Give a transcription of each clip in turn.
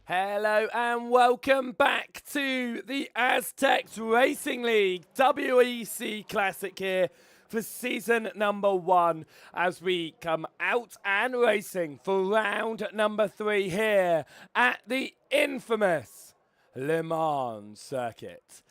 Hello and welcome back to the AzzTech Racing League WEC Classic here for season number 1 as we come out and racing for round number 3 here at the infamous Le Mans circuit.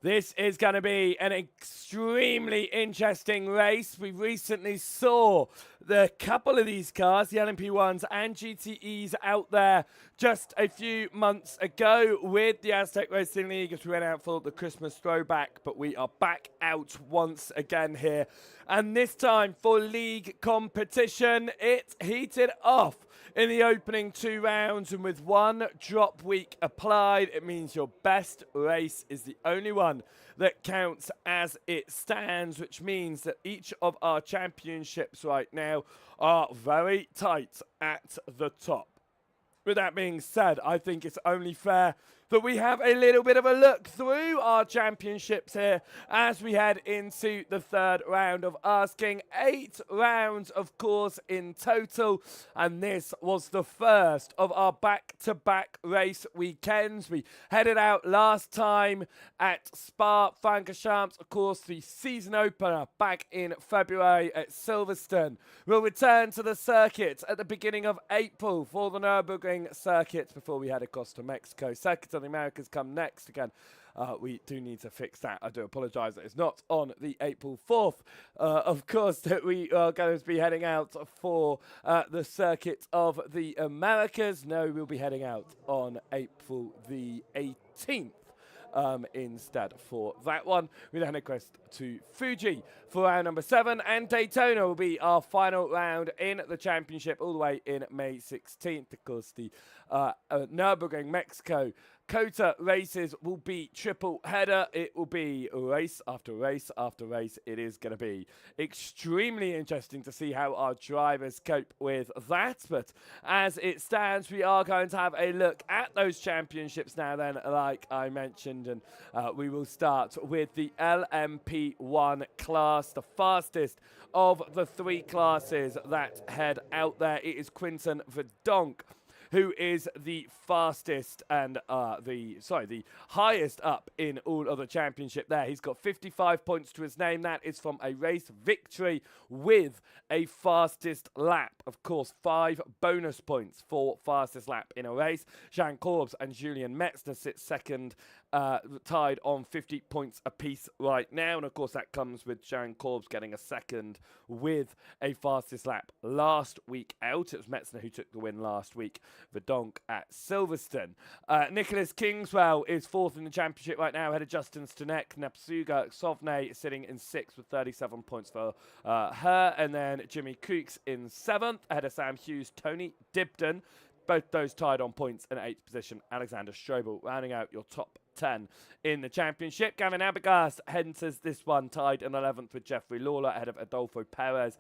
This is going to be an extremely interesting race. We recently saw the couple of these cars, the LMP1s and GTEs, out there just a few months ago with the AzzTech Racing League as we went out for the Christmas throwback, but we are back out once again here. And this time for league competition, it heated off in the opening 2 rounds, and with 1 drop week applied, it means your best race is the only one that counts as it stands, which means that each of our championships right now are very tight at the top. With that being said, I think it's only fair that we have a little bit of a look through our championships here as we head into the third round of asking. 8 rounds, of course, in total, and this was the first of our back-to-back race weekends. We headed out last time at Spa-Francorchamps, of course, the season opener back in February at Silverstone. We'll return to the circuit at the beginning of April for the Nürburgring circuit before we head across to Mexico. Circuit of the Americas come next again. We do need to fix that. I do apologise that it's not on the April 4th. Of course, that we are going to be heading out for the Circuit of the Americas. No, we'll be heading out on April the 18th. Instead for that one. We then head across to Fuji for round number 7, and Daytona will be our final round in the championship all the way in May 16th. Of course, the Nürburgring, Mexico COTA races will be triple header. It will be race after race after race. It is going to be extremely interesting to see how our drivers cope with that. But as it stands, we are going to have a look at those championships now then, like I mentioned. And we will start with the LMP1 class, the fastest of the 3 classes that head out there. It is Quinten Verdonk, who is the fastest and the highest up in all of the championship there. He's got 55 points to his name. That is from a race victory with a fastest lap. Of course, 5 bonus points for fastest lap in a race. Jean Corbs and Julian Metzner sit second, tied on 50 points apiece right now. And of course, that comes with Jean Corbs getting a second with a fastest lap last week out. It was Metzner who took the win last week. Verdonk at Silverstone. Nicholas Kingswell is 4th in the championship right now, ahead of Justin Stanek. Napsuga Sovne sitting in 6th with 37 points for her. And then Jimmy Cooks in 7th, ahead of Sam Hughes, Tony Dibden. Both those tied on points in 8th position. Alexander Strobel rounding out your top 10 in the championship. Gavin Abagast enters this one tied in 11th with Jeffrey Lawler, ahead of Adolfo Perez.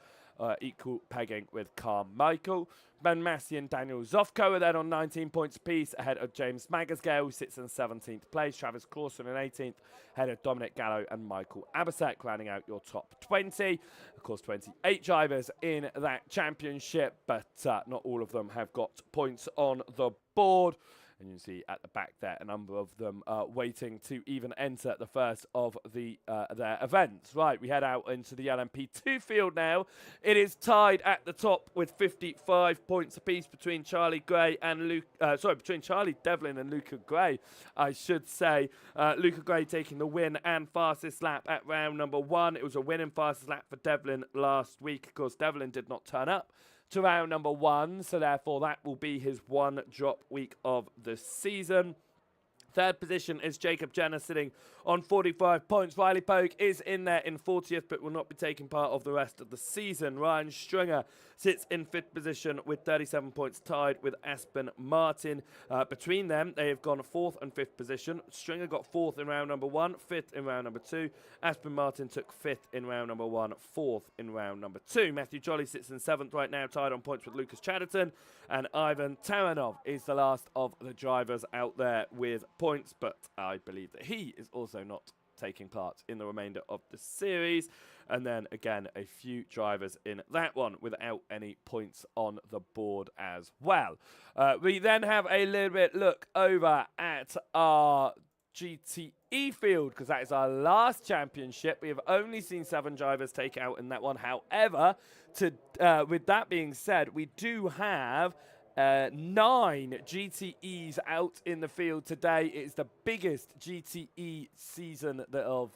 Equal pegging with Carmichael. Ben Massey and Daniel Zofko are then on 19 points apiece, ahead of James Magasgale, who sits in 17th place. Travis Clausen in 18th, ahead of Dominic Gallo and Michael Abasek, rounding out your top 20. Of course, 28 drivers in that championship, but not all of them have got points on the board. And you can see at the back there a number of them waiting to even enter the first of their events. Right, we head out into the LMP2 field now. It is tied at the top with 55 points apiece between Charlie Gray and between Charlie Devlin and Luca Gray, I should say. Luca Gray taking the win and fastest lap at round number 1. It was a win and fastest lap for Devlin last week. Of course, Devlin did not turn up to round number 1, so therefore that will be his 1 drop week of the season. 3rd position is Jacob Jenner sitting on 45 points. Riley Pogue is in there in 40th, but will not be taking part of the rest of the season. Ryan Stringer sits in 5th position with 37 points, tied with Aspen Martin. Between them, they have gone 4th and 5th position. Stringer got 4th in round number 1, 5th in round number 2. Aspen Martin took 5th in round number 1, 4th in round number 2. Matthew Jolly sits in 7th right now, tied on points with Lucas Chatterton. And Ivan Taranov is the last of the drivers out there with points, but I believe that he is also not taking part in the remainder of the series. And then again, a few drivers in that one without any points on the board as well. We then have a little bit look over at our GTE field, because that is our last championship. We have only seen 7 drivers take out in that one. However, with that being said, we do have 9 GTEs out in the field today. It is the biggest GTE season of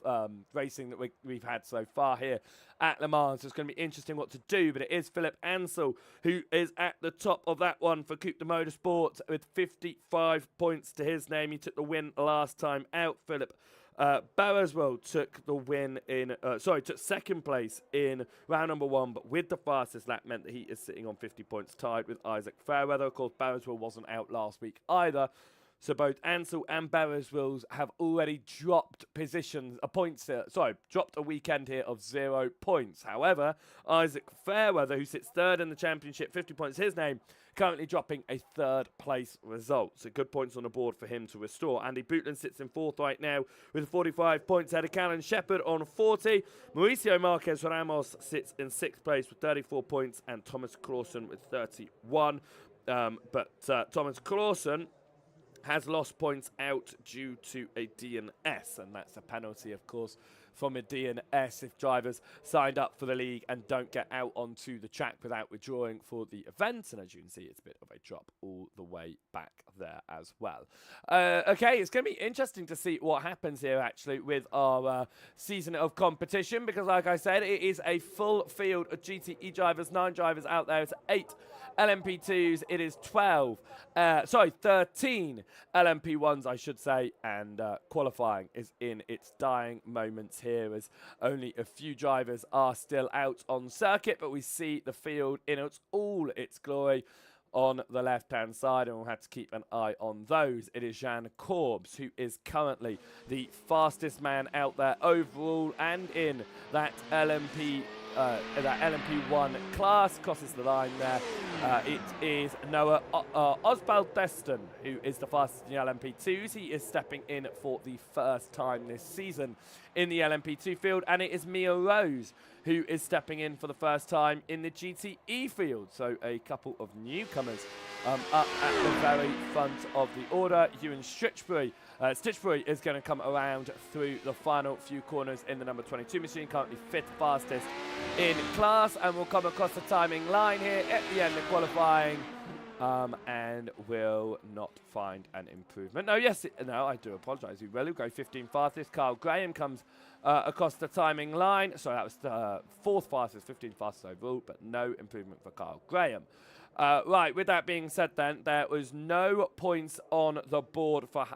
racing that we've had so far here at Le Mans. So it's going to be interesting what to do, but it is Philip Ansell who is at the top of that one for Coupe de Motorsport with 55 points to his name. He took the win last time out. Philip Barriswell took the win took second place in round number 1, but with the fastest lap meant that he is sitting on 50 points, tied with Isaac Fairweather. Of course, Barriswell wasn't out last week either. So both Ansel and Bereswills have already dropped positions, dropped a weekend here of 0 points. However, Isaac Fairweather, who sits third in the championship, 50 points his name, currently dropping a third place result. So good points on the board for him to restore. Andy Bootland sits in fourth right now with 45 points ahead of Callan Shepherd on 40. Mauricio Marquez Ramos sits in sixth place with 34 points, and Thomas Clausen with 31. But Thomas Clausen has lost points out due to a DNS, and that's a penalty, of course, from a DNS if drivers signed up for the league and don't get out onto the track without withdrawing for the event. And as you can see, it's a bit of a drop all the way back there as well. Okay, it's going to be interesting to see what happens here, actually, with our season of competition, because, like I said, it is a full field of GTE drivers, 9 drivers out there. It's 8 LMP2s, it is 13 LMP1s, I should say, and qualifying is in its dying moments here, as only a few drivers are still out on circuit, but we see the field in all its glory on the left-hand side, and we'll have to keep an eye on those. It is Jean Corbs, who is currently the fastest man out there overall, and in that LMP1 class, crosses the line there. It is Noah Osbaldeston, who is the fastest in the LMP2s. He is stepping in for the first time this season in the LMP2 field, and it is Mia Rose, who is stepping in for the first time in the GTE field. So a couple of newcomers up at the very front of the order. Ewan Stitchbury is going to come around through the final few corners in the number 22 machine, currently 5th fastest in class, and will come across the timing line here at the end of qualifying. And will not find an improvement. No, I do apologise. He will go 15 fastest. Carl Graham comes across the timing line. Sorry, that was the 4th fastest, 15 fastest overall, but no improvement for Carl Graham. Right, with that being said then, there was no points on the board for,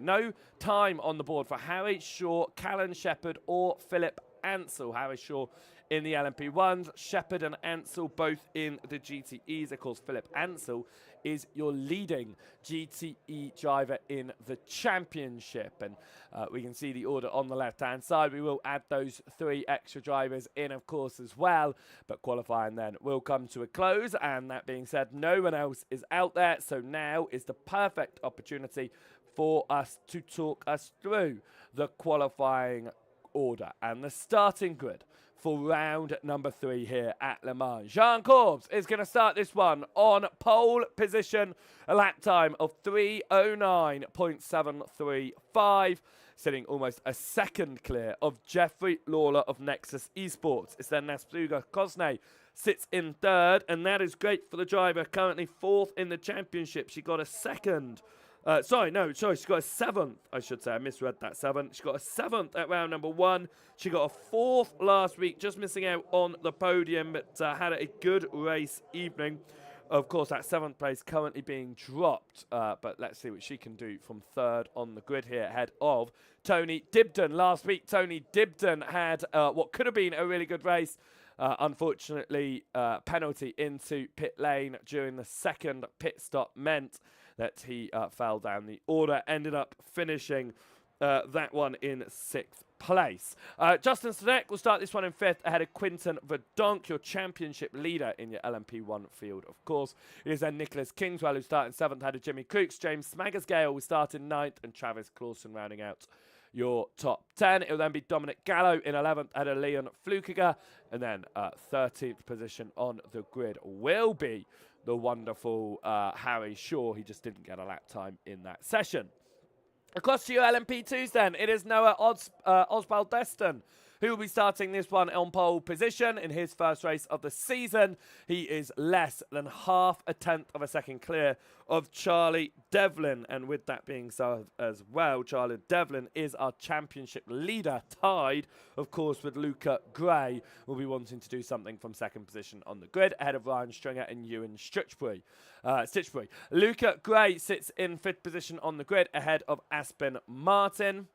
no time on the board for Harry Shaw, Callan Shepherd or Philip Ansell. Harry Shaw in the LMP1s, Shepherd and Ansell both in the GTEs. Of course, Philip Ansell is your leading GTE driver in the championship. And we can see the order on the left-hand side. We will add those 3 extra drivers in, of course, as well. But qualifying then will come to a close. And that being said, no one else is out there. So now is the perfect opportunity for us to talk us through the qualifying order and the starting grid for round number 3 here at Le Mans. Jean Corbs is going to start this one on pole position, a lap time of 3:09.735, sitting almost a second clear of Jeffrey Lawler of Nexus Esports. It's then Nasruga Kosnay sits in 3rd, and that is great for the driver, currently 4th in the championship. She got a second. She got a 7th, I should say. I misread that 7th. She got a 7th at round number 1. She got a 4th last week, just missing out on the podium, but had a good race evening. Of course, that 7th place currently being dropped, but let's see what she can do from 3rd on the grid here, ahead of Tony Dibden. Last week, Tony Dibden had what could have been a really good race. Unfortunately, penalty into pit lane during the second pit stop meant that he fell down the order, ended up finishing that one in 6th place. Justin Stanek will start this one in 5th ahead of Quinton Verdonk, your championship leader in your LMP1 field, of course. It is then Nicholas Kingswell who started in 7th ahead of Jimmy Crooks. James Smaggersgale will start in 9th, and Travis Clausen rounding out your top 10. It will then be Dominic Gallo in 11th ahead of Leon Flukiger, and then 13th position on the grid will be the wonderful Harry Shaw. He just didn't get a lap time in that session. Across to your LMP2s then, it is Noah Osbaldeston who will be starting this one on pole position in his first race of the season. He is less than half a tenth of a second clear of Charlie Devlin. And with that being so as well, Charlie Devlin is our championship leader, tied, of course, with Luca Gray. Will be wanting to do something from second position on the grid, ahead of Ryan Stringer and Ewan Stitchbury. Luca Gray sits in 5th position on the grid, ahead of Aspen Martin.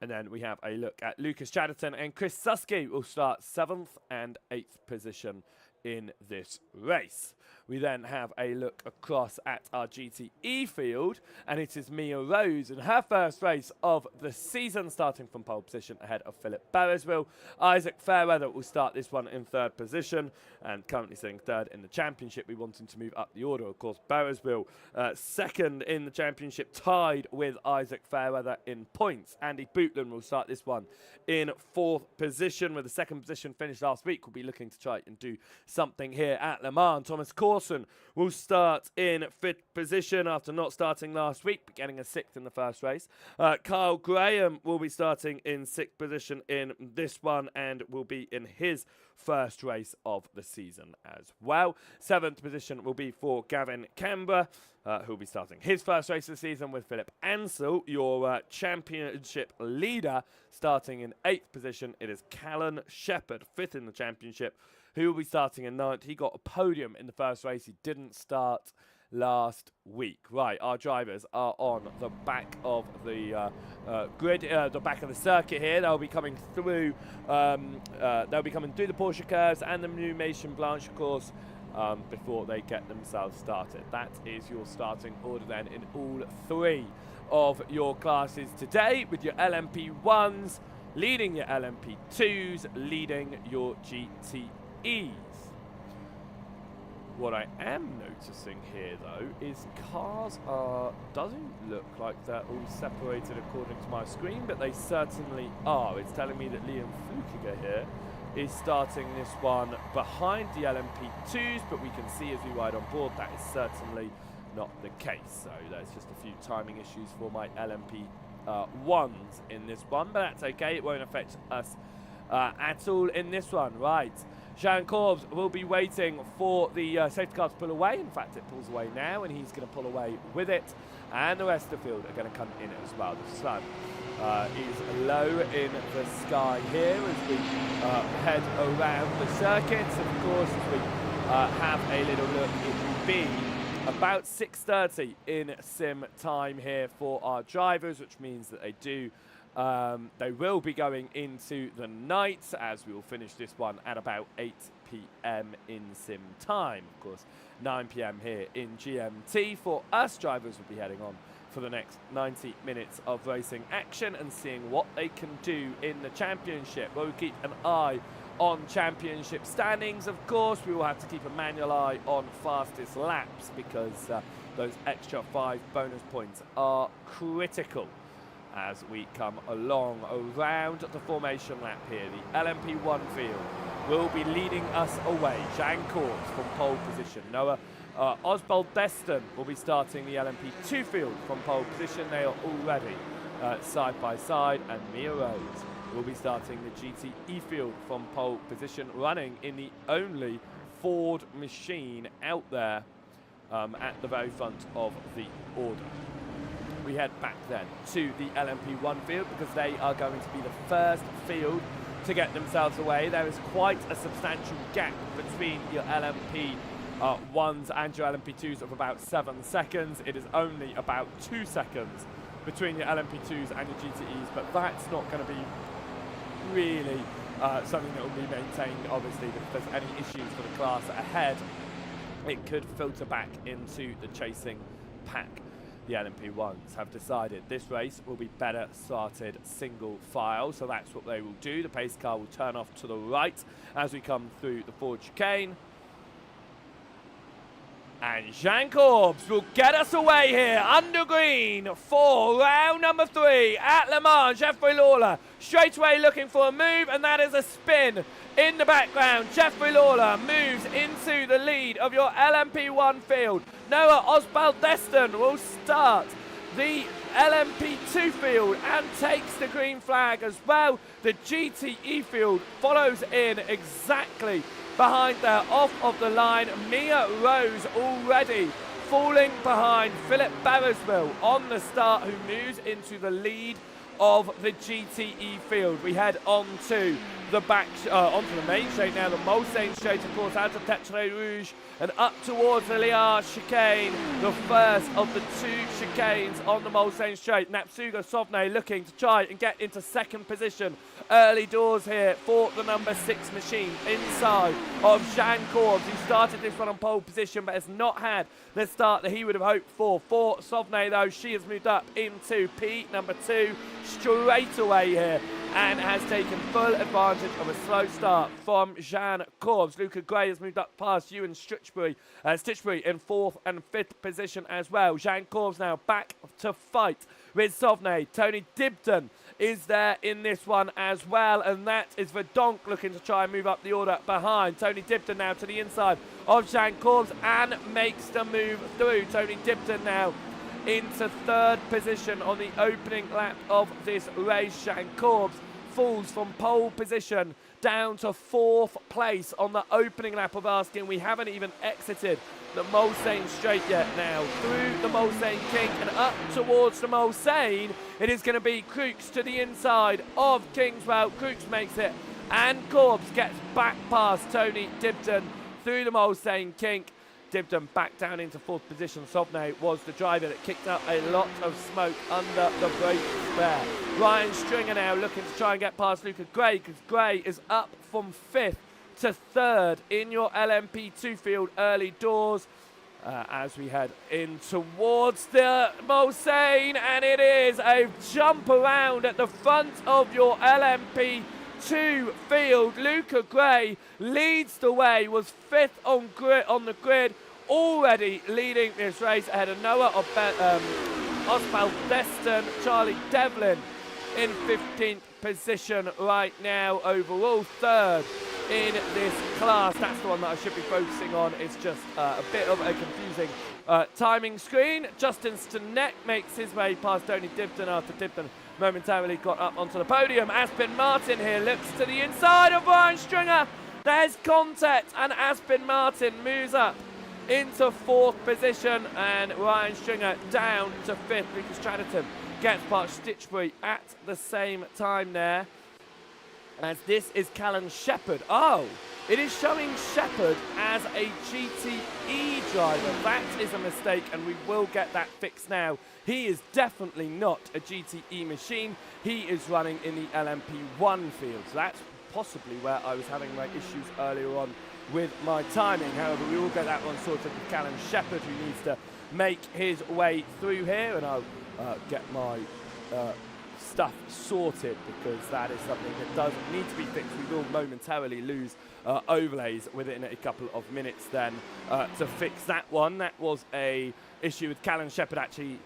And then we have a look at Lucas Chatterton and Chris Susky will start 7th and 8th position in this race. We then have a look across at our GTE field, and it is Mia Rose in her first race of the season, starting from pole position ahead of Philip Barrisville. Isaac Fairweather will start this one in third position, and currently sitting third in the championship. We want him to move up the order. Of course, Barrisville second in the championship, tied with Isaac Fairweather in points. Andy Bootland will start this one in fourth position, with the second position finished last week. We'll be looking to try and do something here at Le Mans. Thomas Corson will start in fifth position after not starting last week, but getting a sixth in the first race. Kyle Graham will be starting in sixth position in this one, and will be in his first race of the season as well. Seventh position will be for Gavin Canberra, who will be starting his first race of the season, with Philip Ansell, your championship leader, starting in eighth position. It is Callan Shepherd, fifth in the championship, who will be starting in ninth. He got a podium in the first race. He didn't start last week. Right, our drivers are on the back of the grid, the back of the circuit here. They'll be coming through. They'll be coming through the Porsche curves and the new Mason Blanche course before they get themselves started. That is your starting order then in all three of your classes today, with your LMP1s leading your LMP2s, leading your GTEs. What I am noticing here, though, is cars doesn't look like they're all separated according to my screen, but they certainly are. It's telling me that Liam Flukiger here is starting this one behind the LMP2s, but we can see as we ride on board that is certainly not the case. So there's just a few timing issues for my LMP1s in this one, but that's okay. It won't affect us at all in this one. Right. Jean Corbs will be waiting for the safety car to pull away. In fact, it pulls away now, and he's going to pull away with it. And the rest of the field are going to come in as well. The sun is low in the sky here as we head around the circuits. Of course, as we have a little look, it will be about 6:30 in sim time here for our drivers, which means that they will be going into the night, as we will finish this one at about 8 p.m. in sim time. Of course, 9 p.m. here in GMT. For us, drivers will be heading on for the next 90 minutes of racing action and seeing what they can do in the championship. We'll keep an eye on championship standings. Of course, we will have to keep a manual eye on fastest laps, because those extra 5 bonus points are critical as we come along around the formation lap here. The LMP1 field will be leading us away. Jan Corbs from pole position. Noah Oswald Deston will be starting the LMP2 field from pole position. They are already side by side, and Mia Rose will be starting the GTE field from pole position, running in the only Ford machine out there at the very front of the order. We head back then to the LMP1 field, because they are going to be the first field to get themselves away. There is quite a substantial gap between your LMP1s and your LMP2s of about 7 seconds. It is only about 2 seconds between your LMP2s and your GTEs, but that's not going to be really something that will be maintained, obviously, but if there's any issues for the class ahead, it could filter back into the chasing pack. The LMP1s have decided this race will be better started single file, so that's what they will do. The pace car will turn off to the right as we come through the Ford chicane. And Jean Corbs will get us away here under green for round number 3 at Le Mans. Jeffrey Lawler straight away looking for a move, and that is a spin in the background. Jeffrey Lawler moves into the lead of your LMP1 field. Noah Oswald Deston will start the LMP2 field and takes the green flag as well. The GTE field follows in exactly behind there, off of the line. Mia Rose already falling behind Philip Barrisville on the start, who moves into the lead of the GTE field. We head on to the onto the main straight now. The Mulsanne straight, of course, out of Tetre Rouge and up towards the Liard chicane. The first of the 2 chicanes on the Mulsanne straight. Napsuga Sovne looking to try and get into second position. Early doors here for the number 6 machine inside of Jean Corbs, who started this one on pole position but has not had the start that he would have hoped for. For Sovne, though, she has moved up into P number 2 straight away here and has taken full advantage of a slow start from Jean Corbs. Luca Gray has moved up past Ewan Stitchbury in 4th and 5th position as well. Jean Corbs now back to fight with Sovne. Tony Dibden is there in this one as well, and that is Verdonk looking to try and move up the order behind. Tony Dibden now to the inside of Jean Corbs and makes the move through. Tony Dibden now into 3rd position on the opening lap of this race. Jean Corbs falls from pole position down to 4th place on the opening lap of Asking. We haven't even exited the Mulsanne straight yet now. Through the Mulsanne kink and up towards the Mulsanne, it is going to be Crooks to the inside of Kingswell. Crooks makes it, and Corbs gets back past Tony Dibden through the Mulsanne kink. Dibden back down into 4th position. Sovne was the driver that kicked up a lot of smoke under the brakes there. Ryan Stringer now looking to try and get past Luca Gray, because Gray is up from 5th to 3rd in your LMP2 field early doors as we head in towards the Mulsanne, and it is a jump around at the front of your LMP2 field. Luca Gray leads the way, was 5th on the grid, already leading this race ahead of Noah Oswald Deston. Charlie Devlin in 15th position right now, overall 3rd in this class. That's the one that I should be focusing on. It's just a bit of a confusing timing screen. Justin Stanek makes his way past Tony Dibden after Dibden momentarily got up onto the podium. Aspen Martin here looks to the inside of Ryan Stringer. There's contact, and Aspen Martin moves up into 4th position, and Ryan Stringer down to 5th. Lucas Traditon gets past Stitchbury at the same time there, as this is Callan Shepherd. Oh, it is showing Shepherd as a GTE driver. That is a mistake, and we will get that fixed now. He is definitely not a GTE machine. He is running in the LMP1 field. So that's possibly where I was having my issues earlier on with my timing. However, we will get that one sorted with Callan Shepherd, who needs to make his way through here, and I'll get my stuff sorted, because that is something that does need to be fixed. We will momentarily lose overlays within a couple of minutes then to fix that one. That was a issue with Callan Shepherd actually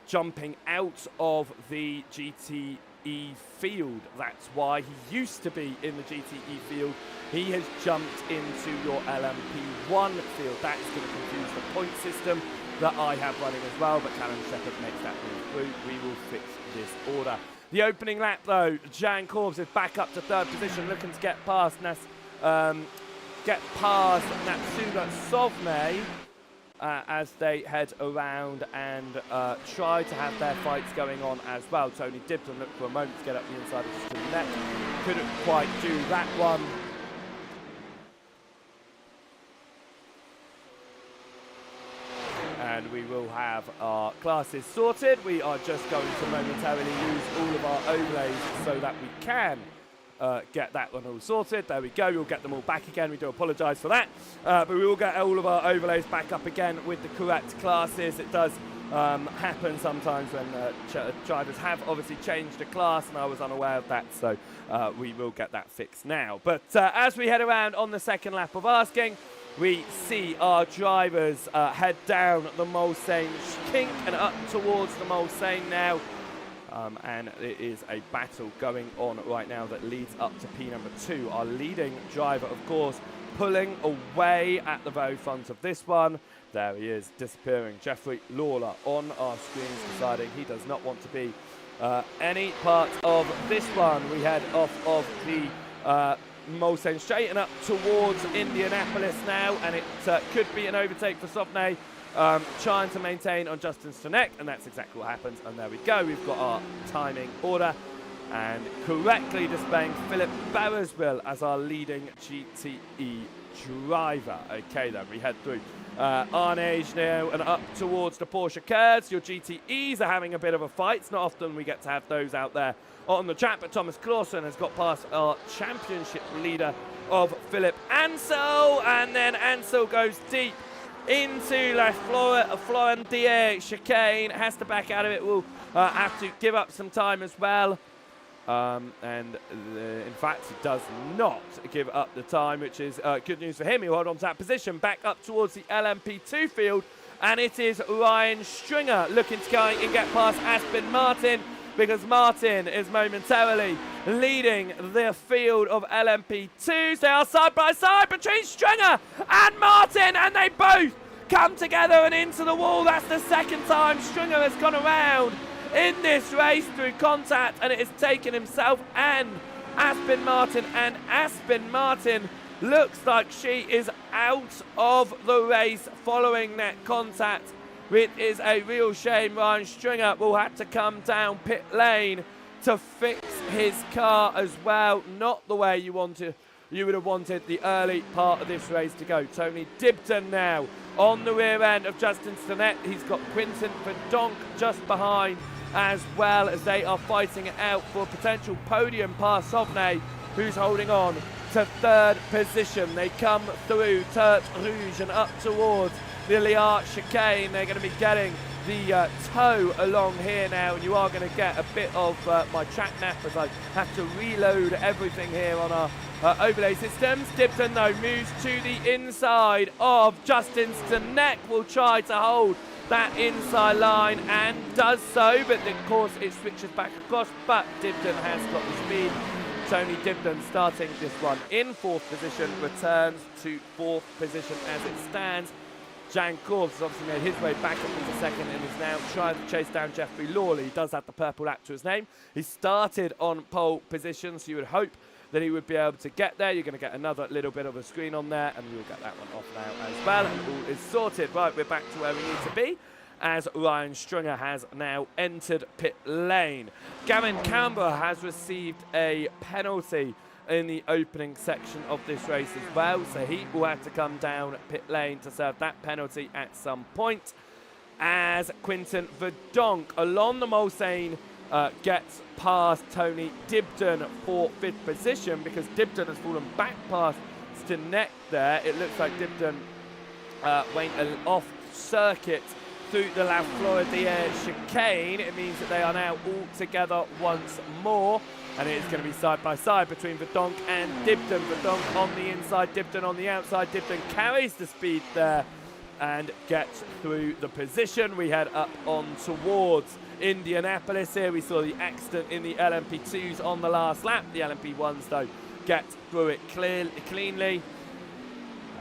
jumping out of the GTE field. That's why he used to be in the GTE field. He has jumped into your LMP1 field. That is going to confuse the point system that I have running as well, but Callan Shepherd makes that move through. We will fix this order. The opening lap, though, Jean Corbs is back up to 3rd position, looking to get past Natsuga Sovne as they head around and try to have their fights going on as well. Tony Dibden looked for a moment to get up the inside of the net. Couldn't quite do that one. And we will have our classes sorted. We are just going to momentarily use all of our overlays so that we can get that one all sorted. There we go. We'll get them all back again. We do apologise for that. But we will get all of our overlays back up again with the correct classes. It does happen sometimes when drivers have obviously changed the class, and I was unaware of that. So we will get that fixed now. But as we head around on the second lap of Asking, we see our drivers head down the Mulsanne kink and up towards the Mulsanne now. And it is a battle going on right now that leads up to P number 2. Our leading driver, of course, pulling away at the very front of this one. There he is, disappearing. Jeffrey Lawler on our screens, deciding he does not want to be any part of this one. We head off of the Mulsanne straight and up towards Indianapolis now, and it could be an overtake for Sovne, trying to maintain on Justin Stanek, and that's exactly what happens. And there we go, we've got our timing order. and correctly displaying Philip Barrisville as our leading GTE driver. Okay then, we head through Arnage now and up towards the Porsche Kurds. Your GTEs are having a bit of a fight. It's not often we get to have those out there on the track, but Thomas Clausen has got past our championship leader of Philip Ansel, and then Ansel goes deep into La Florendier chicane, has to back out of it, will have to give up some time as well. In fact, he does not give up the time, which is good news for him. He'll hold on to that position. Back up towards the LMP2 field, and it is Ryan Stringer looking to go and get past Aspen Martin, because Martin is momentarily leading the field of LMP2s. They are side by side between Stringer and Martin, and they both come together and into the wall. That's the second time Stringer has gone around in this race through contact, and it has taken himself and Aspen Martin, and Aspen Martin looks like she is out of the race following that contact. It is a real shame. Ryan Stringer will have to come down pit lane to fix his car as well. Not the way you would have wanted the early part of this race to go. Tony Dibden now on the rear end of Justin Stinnett. He's got Quinton Verdonk just behind, as well as they are fighting it out for a potential podium past Sauvigny, who's holding on to third position. They come through Terte Rouge and up towards the Liart chicane. They're going to be getting the toe along here now, and you are going to get a bit of my track nap as I have to reload everything here on our overlay systems. Dibden though moves to the inside of Justin Stinnett, will try to hold that inside line and does so, but of course it switches back across, but Dibden has got the speed. Tony Dibden starting this one in fourth position, returns to fourth position as it stands. Jan Corbs has obviously made his way back up into second and is now trying to chase down Jeffrey Lawley. He does have the purple app to his name. He started on pole position, so you would hope that he would be able to get there. You're going to get another little bit of a screen on there, and we'll get that one off now as well. And all is sorted. Right, we're back to where we need to be, as Ryan Stringer has now entered pit lane. Gavin Canberra has received a penalty in the opening section of this race as well, so he will have to come down pit lane to serve that penalty at some point, as Quinton Verdonk along the Mulsanne gets past Tony Dibden for fifth position, because Dibden has fallen back past Stinnett there. It looks like Dibden went off circuit through the La Florendier chicane. It means that they are now all together once more, and it is going to be side by side between Verdonk and Dibden. Verdonk on the inside, Dibden on the outside. Dibden carries the speed there and gets through the position. We head up on towards Indianapolis here. We saw the accident in the LMP2s on the last lap. The LMP1s though get through it cleanly,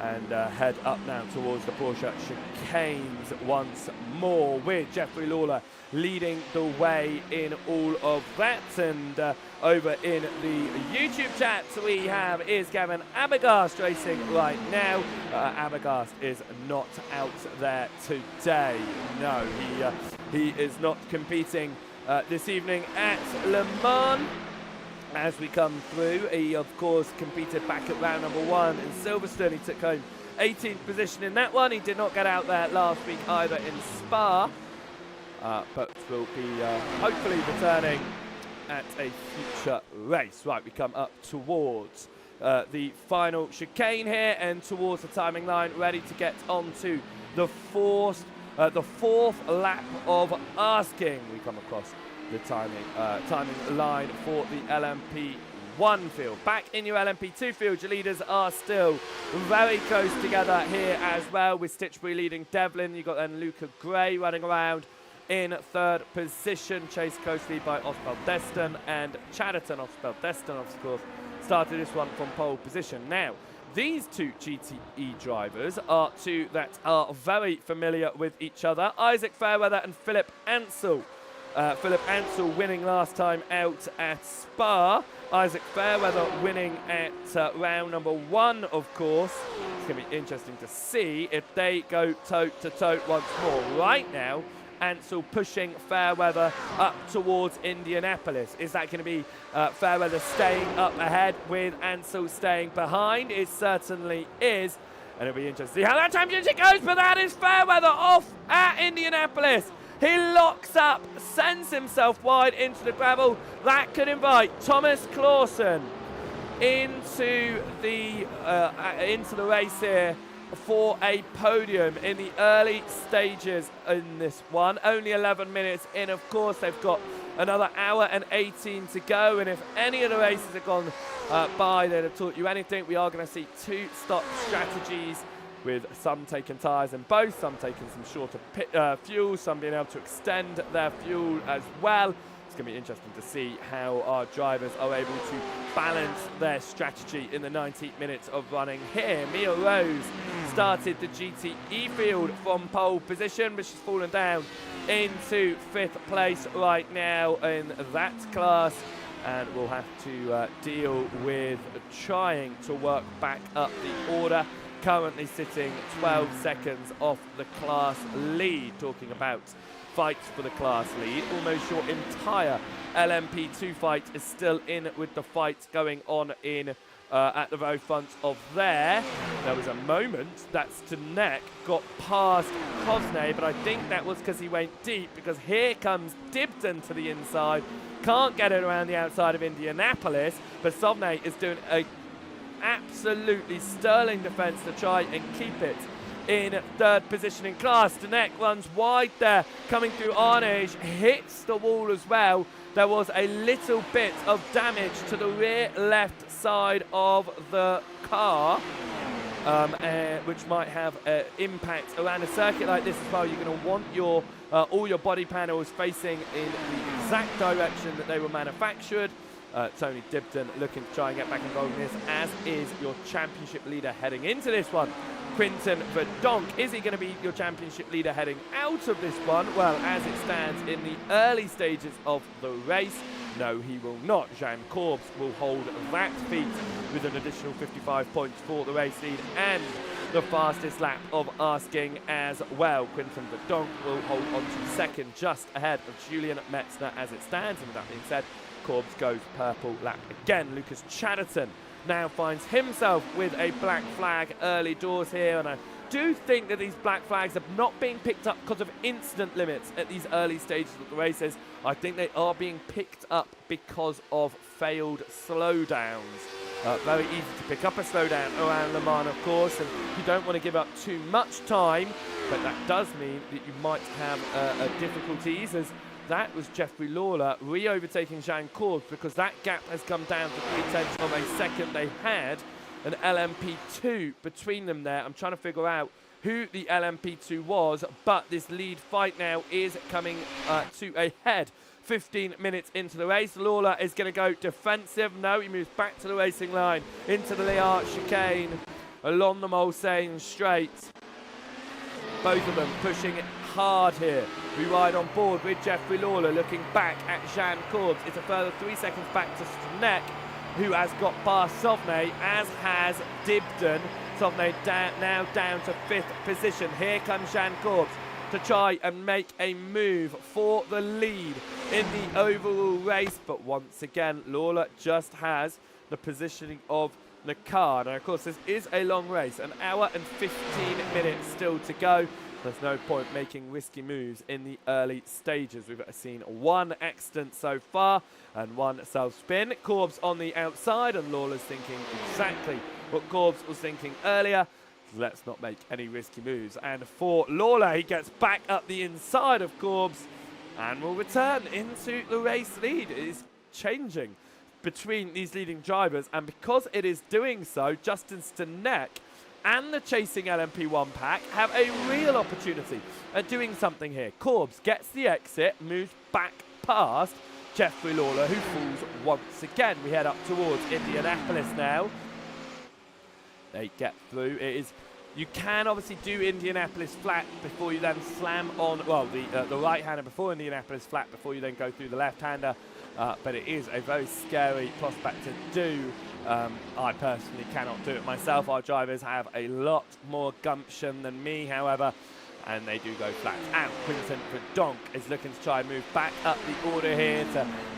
and head up now towards the Porsche chicanes once more, with Jeffrey Lawler leading the way in all of that. And over in the YouTube chat we have Is Gavin Abagast racing right now. Abagast is not out there today. No, he is not competing this evening at Le Mans. As we come through, he of course competed back at round number 1 in Silverstone. He took home 18th position in that one. He did not get out there last week either in Spa, but will be hopefully returning at a future race. Right, we come up towards the final chicane here and towards the timing line, ready to get onto the fourth lap of asking. We come across the timing line for the LMP1 field. Back in your LMP2 field, your leaders are still very close together here as well, with Stitchbury leading Devlin. You've got then Luca Gray running around in third position, chased closely by Oswald Deston and Chatterton. Oswald Deston, of course, started this one from pole position. Now, these two GTE drivers are two that are very familiar with each other. Isaac Fairweather and Philip Ansell. Philip Ansell winning last time out at Spa. Isaac Fairweather winning at round number 1, of course. It's going to be interesting to see if they go toe-to-toe once more. Right now, Ansell pushing Fairweather up towards Indianapolis. Is that going to be Fairweather staying up ahead with Ansell staying behind? It certainly is. And it'll be interesting to see how that championship goes, but that is Fairweather off at Indianapolis. He locks up, sends himself wide into the gravel. That could invite Thomas Clausen into the race here for a podium in the early stages in this one. Only 11 minutes in, of course. They've got another hour and 18 to go, and if any of the races have gone by that have taught you anything, we are going to see two stop strategies, with some taking tyres in both, some taking some shorter fuel, some being able to extend their fuel as well. It's going to be interesting to see how our drivers are able to balance their strategy in the 19 minutes of running here. Mia Rose started the GTE field from pole position, but she's fallen down into 5th place right now in that class, and we'll have to deal with trying to work back up the order. Currently sitting 12 seconds off the class lead. Talking about fights for the class lead, almost your entire LMP2 fight is still in with the fight going on in at the very front of there. There was a moment that Stanek got past Cosnay, but I think that was because he went deep, because here comes Dibden to the inside. Can't get it around the outside of Indianapolis, but Sovnay is doing a absolutely sterling defense to try and keep it in 3rd position in class. Stanek runs wide there, coming through Arnage, hits the wall as well. There was a little bit of damage to the rear left side of the car, which might have an impact around a circuit like this as well. You're going to want your all your body panels facing in the exact direction that they were manufactured. Tony Dibden looking to try and get back involved in this, as is your championship leader heading into this one. Quinton Verdonk, is he going to be your championship leader heading out of this one? Well, as it stands in the early stages of the race, no, he will not. Jean Corbs will hold that feat with an additional 55 points for the race lead and the fastest lap of asking as well. Quinton Verdonk will hold on to second, just ahead of Julian Metzner as it stands. And with that being said, Corbs goes purple lap again. Lucas Chatterton now finds himself with a black flag early doors here, and I do think that these black flags are not being picked up because of incident limits at these early stages of the races. I think they are being picked up because of failed slowdowns. Very easy to pick up a slowdown around Le Mans, of course, and you don't want to give up too much time, but that does mean that you might have difficulties, as that was Jeffrey Lawler re-overtaking Jean Corbs, because that gap has come down to 3/10 of a second. They had an LMP2 between them there. I'm trying to figure out who the LMP2 was, but this lead fight now is coming to a head. 15 minutes into the race, Lawler is going to go defensive. No, he moves back to the racing line, into the Liart chicane, along the Mulsanne straight. Both of them pushing it hard here. We ride on board with Jeffrey Lawler, looking back at Jean Corbs. It's a further 3 seconds back to Stanek, who has got past Sovnay, as has Dibden. Sovnay now down to 5th position. Here comes Jean Corbs to try and make a move for the lead in the overall race. But once again, Lawler just has the positioning of the car. Now, of course, this is a long race. An hour and 15 minutes still to go. There's no point making risky moves in the early stages. We've seen one accident so far and one self-spin. Corbs on the outside, and Lawler's thinking exactly what Corbs was thinking earlier. Let's not make any risky moves. And for Lawler, he gets back up the inside of Corbs and will return into the race lead. It is changing between these leading drivers, and because it is doing so, Justin Stanek and the chasing LMP1 pack have a real opportunity at doing something here. Corbs gets the exit, moves back past Jeffrey Lawler, who falls once again. We head up towards Indianapolis now. They get through. It is, you can obviously do Indianapolis flat before you then slam on, well, the right-hander before Indianapolis flat before you then go through the left-hander. But it is a very scary prospect to do. I personally cannot do it myself. Our drivers have a lot more gumption than me, however. and they do go flat out. Quinton Verdonk is looking to try and move back up the order here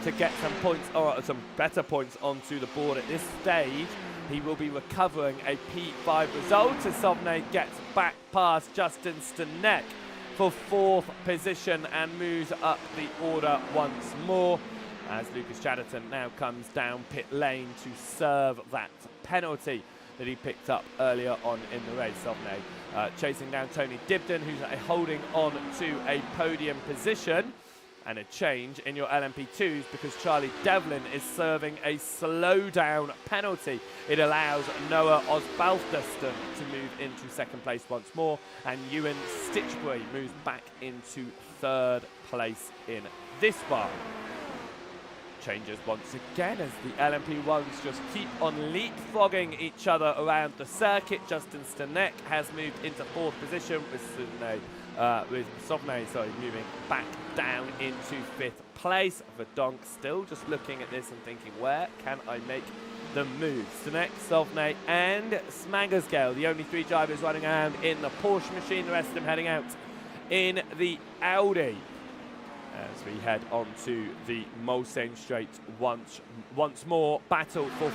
to get some points, or some better points onto the board at this stage. He will be recovering a P5 result as Sovne gets back past Justin Stanek for 4th position and moves up the order once more, as Lucas Chatterton now comes down pit lane to serve that penalty that he picked up earlier on in the race. Sovne chasing down Tony Dibden, who's holding on to a podium position. And a change in your LMP2s because Charlie Devlin is serving a slowdown penalty. It allows Noah Osbaldeston to move into 2nd place once more, and Ewan Stitchbury moves back into 3rd place in this one. Changes once again as the LMP1s just keep on leapfrogging each other around the circuit. Justin Stanek has moved into 4th position with Sovne moving back down into 5th place. Verdonk still just looking at this and thinking, where can I make the move? Stanek, Sovne and Smangersgale, the only 3 drivers running around in the Porsche machine, the rest of them heading out in the Audi. As we head on to the Mulsanne Straight once more. Battle for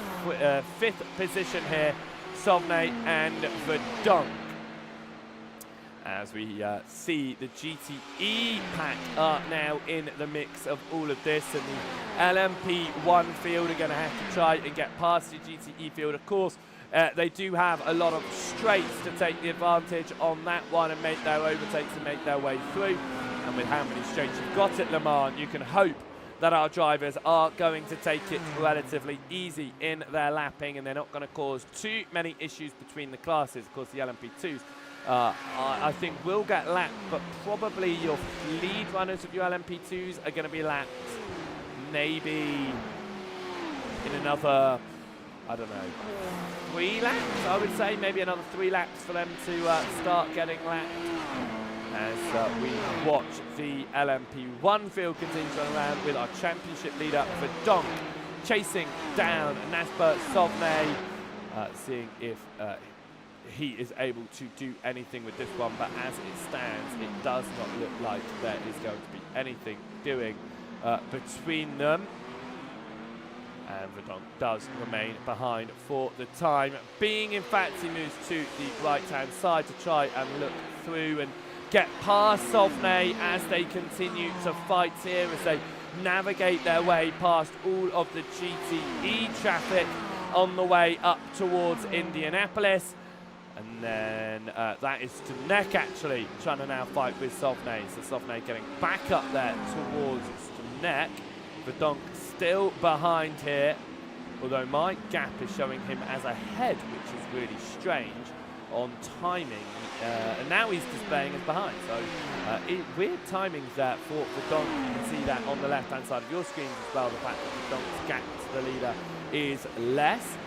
5th position here, Sovne and Verdonk. As we see the GTE pack are now in the mix of all of this, and the LMP1 field are going to have to try and get past the GTE field. Of course, they do have a lot of straights to take the advantage on that one and make their overtakes and make their way through. And with how many straights you've got at Le Mans, you can hope that our drivers are going to take it relatively easy in their lapping, and they're not going to cause too many issues between the classes. Of course, the LMP2s I think will get lapped, but probably your lead runners of your LMP2s are going to be lapped maybe in another, I don't know, 3 laps, I would say. Maybe another 3 laps for them to start getting lapped. As we watch the LMP1 field continue to run around with our championship leader Verdonk chasing down Nasper Sovne, seeing if he is able to do anything with this one, but as it stands, it does not look like there is going to be anything doing between them. And Verdonk does remain behind for the time being. In fact, he moves to the right-hand side to try and look through and get past Sovne as they continue to fight here, as they navigate their way past all of the GTE traffic on the way up towards Indianapolis. And then that is Stanek actually trying to now fight with Sovne. So Sovne getting back up there towards Stanek. Verdonk still behind here, although my gap is showing him as ahead, which is really strange on timing. And now he's displaying as behind. So weird timings there for Verdonk. You can see that on the left-hand side of your screens as well. The fact that Verdonk's gap to the leader is less.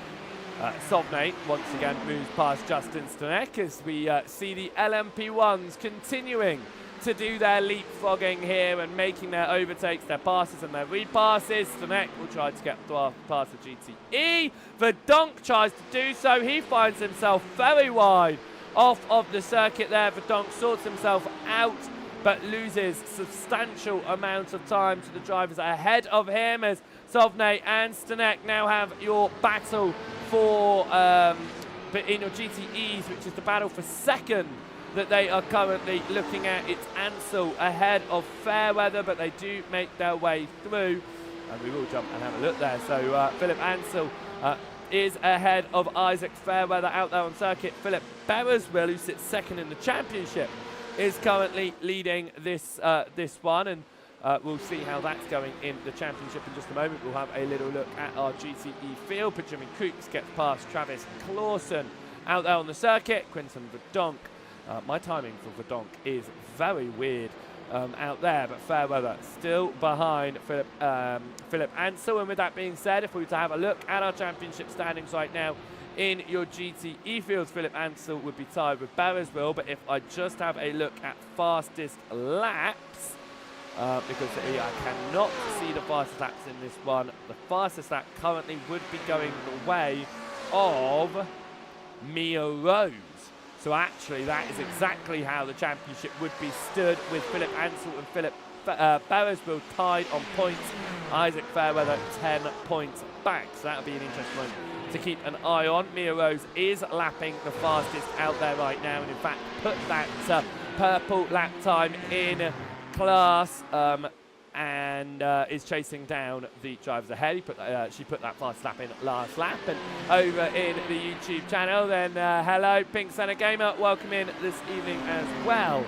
Sovne once again moves past Justin Stanek as we see the LMP1s continuing to do their leapfrogging here and making their overtakes, their passes and their repasses. Stanek will try to get past the GTE. Verdonk tries to do so. He finds himself very wide off of the circuit there. Verdonk sorts himself out, but loses substantial amount of time to the drivers ahead of him, as Sovne and Stanek now have your battle for but in your GTEs, which is the battle for second that they are currently looking at. It's Ansel ahead of Fairweather, but they do make their way through, and we will jump and have a look there. So Philip Ansel is ahead of Isaac Fairweather out there on circuit. Philip Bereswell, who sits second in the championship, is currently leading this this one, and we'll see how that's going in the championship in just a moment. We'll have a little look at our GTE field. Benjamin Coops gets past Travis Clausen out there on the circuit. Quinton Verdonk. My timing for Verdonk is very weird out there, but Fairweather still behind Philip Ansel. And with that being said, if we were to have a look at our championship standings right now, in your GTE fields, Philip Ansel would be tied with Bereswell, but if I just have a look at fastest laps, because I cannot see the fastest laps in this one, the fastest lap currently would be going the way of Mia Rose. So actually, that is exactly how the championship would be stood, with Philip Ansell and Philip Beresfield tied on points. Isaac Fairweather 10 points back. So that would be an interesting one to keep an eye on. Mia Rose is lapping the fastest out there right now, and in fact put that purple lap time in class, and is chasing down the drivers ahead. She put that fast lap in last lap. And over in the YouTube channel, then hello Pink Center Gamer, welcome in this evening as well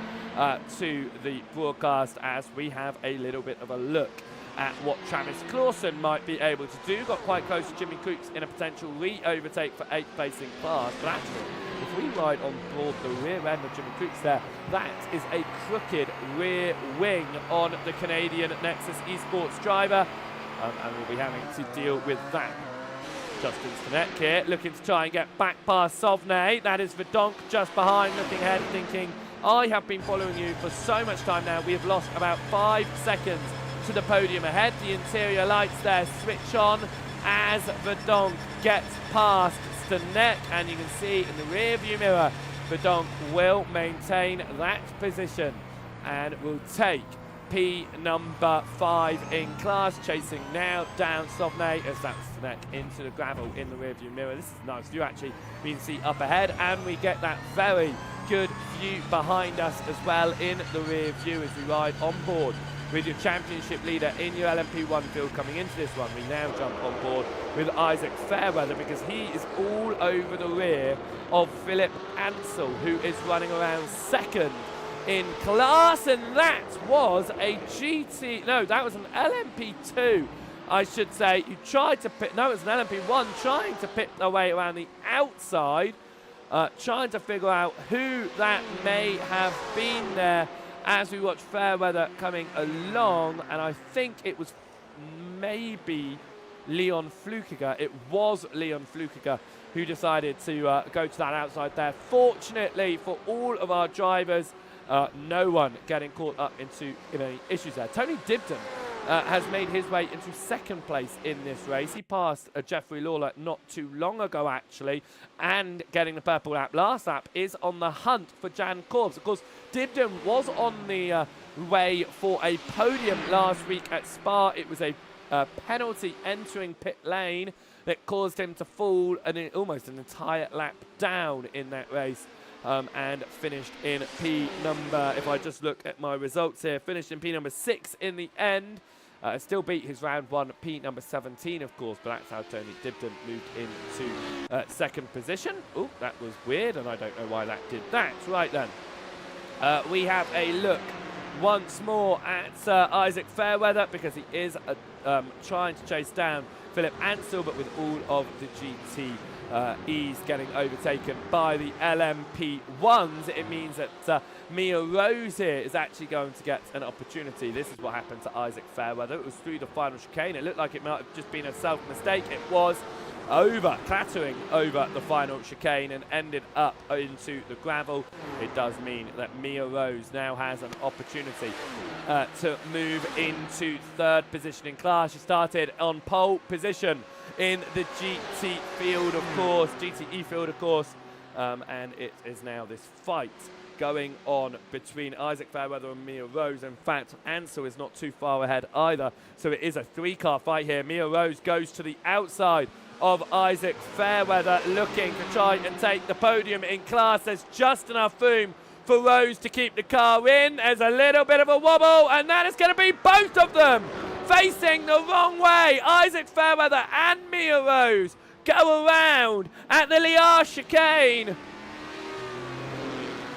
to the broadcast, as we have a little bit of a look at what Travis Clausen might be able to do. Got quite close to Jimmy Crooks in a potential re-overtake for 8th place in class, but actually, if we ride on board the rear end of Jimmy Crooks there, that is a crooked rear wing on the Canadian Nexus Esports driver, and we'll be having to deal with that. Justin Stanek here, looking to try and get back past Sauvigny. That is Verdonk just behind, looking ahead, thinking, I have been following you for so much time now. We have lost about 5 seconds to the podium ahead. The interior lights there switch on as Verdonk gets past Stanek, and you can see in the rear view mirror Verdonk will maintain that position and will take P number 5 in class, chasing now down Sauvigny as that's Stanek into the gravel in the rear view mirror. This is a nice view actually. We can see up ahead, and we get that very good view behind us as well in the rear view as we ride on board with your championship leader in your LMP1 field. Coming into this one, we now jump on board with Isaac Fairweather, because he is all over the rear of Philip Ansell, who is running around second in class, and that was a GT, no, that was an LMP2, I should say. You tried to pit, no, it was an LMP1, trying to pit their way around the outside, trying to figure out who that may have been there as we watch Fairweather coming along, and I think it was maybe Leon Flukiger. It was Leon Flukiger who decided to go to that outside there. Fortunately for all of our drivers, no one getting caught up into any issues there. Tony Dibden has made his way into second place in this race. He passed Jeffrey Lawler not too long ago, actually, and getting the purple lap last lap is on the hunt for Jan Corbs. Of course, Dibden was on the way for a podium last week at Spa. It was a penalty entering pit lane that caused him to fall almost an entire lap down in that race. And finished in P number, if I just look at my results here, finished in P number 6 in the end. Still beat his round 1 P number 17, of course, but that's how Tony Dibden moved into second position. Oh, that was weird, and I don't know why that did that. Right then, we have a look once more at Isaac Fairweather, because he is trying to chase down Philip Ansell, but with all of the GTEs getting overtaken by the LMP1s, it means that Mia Rose here is actually going to get an opportunity. This is what happened to Isaac Fairweather. It was through the final chicane. It looked like it might have just been a self-mistake. It was clattering over the final chicane and ended up into the gravel. It does mean that Mia Rose now has an opportunity to move into third position in class. She started on pole position in the GTE field, of course, and it is now this fight going on between Isaac Fairweather and Mia Rose. In fact, Ansell is not too far ahead either, so it is a 3-car fight here. Mia Rose goes to the outside of Isaac Fairweather, looking to try and take the podium in class. There's just enough room for Rose to keep the car in. There's a little bit of a wobble, and that is going to be both of them facing the wrong way. Isaac Fairweather and Mia Rose go around at the Liard chicane,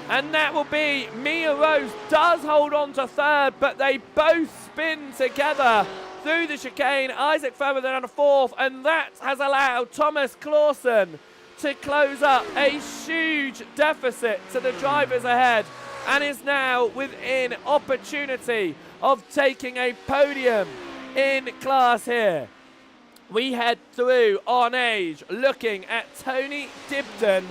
and that will be Mia Rose does hold on to third, but they both spin together through the chicane. Isaac Fairweather down to fourth, and that has allowed Thomas Clausen to close up a huge deficit to the drivers ahead, and is now within opportunity of taking a podium in class here. We head through on age, looking at Tony Dibden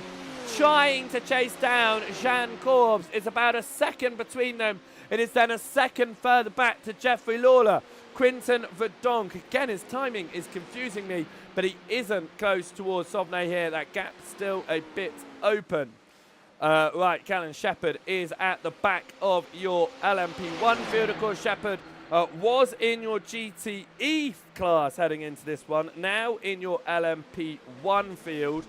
trying to chase down Jean Corbs. It's about a second between them. It is then a second further back to Jeffrey Lawler. Quinton Verdonk, again, his timing is confusing me, but he isn't close towards Sauvigny here. That gap still a bit open. Right, Callan Shepherd is at the back of your LMP1 field. Of course, Shepherd was in your GTE class heading into this one. Now in your LMP1 field,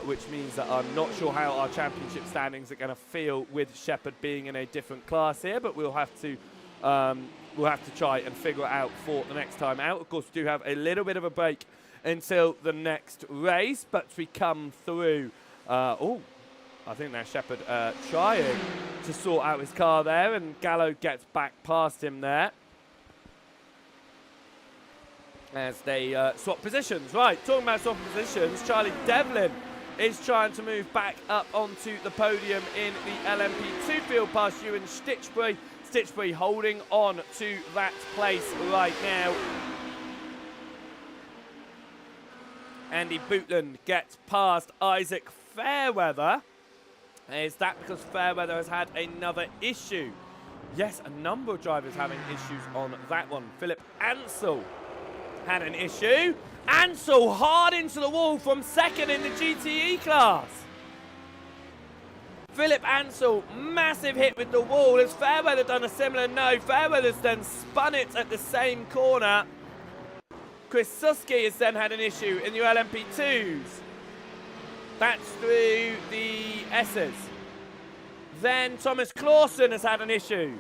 which means that I'm not sure how our championship standings are going to feel with Shepherd being in a different class here, but we'll have to try and figure it out for the next time out. Of course, we do have a little bit of a break until the next race, but we come through. I think that's Shepherd trying to sort out his car there, and Gallo gets back past him there as they swap positions. Right, talking about swapping positions, Charlie Devlin is trying to move back up onto the podium in the LMP2 field past Ewan Stitchbury. Stitchbury holding on to that place right now. Andy Bootland gets past Isaac Fairweather. Is that because Fairweather has had another issue? Yes, a number of drivers having issues on that one. Philip Ansell had an issue. Ansell hard into the wall from second in the GTE class. Philip Ansell, massive hit with the wall. Has Fairweather done a similar? No, Fairweather's then spun it at the same corner. Chris Suski has then had an issue in the LMP2s. That's through the S's. Then Thomas Clausen has had an issue.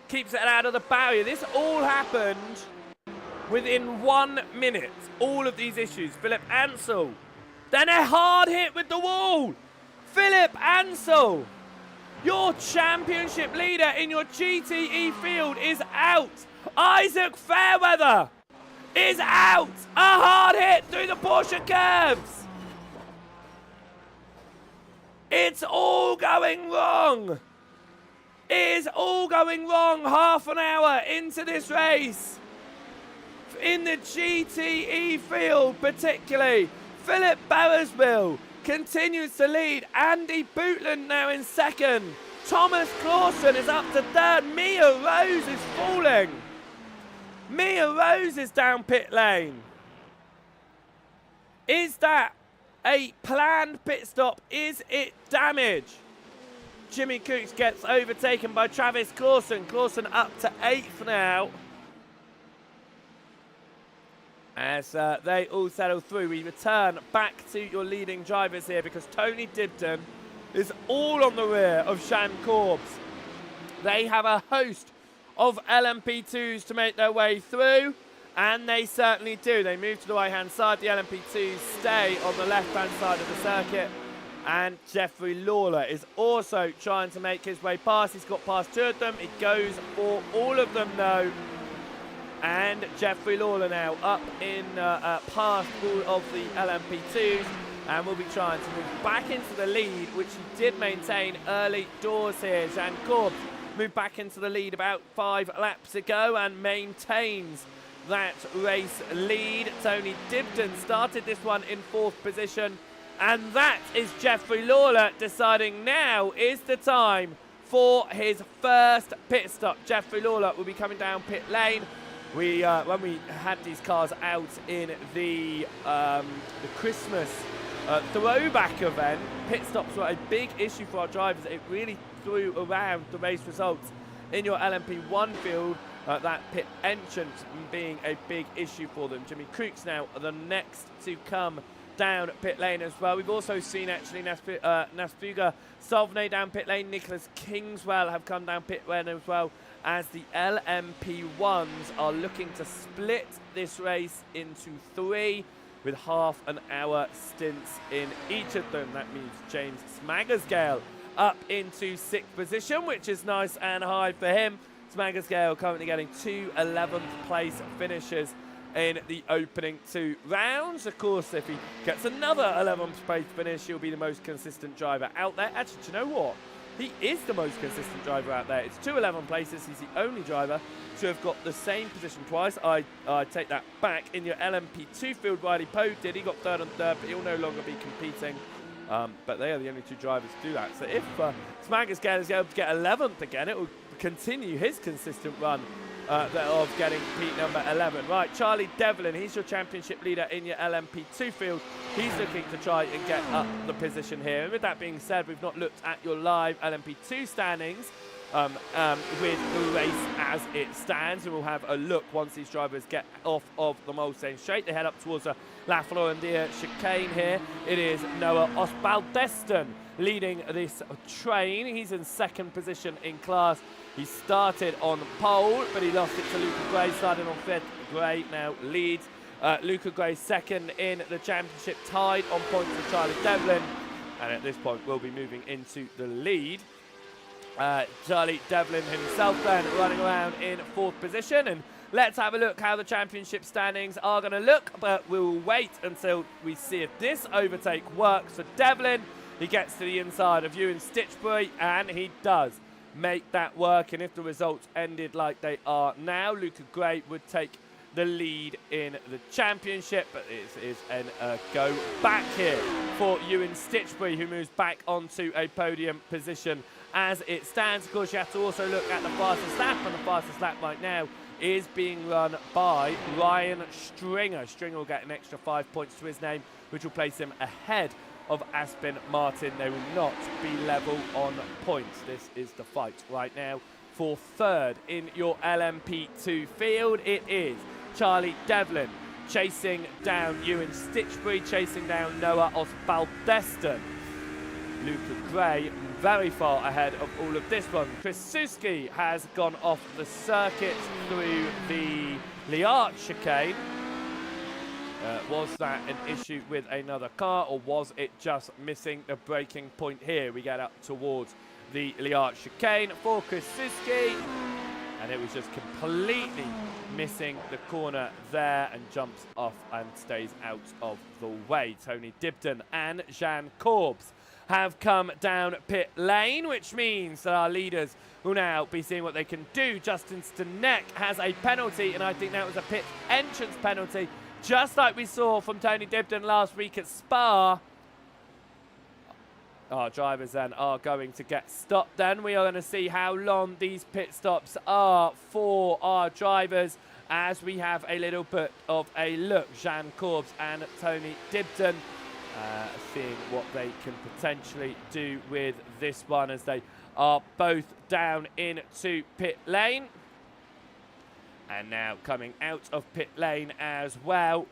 Keeps it out of the barrier. This all happened within 1 minute. All of these issues. Philip Ansell. Then a hard hit with the wall. Philip Ansell, your championship leader in your GTE field, is out. Isaac Fairweather is out. A hard hit through the Porsche curves. It's all going wrong. It is all going wrong half an hour into this race. In the GTE field particularly, Philip Barrisville continues to lead. Andy Bootland now in second. Thomas Clausen is up to third. Mia Rose is falling. Mia Rose is down pit lane. Is that a planned pit stop? Is it damage? Jimmy Cooks gets overtaken by Travis Clausen. Clausen up to 8th now. As they all settle through, we return back to your leading drivers here because Tony Dibden is all on the rear of Shan Corbs. They have a host of LMP2s to make their way through, and they certainly do. They move to the right-hand side. The LMP2s stay on the left-hand side of the circuit, and Jeffrey Lawler is also trying to make his way past. He's got past 2 of them. He goes for all of them, though. And Jeffrey Lawler now up in past all of the LMP2s, and will be trying to move back into the lead, which he did maintain early doors here. Jean Corbs moved back into the lead about 5 laps ago and maintains that race lead. Tony Dibden started this one in 4th position, and that is Jeffrey Lawler deciding now is the time for his first pit stop. Jeffrey Lawler will be coming down pit lane. When we had these cars out in the Christmas throwback event, pit stops were a big issue for our drivers. It really threw around the race results in your LMP1 field, that pit entrance being a big issue for them. Jimmy Crooks now the next to come down pit lane as well. We've also seen actually Nasfuga Solvnay down pit lane. Nicholas Kingswell have come down pit lane as well, as the LMP1s are looking to split this race into 3 with half an hour stints in each of them. That means James Smaggersgale up into 6th position, which is nice and high for him. Smaggersgale currently getting 2 11th place finishes in the opening 2 rounds. Of course, if he gets another 11th place finish, he'll be the most consistent driver out there. Actually, do you know what? He is the most consistent driver out there. It's 2 11 places. He's the only driver to have got the same position twice. I take that back. In your LMP2 field, Riley Poe did. He got 3rd and 3rd, but he'll no longer be competing. But they are the only 2 drivers to do that. So if Smaggersgale is able to get 11th again, it will continue his consistent run of getting P number 11. Right, Charlie Devlin, he's your championship leader in your LMP2 field. He's looking to try and get up the position here. And with that being said, we've not looked at your live LMP2 standings with the race as it stands, and we'll have a look once these drivers get off of the Mulsanne straight. They head up towards the La Florendia chicane here. It is Noah Osbaldeston leading this train. He's in second position in class. He started on pole, but he lost it to Luca Gray, started on fifth. Gray now leads. Luca Gray second in the championship, tied on points with Charlie Devlin, and at this point will be moving into the lead. Charlie Devlin himself then running around in fourth position, and let's have a look how the championship standings are going to look, but we'll wait until we see if this overtake works for Devlin. He gets to the inside of Ewan Stitchbury, and he does make that work, and if the results ended like they are now, Luca Gray would take the lead in the championship, but it is a go back here for Ewan Stitchbury, who moves back onto a podium position as it stands. Of course, you have to also look at the fastest lap, and the fastest lap right now is being run by Ryan Stringer. Stringer will get an extra 5 points to his name, which will place him ahead of Aspen Martin. They will not be level on points. This is the fight right now for third in your LMP2 field. It is Charlie Devlin chasing down Ewan Stitchbury, chasing down Noah Osbaldeston. Luca Gray very far ahead of all of this one. Chris Suski has gone off the circuit through the Liart chicane. Was that an issue with another car, or was it just missing the braking point here? We get up towards the Liart chicane for Chris Suski, and it was just completely missing the corner there and jumps off and stays out of the way. Tony Dibden and Jean Corbs have come down pit lane, which means that our leaders will now be seeing what they can do. Justin Stanek has a penalty, and I think that was a pit entrance penalty, just like we saw from Tony Dibden last week at Spa. Our drivers then are going to get stopped then. We are going to see how long these pit stops are for our drivers as we have a little bit of a look. Jean Corbs and Tony Dibden seeing what they can potentially do with this one as they are both down into pit lane. And now coming out of pit lane as well.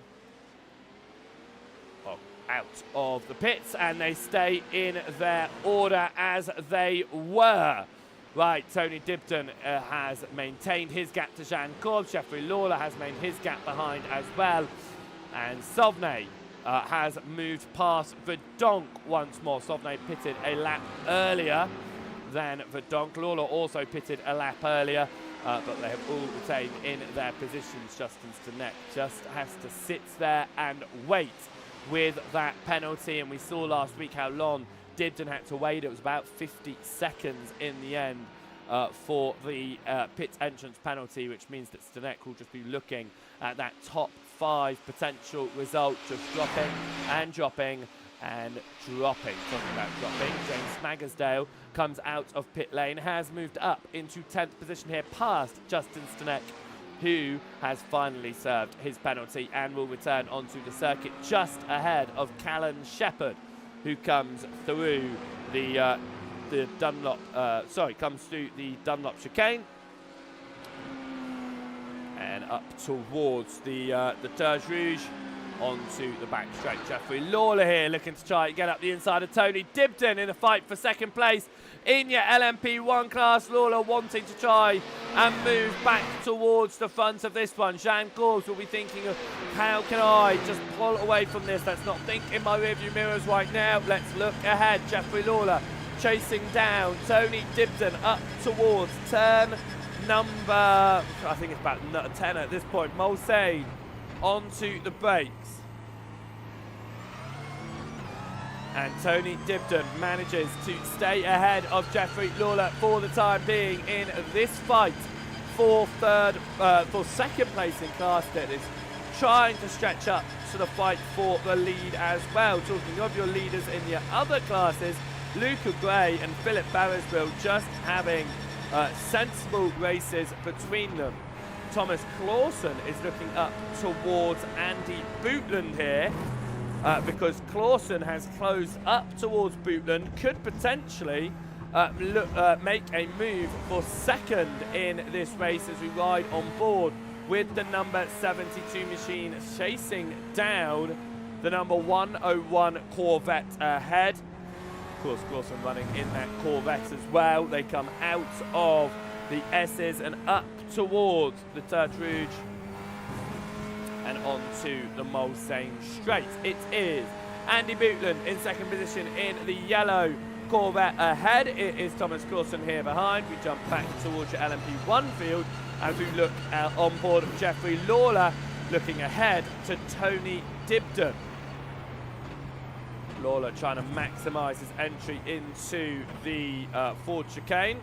Out of the pits, and they stay in their order as they were. Right, Tony Dibden has maintained his gap to Jean Corbs. Jeffrey Lawler has maintained his gap behind as well. And Sauvigny has moved past Verdonk once more. Sauvigny pitted a lap earlier than Verdonk. Lawler also pitted a lap earlier, but they have all retained in their positions. Justin Stanek just has to sit there and wait with that penalty, and we saw last week how long Dibden had to wait. It was about 50 seconds in the end for the pit entrance penalty, which means that Stanek will just be looking at that top 5 potential result, just dropping and dropping and dropping. Talking about dropping, James Magersdale comes out of pit lane, has moved up into 10th position here past Justin Stanek, who has finally served his penalty and will return onto the circuit just ahead of Callan Shepherd, who comes through the Dunlop, comes through the Dunlop chicane and up towards the Terge Rouge onto the back straight. Jeffrey Lawler here looking to try and get up the inside of Tony Dibden in a fight for second place in your LMP1 class. Lawler wanting to try and move back towards the front of this one. Jean Corbs will be thinking of, how can I just pull away from this? Let's not think in my rearview mirrors right now. Let's look ahead. Jeffrey Lawler chasing down Tony Dibden up towards turn number, I think it's about 10 at this point. Mulsanne onto the brakes. And Tony Dibden manages to stay ahead of Jeffrey Lawler for the time being in this fight for second place in class. That is trying to stretch up to the fight for the lead as well. Talking of your leaders in your other classes, Luca Gray and Philip Barrisville just having sensible races between them. Thomas Clausen is looking up towards Andy Bootland here, because Clausen has closed up towards Bootland, could potentially make a move for second in this race as we ride on board with the number 72 machine chasing down the number 101 Corvette ahead. Of course, Clausen running in that Corvette as well. They come out of the S's and up towards the Tertre Rouge and onto the Mulsanne Straight. It is Andy Bootland in second position in the yellow Corvette ahead. It is Thomas Clausen here behind. We jump back towards your LMP1 field as we look on board of Jeffrey Lawler, looking ahead to Tony Dibden. Lawler trying to maximise his entry into the Ford chicane.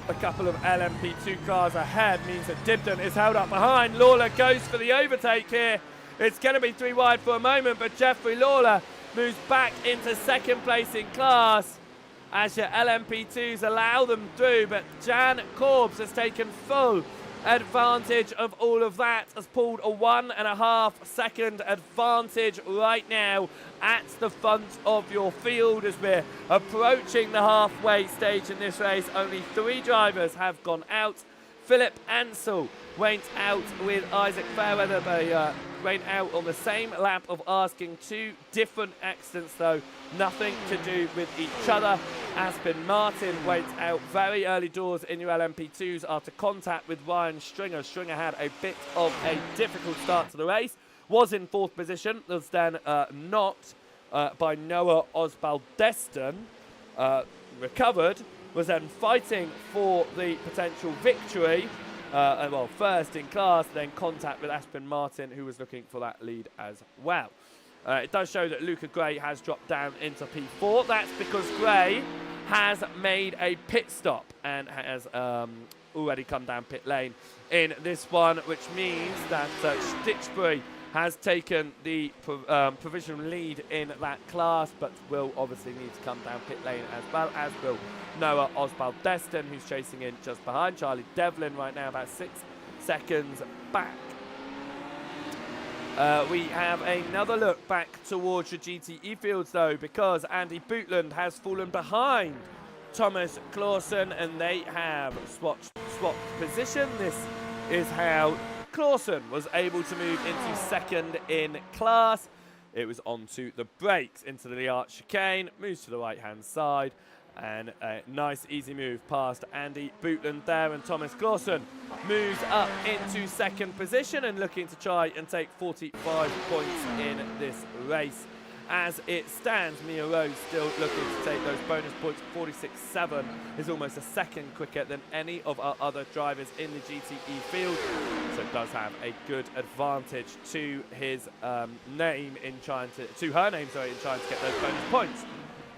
A couple of LMP2 cars ahead means that Dibden is held up behind. Lawler goes for the overtake here. It's going to be 3 wide for a moment, but Jeffrey Lawler moves back into second place in class as your LMP2s allow them through, but Jan Corbs has taken full advantage of all of that, has pulled a 1.5 second advantage right now at the front of your field as we're approaching the halfway stage in this race. Only 3 drivers have gone out. Philip Ansell went out with Isaac Fairweather. They went out on the same lap of asking 2 different accidents, though nothing to do with each other. Aspen Martin went out very early doors in your LMP2s after contact with Ryan Stringer. Stringer had a bit of a difficult start to the race, was in 4th position, was then knocked by Noah Osbaldeston, recovered, was then fighting for the potential victory. Well, first in class, then contact with Aspen Martin, who was looking for that lead as well. It does show that Luca Gray has dropped down into P4. That's because Gray has made a pit stop and has already come down pit lane in this one, which means that Stitchbury has taken the provisional lead in that class, but will obviously need to come down pit lane as well, as will Noah Osbaldeston, who's chasing in just behind. Charlie Devlin right now about 6 seconds back. We have another look back towards the GTE fields, though, because Andy Bootland has fallen behind Thomas Clausen, and they have swapped position. This is how Clausen was able to move into second in class. It was onto the brakes into the arch chicane, moves to the right-hand side, and a nice easy move past Andy Bootland there, and Thomas Clausen moves up into second position and looking to try and take 45 points in this race. As it stands, Mia Rose still looking to take those bonus points. 46.7 is almost a second quicker than any of our other drivers in the GTE field. So it does have a good advantage to his name in trying to, in trying to get those bonus points.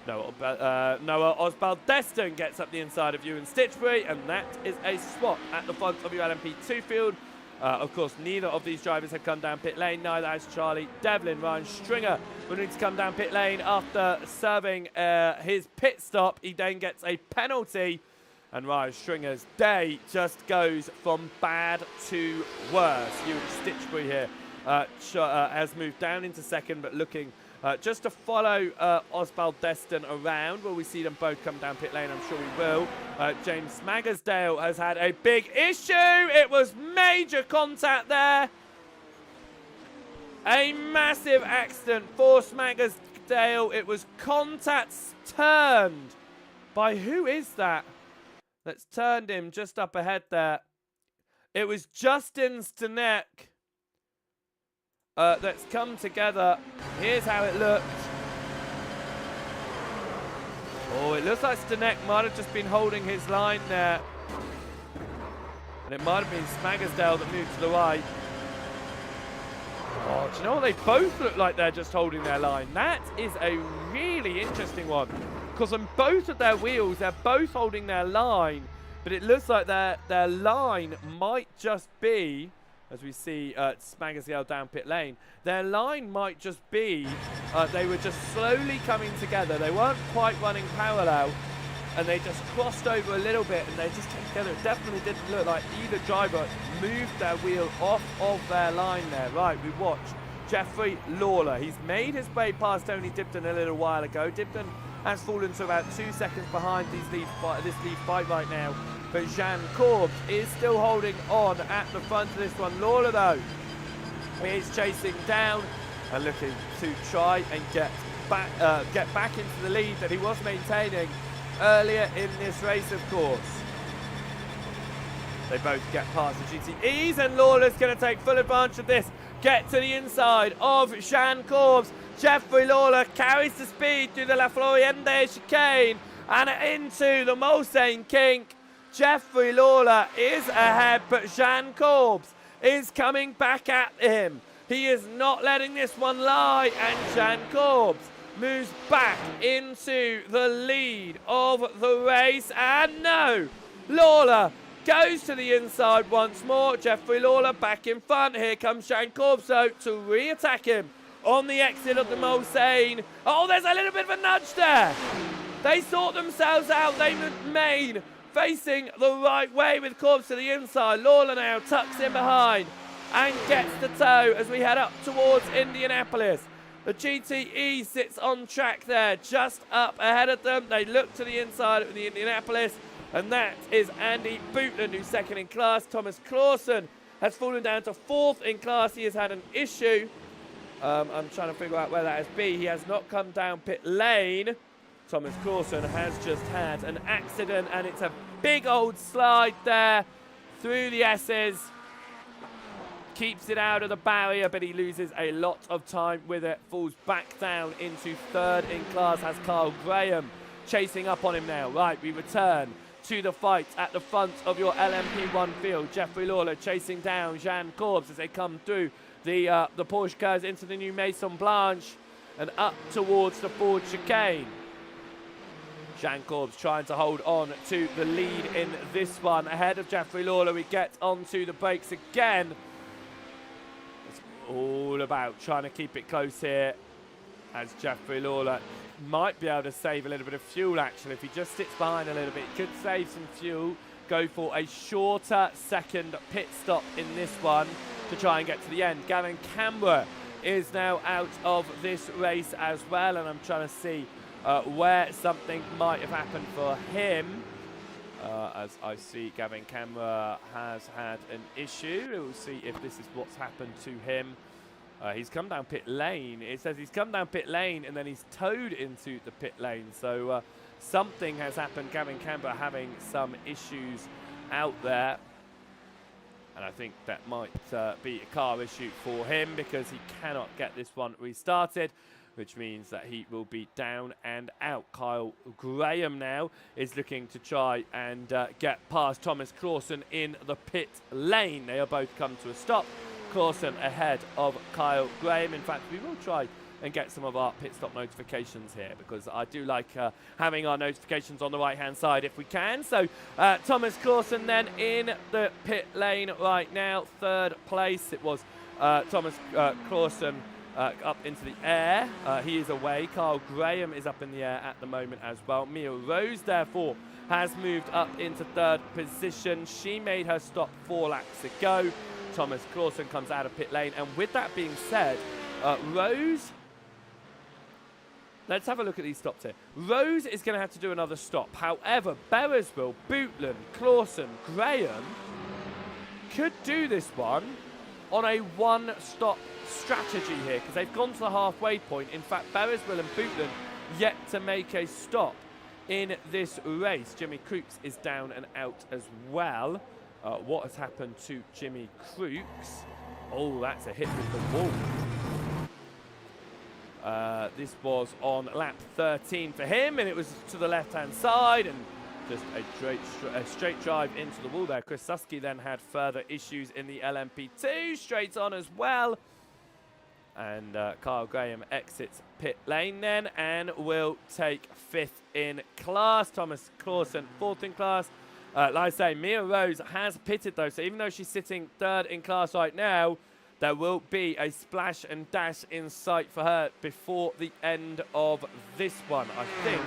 Noah Osbaldeston gets up the inside of Ewan Stitchbury, and that is a swap at the front of your LMP2 field. Of course, neither of these drivers have come down pit lane. Neither has Charlie Devlin. Ryan Stringer will need to come down pit lane after serving his pit stop. He then gets a penalty, and Ryan Stringer's day just goes from bad to worse. Ewan Stitchbury here has moved down into second, but looking just to follow Osbaldeston around. Will we see them both come down pit lane? I'm sure we will. James Smaggersdale has had a big issue. It was major contact there. A massive accident for Smaggersdale. It was contacts turned by, who is that? That's turned him just up ahead there. It was Justin Stanek. That's come together. Here's how it looked. Oh, it looks like Stanek might have just been holding his line there. And it might have been Smaggersdale that moved to the right. Oh, do you know what? They both look like they're just holding their line. That is a really interesting one. Because on both of their wheels, they're both holding their line. But it looks like their line might just be, as we see Smaggersdale down pit lane, their line might just be, they were just slowly coming together. They weren't quite running parallel. and they just crossed over a little bit, and they just came together. It definitely didn't look like either driver moved their wheel off of their line there. Right, we watch Jeffrey Lawler. He's made his way past Tony Dibden a little while ago. Dibden has fallen to about 2 seconds behind this lead fight right now. But Jean Corbs is still holding on at the front of this one. Lawler, though, is chasing down and looking to try and get back into the lead that he was maintaining earlier in this race, of course. They both get past the GTEs, and Lawler's going to take full advantage of this. Get to the inside of Jean Corbs. Jeffrey Lawler carries the speed through the La Floriende chicane and into the Mulsanne kink. Jeffrey Lawler is ahead, but Jean Corbs is coming back at him. He is not letting this one lie, and Jean Corbs moves back into the lead of the race. And no, Lawler goes to the inside once more. Jeffrey Lawler back in front. Here comes Jean Corbs, though, to re-attack him on the exit of the Mulsanne. Oh, there's a little bit of a nudge there. They sort themselves out. They remain facing the right way with Corbs to the inside. Lawler now tucks in behind and gets the toe as we head up towards Indianapolis. The GTE sits on track there, just up ahead of them. They look to the inside of the Indianapolis, and that is Andy Bootland, who's second in class. Thomas Clausen has fallen down to fourth in class. He has had an issue. I'm trying to figure out where that has been. He has not come down pit lane. Thomas Clausen has just had an accident, and it's a big old slide there through the S's. Keeps it out of the barrier, but he loses a lot of time with it. Falls back down into third in class. Has Carl Graham chasing up on him now. Right, we return to the fight at the front of your LMP1 field. Jeffrey Lawler chasing down Jean Corbs as they come through the Porsche cars into the new Maison Blanche and up towards the Ford chicane. Jean Corbs trying to hold on to the lead in this one. Ahead of Jeffrey Lawler, we get onto the brakes again. It's all about trying to keep it close here, as Jeffrey Lawler might be able to save a little bit of fuel, actually. If he just sits behind a little bit, he could save some fuel, go for a shorter second pit stop in this one to try and get to the end. Gavin Canberra is now out of this race as well, and I'm trying to see where something might have happened for him. As I see, Gavin Canberra has had an issue. We'll see if this is what's happened to him. He's come down pit lane. It says he's come down pit lane and then he's towed into the pit lane. So something has happened. Gavin Canberra having some issues out there. And I think that might be a car issue for him, because he cannot get this one restarted, which means that he will be down and out. Kyle Graham now is looking to try and get past Thomas Clausen in the pit lane. They are both come to a stop. Clausen ahead of Kyle Graham. In fact, we will try and get some of our pit stop notifications here, because I do like having our notifications on the right-hand side if we can. So Thomas Clausen then in the pit lane right now, third place. It was Thomas Clausen up into the air. He is away. Carl Graham is up in the air at the moment as well. Mia Rose, therefore, has moved up into third position. She made her stop 4 laps ago. Thomas Clausen comes out of pit lane. And with that being said, Rose... Let's have a look at these stops here. Rose is going to have to do another stop. However, Beresville, Bootland, Clausen, Graham could do this one on a one-stop strategy here, because they've gone to the halfway point. In fact, Beresville and Bootland yet to make a stop in this race. Jimmy Crooks is down and out as well. What has happened to Jimmy Crooks? Oh, that's a hit with the wall. This was on lap 13 for him, and it was to the left-hand side, and just a straight drive into the wall there. Chris Susky then had further issues in the LMP2, straight on as well. And Kyle Graham exits pit lane then, and will take 5th in class. Thomas Clausen 4th in class. Like I say, Mia Rose has pitted though, so even though she's sitting 3rd in class right now, there will be a splash and dash in sight for her before the end of this one. I think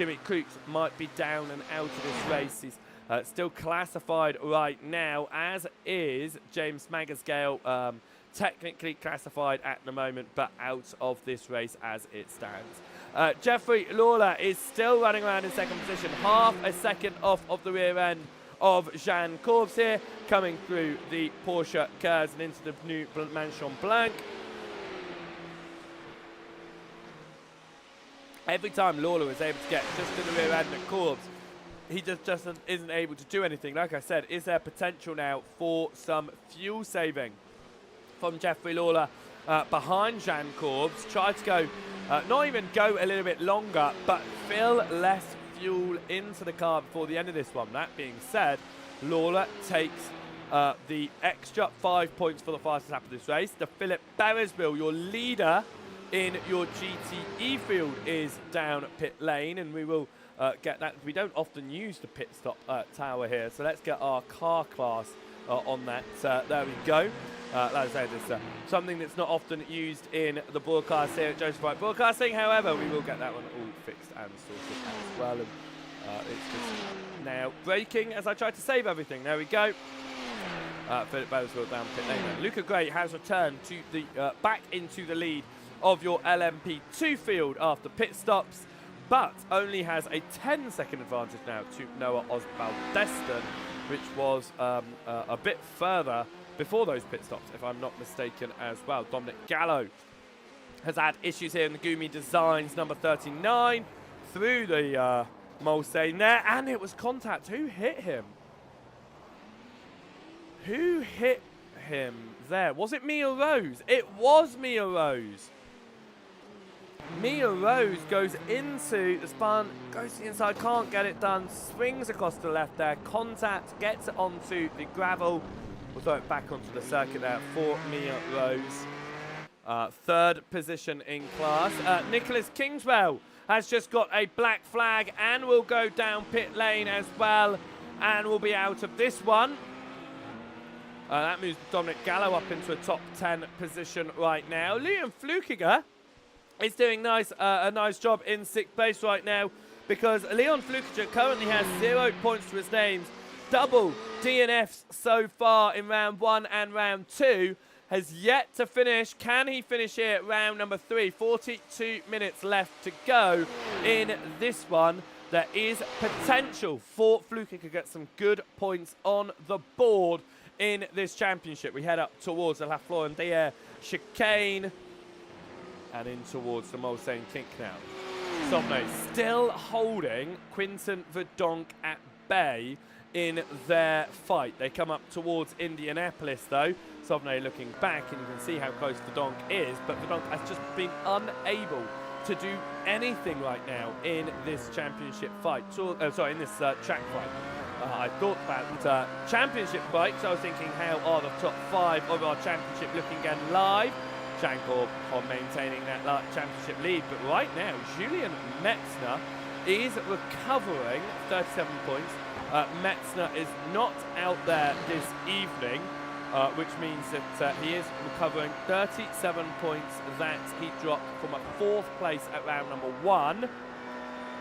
Jimmy Crooks might be down and out of this race. He's still classified right now, as is James Magasgale, technically classified at the moment, but out of this race as it stands. Jeffrey Lawler is still running around in second position, half a second off of the rear end of Jean Corbs here, coming through the Porsche curves and into the new Manchon Blanc. Every time Lawler is able to get just to the rear end of Corbs, he just isn't able to do anything. Like I said, is there potential now for some fuel saving from Jeffrey Lawler behind Jean Corbs? Try to go, not even go a little bit longer, but fill less fuel into the car before the end of this one. That being said, Lawler takes the extra 5 points for the fastest lap of this race. The Philip Beresville, your leader in your GTE field, is down pit lane, and we will get that. We don't often use the pit stop tower here, so let's get our car class on that. There we go. Like I said, it's something that's not often used in the broadcast here at Joseph Wright Broadcasting. However, we will get that one all fixed and sorted as well. And it's just now braking as I try to save everything. There we go. Philip Beresville down pit lane. Luca Gray has returned to the back into the lead of your LMP2 field after pit stops, but only has a 10-second advantage now to Noah Osbaldeston, which was a bit further before those pit stops, if I'm not mistaken as well. Dominic Gallo has had issues here in the Gumi Designs, number 39, through the Mulsanne there, and it was contact. Who hit him? Who hit him there? Was it Mia Rose? It was Mia Rose. Mia Rose goes into the spun, goes to the inside, can't get it done, swings across to the left there, contact, gets it onto the gravel. We'll throw it back onto the circuit there for Mia Rose. Third position in class. Nicholas Kingswell has just got a black flag and will go down pit lane as well, and will be out of this one. That moves Dominic Gallo up into a top 10 position right now. Liam Flukiger is doing a nice job in 6th place right now, because Leon Flukiger currently has 0 points to his names, double DNFs so far in round 1 and round 2, has yet to finish. Can he finish here at round number 3? 42 minutes left to go in this one. There is potential for Flukiger to get some good points on the board in this championship. We head up towards the La Florendier chicane and in towards the Mulsanne kink now. Somnay still holding Quinton Verdonk at bay in their fight. They come up towards Indianapolis though. Somnay looking back, and you can see how close Verdonk is, but Verdonk has just been unable to do anything right now in this championship fight. In this track fight. I thought about championship bikes. I was thinking, how are the top 5 of our championship looking again live? Shankor on maintaining that championship lead, but right now Julian Metzner is recovering 37 points. Metzner is not out there this evening, which means that he is recovering 37 points that he dropped from a 4th place at round number 1.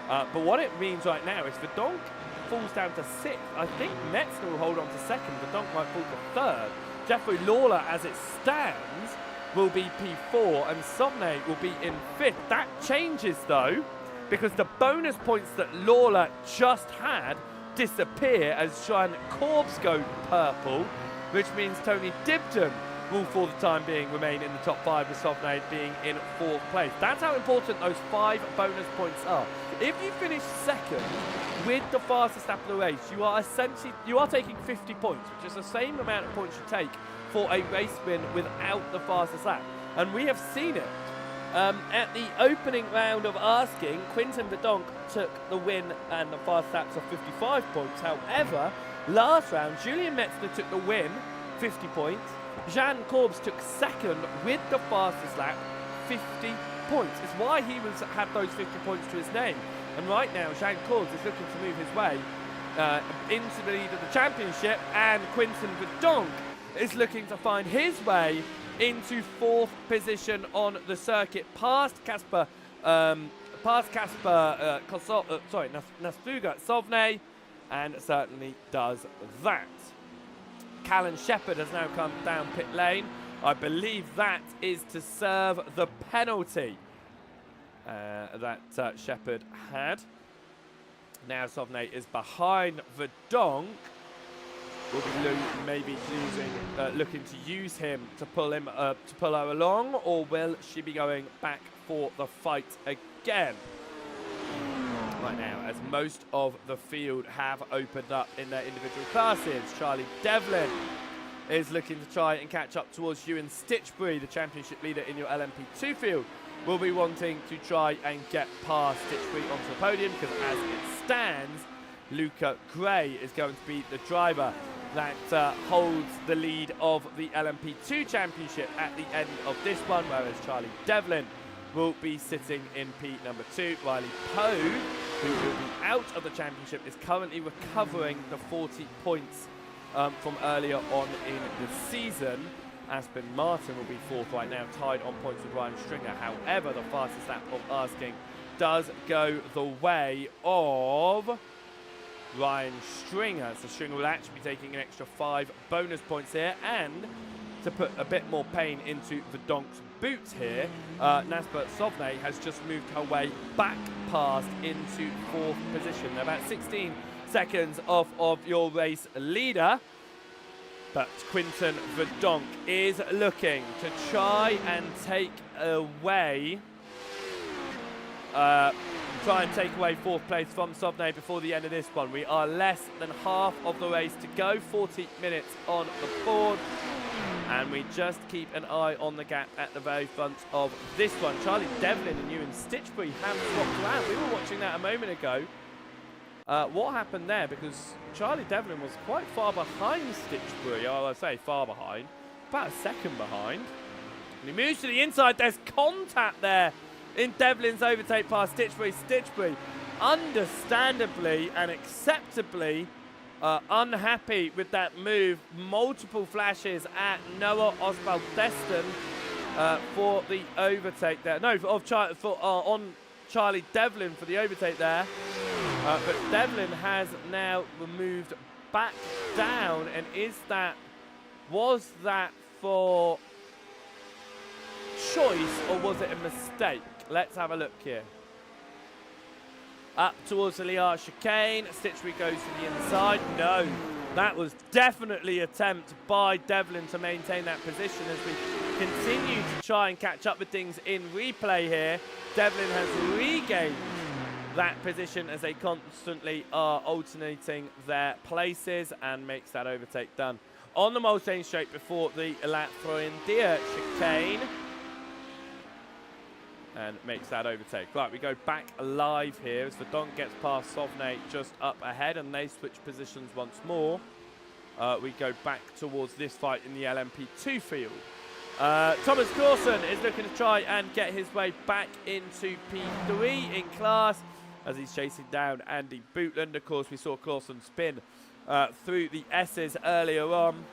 But what it means right now is Verdonk falls down to 6th. I think Metzner will hold on to 2nd. Verdonk might fall to 3rd. Jeffrey Lawler, as it stands, will be P4, and Somnay will be in 5th. That changes though, because the bonus points that Lawler just had disappear as Sean Corbs go purple, which means Tony Dibden will for the time being remain in the top 5, with Somnay being in 4th place. That's how important those 5 bonus points are. If you finish 2nd with the fastest lap of the race, you are taking 50 points, which is the same amount of points you take for a race win without the fastest lap. And we have seen it. At the opening round of asking, Quinton Verdonk took the win and the fast laps of 55 points. However, last round, Julian Metzner took the win, 50 points. Jean Corbs took 2nd with the fastest lap, 50 points. It's why he had those 50 points to his name. And right now, Jean Corbs is looking to move his way into the lead of the championship, and Quinton Verdonk is looking to find his way into 4th position on the circuit, past Casper past Kasper, Nasfuga Sovne, and certainly does that. Callan Shepherd has now come down pit lane. I believe that is to serve the penalty that Shepherd had. Now Sovne is behind Verdonk. Will be maybe looking to use him to pull her along, or will she be going back for the fight again? Right now, as most of the field have opened up in their individual classes, Charlie Devlin is looking to try and catch up towards Ewan Stitchbury, the championship leader in your LMP2 field. Will be wanting to try and get past Stitchbury onto the podium, because as it stands, Luca Gray is going to be the driver that holds the lead of the LMP2 championship at the end of this one, whereas Charlie Devlin will be sitting in P number 2. Riley Poe, who will be out of the championship, is currently recovering the 40 points from earlier on in the season. Aspen Martin will be fourth right now, tied on points with Ryan Stringer. However, the fastest lap of asking does go the way of Ryan Stringer. So Stringer will actually be taking an extra 5 bonus points here, and to put a bit more pain into Verdonk's boots here, Nasper Sovne has just moved her way back past into 4th position. They're about 16 seconds off of your race leader, but Quinton Verdonk is looking to try and take away 4th place from Sovne before the end of this one. We are less than half of the race to go, 40 minutes on the board, and we just keep an eye on the gap at the very front of this one. Charlie Devlin and Ewan Stitchbury have swapped around. We were watching that a moment ago. What happened there? Because Charlie Devlin was quite far behind Stitchbury. I say far behind, about a second behind. And he moves to the inside. There's contact there in Devlin's overtake past Stitchbury. Stitchbury, understandably and acceptably unhappy with that move. Multiple flashes at Noah Osbaldeston for the overtake there. No, on Charlie Devlin for the overtake there. But Devlin has now moved back down, and was that for choice or was it a mistake? Let's have a look here. Up towards the Liar chicane. Stitchbury goes to the inside. No, that was definitely an attempt by Devlin to maintain that position as we continue to try and catch up with things in replay here. Devlin has regained that position as they constantly are alternating their places, and makes that overtake done on the Mulsanne straight before the La Florindia chicane. And makes that overtake. Right, we go back live here as Verdonk gets past Sovne just up ahead, and they switch positions once more. We go back towards this fight in the LMP2 field. Thomas Clausen is looking to try and get his way back into P3 in class as he's chasing down Andy Bootland. Of course, we saw Clausen spin through the S's earlier on.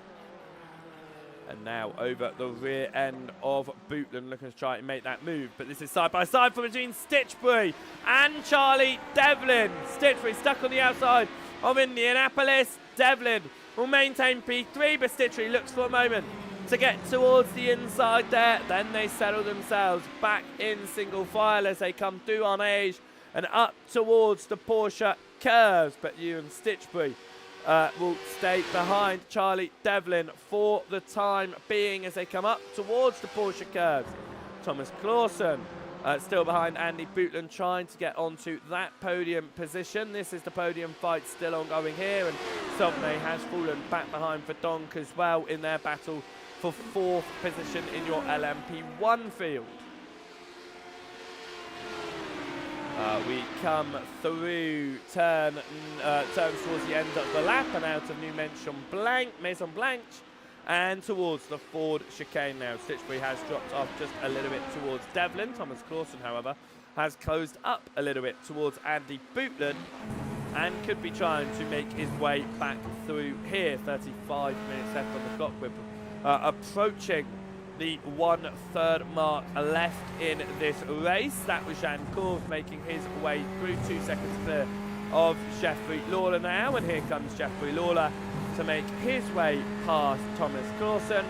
And now over the rear end of Bootland, looking to try and make that move. But this is side by side from between Stitchbury and Charlie Devlin. Stitchbury stuck on the outside of Indianapolis. Devlin will maintain P3, but Stitchbury looks for a moment to get towards the inside there. Then they settle themselves back in single file as they come through on Age and up towards the Porsche curves. But Ewan Stitchbury will stay behind Charlie Devlin for the time being as they come up towards the Porsche curves. Thomas Clausen still behind Andy Bootland, trying to get onto that podium position. This is the podium fight still ongoing here, and Sovne has fallen back behind Verdonk as well in their battle for 4th position in your LMP1 field. We come through turns towards the end of the lap and out of New Maison Blanche and towards the Ford chicane now. Stitchbury has dropped off just a little bit towards Devlin. Thomas Clausen, however, has closed up a little bit towards Andy Bootland and could be trying to make his way back through here. 35 minutes left on the clock. We're approaching the 1/3 mark left in this race. That was Jan Korf making his way through, 2 seconds clear of Jeffrey Lawler now, and here comes Jeffrey Lawler to make his way past Thomas Clausen.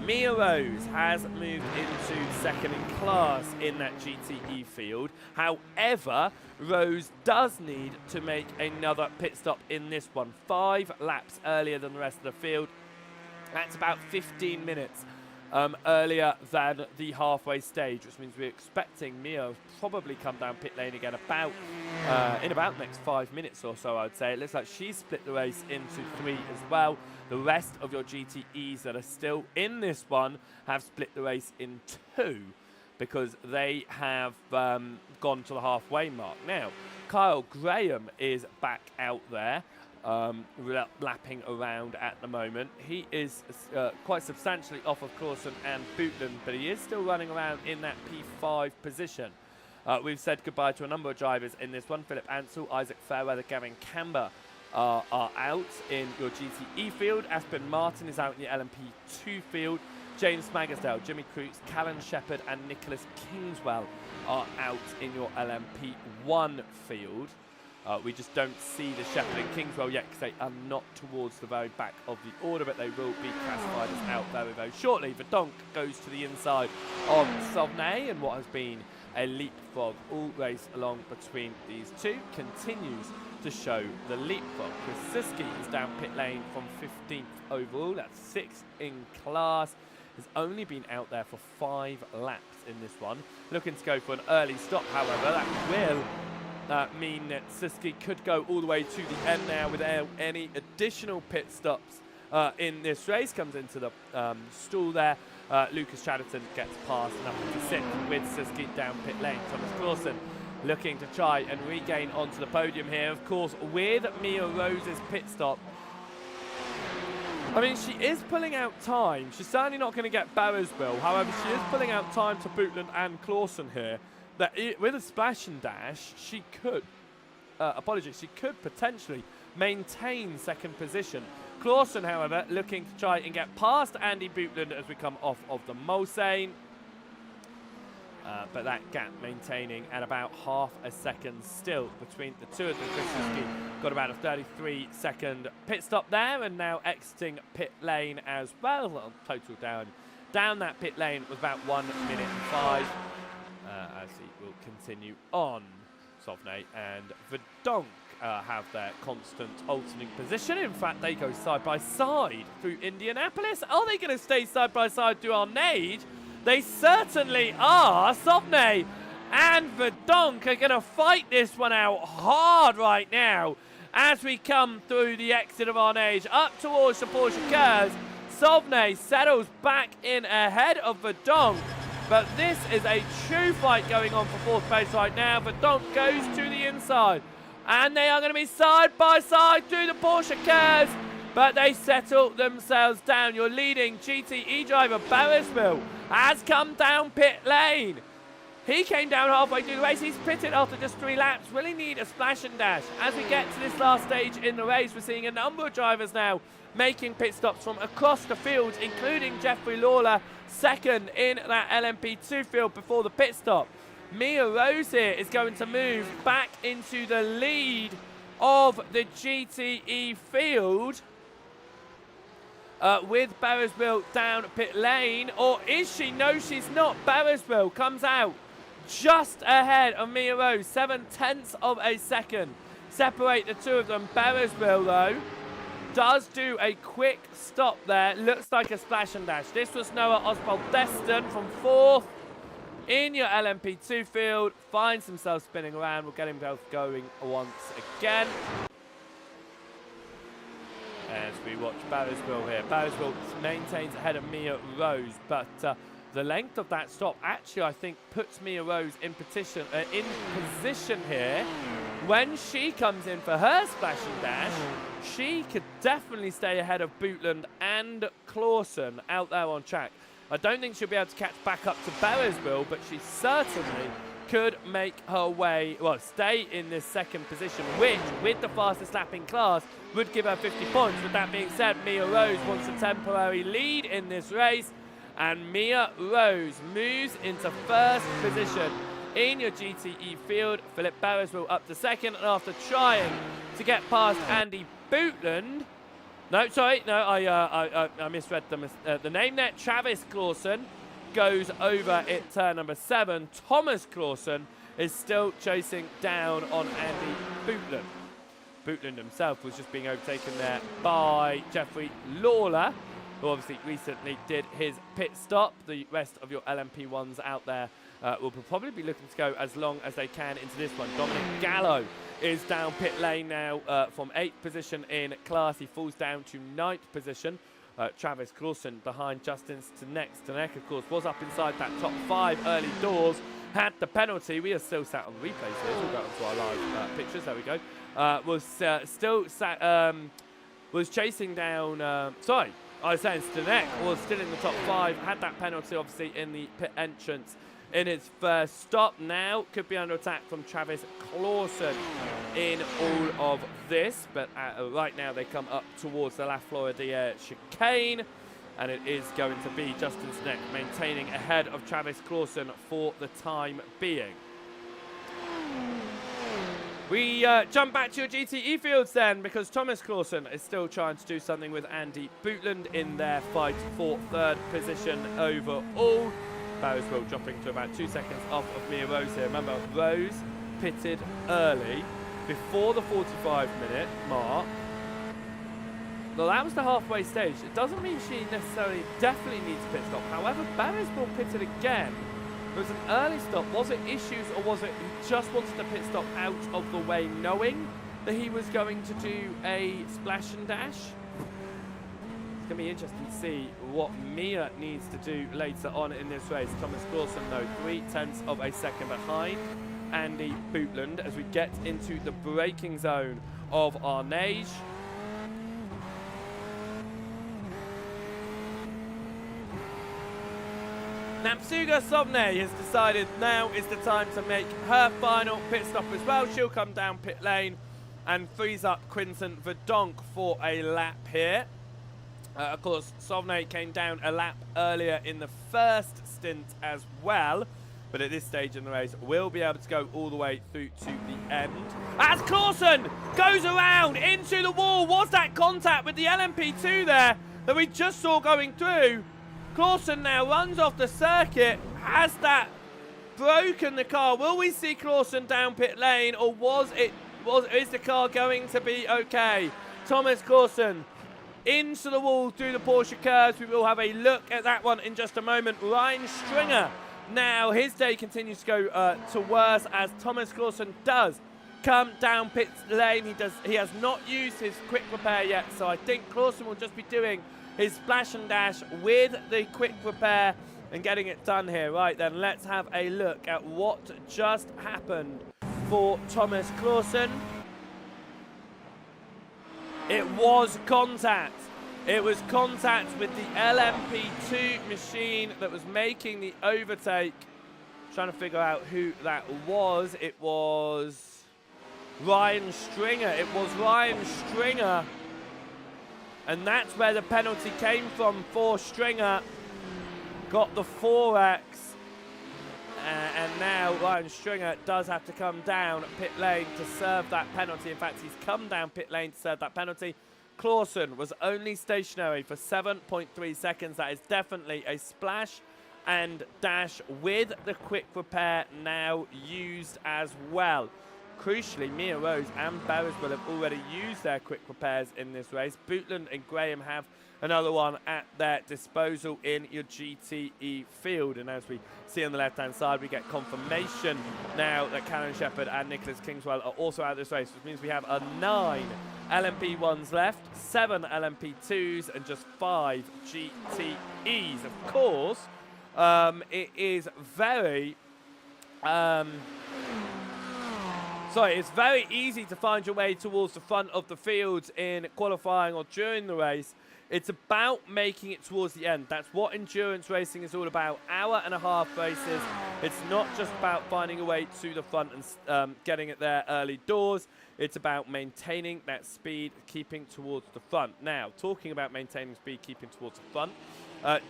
Mia Rose has moved into second in class in that GTE field. However, Rose does need to make another pit stop in this one. 5 laps earlier than the rest of the field. That's about 15 minutes earlier than the halfway stage, which means we're expecting Mia to probably come down pit lane again in about the next 5 minutes or so, I'd say. It looks like she's split the race into 3 as well. The rest of your GTEs that are still in this one have split the race in 2 because they have gone to the halfway mark. Now, Kyle Graham is back out there. Lapping around at the moment. He is quite substantially off of Clausen and Bootland, but he is still running around in that P5 position. We've said goodbye to a number of drivers in this one. Philip Ansell, Isaac Fairweather, Gavin Camber are out in your GTE field. Aspen Martin is out in your LMP2 field. James Magersdale, Jimmy Crooks, Callan Shepherd and Nicholas Kingswell are out in your LMP1 field. We just don't see the Shepherd and Kingswell yet because they are not towards the very back of the order, but they will be classified as out very, very shortly. Verdonk goes to the inside of Sauvigny, and what has been a leapfrog all race along between these two continues to show the leapfrog. Chris Siski is down pit lane from 15th overall. That's 6th in class. Has only been out there for 5 laps in this one. Looking to go for an early stop, however. That will mean that Siski could go all the way to the end now without any additional pit stops in this race. Comes into the stall there. Lucas Chatterton gets past enough to sit with Siski down pit lane. Thomas Clausen looking to try and regain onto the podium here. Of course, with Mia Rose's pit stop, I mean, she is pulling out time. She's certainly not going to get Barrows-Bill. However, she is pulling out time to Bootland and Clausen here. That with a splash and dash, she could, she could potentially maintain second position. Clausen, however, looking to try and get past Andy Bootland as we come off of the Mulsanne. But that gap maintaining at about half a second still between the two of them. Chris got about a 33-second pit stop there, and now exiting pit lane as well. Total down that pit lane with about 1 minute and 5. As he will continue on. Sauvigny and Verdonk have their constant alternating position. In fact, they go side by side through Indianapolis. Are they going to stay side by side through Arnage? They certainly are. Sauvigny and Verdonk are going to fight this one out hard right now as we come through the exit of Arnage up towards the Porsche Cars. Sauvigny settles back in ahead of Verdonk. But this is a true fight going on for 4th place right now. Verdonk goes to the inside. And they are going to be side by side through the Porsche Cars. But they settle themselves down. Your leading GTE driver, Barrows-Bill, has come down pit lane. He came down halfway through the race. He's pitted after just 3 laps. Will he need a splash and dash? As we get to this last stage in the race, we're seeing a number of drivers now making pit stops from across the field, including Jeffrey Lawler, second in that LMP2 field before the pit stop. Mia Rose here is going to move back into the lead of the GTE field with Barrows-Bill down pit lane. Or is she? No, she's not. Barrows-Bill comes out just ahead of Mia Rose. 7/10 of a second separate the two of them. Barrows-Bill, though, does do a quick stop there. Looks like a splash and dash. This was Noah Oswald-Deston from 4th in your LMP2 field. Finds himself spinning around. We'll get him both going once again. As we watch Barrows-Bill here. Barrows-Bill maintains ahead of Mia Rose, but the length of that stop actually, I think, puts Mia Rose in position here. When she comes in for her splash and dash, she could definitely stay ahead of Bootland and Clausen out there on track. I don't think she'll be able to catch back up to Barrows-Bill, but she certainly could make her way, well, stay in this second position, which, with the fastest lap in class, would give her 50 points. With that being said, Mia Rose wants a temporary lead in this race, and Mia Rose moves into first position in your GTE field. Philip Barriswell up to second, and after trying to get past Andy Bootland, no, sorry, no, I misread the name there. Travis Clausen goes over at turn number 7. Thomas Clausen is still chasing down on Andy Bootland. Bootland himself was just being overtaken there by Jeffrey Lawler, who obviously recently did his pit stop. The rest of your LMP1s out there will probably be looking to go as long as they can into this one. Dominic Gallo is down pit lane now from 8th position in class. He falls down to 9th position. Travis Clausen behind Justin Stanek. Stanek, of course, was up inside that top 5 early doors, had the penalty. We are still sat on the replays here, so we'll go on to our live pictures. There we go. Was chasing down, sorry, I was saying Stanek was still in the top 5, had that penalty, obviously, in the pit entrance in its first stop. Now could be under attack from Travis Clausen in all of this, but right now they come up towards the La Florida chicane, and it is going to be Justin Stanek maintaining ahead of Travis Clausen for the time being. We jump back to your GTE fields then, because Thomas Clausen is still trying to do something with Andy Bootland in their fight for 3rd position overall. Barriswell dropping to about 2 seconds off of Mia Rose here. Remember, Rose pitted early before the 45-minute mark. Well, that was the halfway stage. It doesn't mean she necessarily definitely needs a pit stop. However, Barriswell pitted again. It was an early stop. Was it issues, or was it he just wanted to pit stop out of the way, knowing that he was going to do a splash and dash? It's going to be interesting to see what Mia needs to do later on in this race. Thomas Clausen, though, 0.3 of a second behind Andy Bootland as we get into the braking zone of our Neige. Namsuga Sobne has decided now is the time to make her final pit stop as well. She'll come down pit lane and frees up Quinton Verdonk for a lap here. Of course, Sobne came down a lap earlier in the first stint as well, but at this stage in the race will be able to go all the way through to the end. As Clausen goes around into the wall, was that contact with the LMP2 there that we just saw going through? Clausen now runs off the circuit. Has that broken the car? Will we see Clausen down pit lane, or is the car going to be okay? Thomas Clausen into the wall through the Porsche curves. We will have a look at that one in just a moment. Ryan Stringer, now his day continues to go to worse as Thomas Clausen does come down pit lane. He has not used his quick repair yet, so I think Clausen will just be doing his splash and dash with the quick repair and getting it done here. Right then, let's have a look at what just happened for Thomas Clausen. It was contact. It was contact with the LMP2 machine that was making the overtake. Trying to figure out who that was. It was Ryan Stringer. It was Ryan Stringer. And that's where the penalty came from for Stringer. Got the 4X. And now Ryan Stringer does have to come down pit lane to serve that penalty. In fact, he's come down pit lane to serve that penalty. Clausen was only stationary for 7.3 seconds. That is definitely a splash and dash with the quick repair now used as well. Crucially, Mia Rose and Barriswell have already used their quick repairs in this race. Bootland and Graham have another one at their disposal in your GTE field. And as we see on the left-hand side, we get confirmation now that Callan Shepherd and Nicholas Kingswell are also out of this race, which means we have 9 LMP1s left, 7 LMP2s, and just 5 GTEs. Of course, it is very... it's very easy to find your way towards the front of the field in qualifying or during the race. It's about making it towards the end. That's what endurance racing is all about. Hour-and-a-half races. It's not just about finding a way to the front and getting it there early doors. It's about maintaining that speed, keeping towards the front. Now, talking about maintaining speed, keeping towards the front,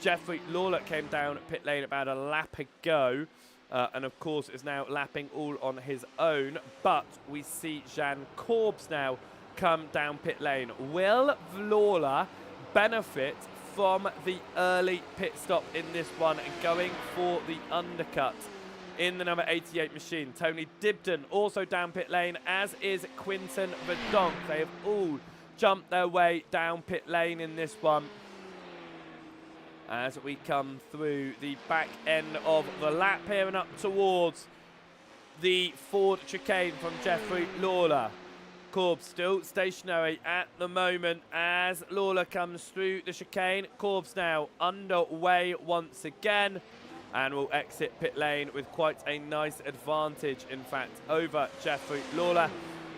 Jeffrey Lawler came down at pit lane about a lap ago. And of course is now lapping all on his own. But we see Jan Korbs now come down pit lane. Will Lawler benefit from the early pit stop in this one and going for the undercut in the number 88 machine? Tony Dibden also down pit lane, as is Quinton Verdonk. They have all jumped their way down pit lane in this one as we come through the back end of the lap here and up towards the Ford chicane from Jeffrey Lawler. Korbs still stationary at the moment as Lawler comes through the chicane. Korbs now underway once again and will exit pit lane with quite a nice advantage, in fact, over Jeffrey Lawler,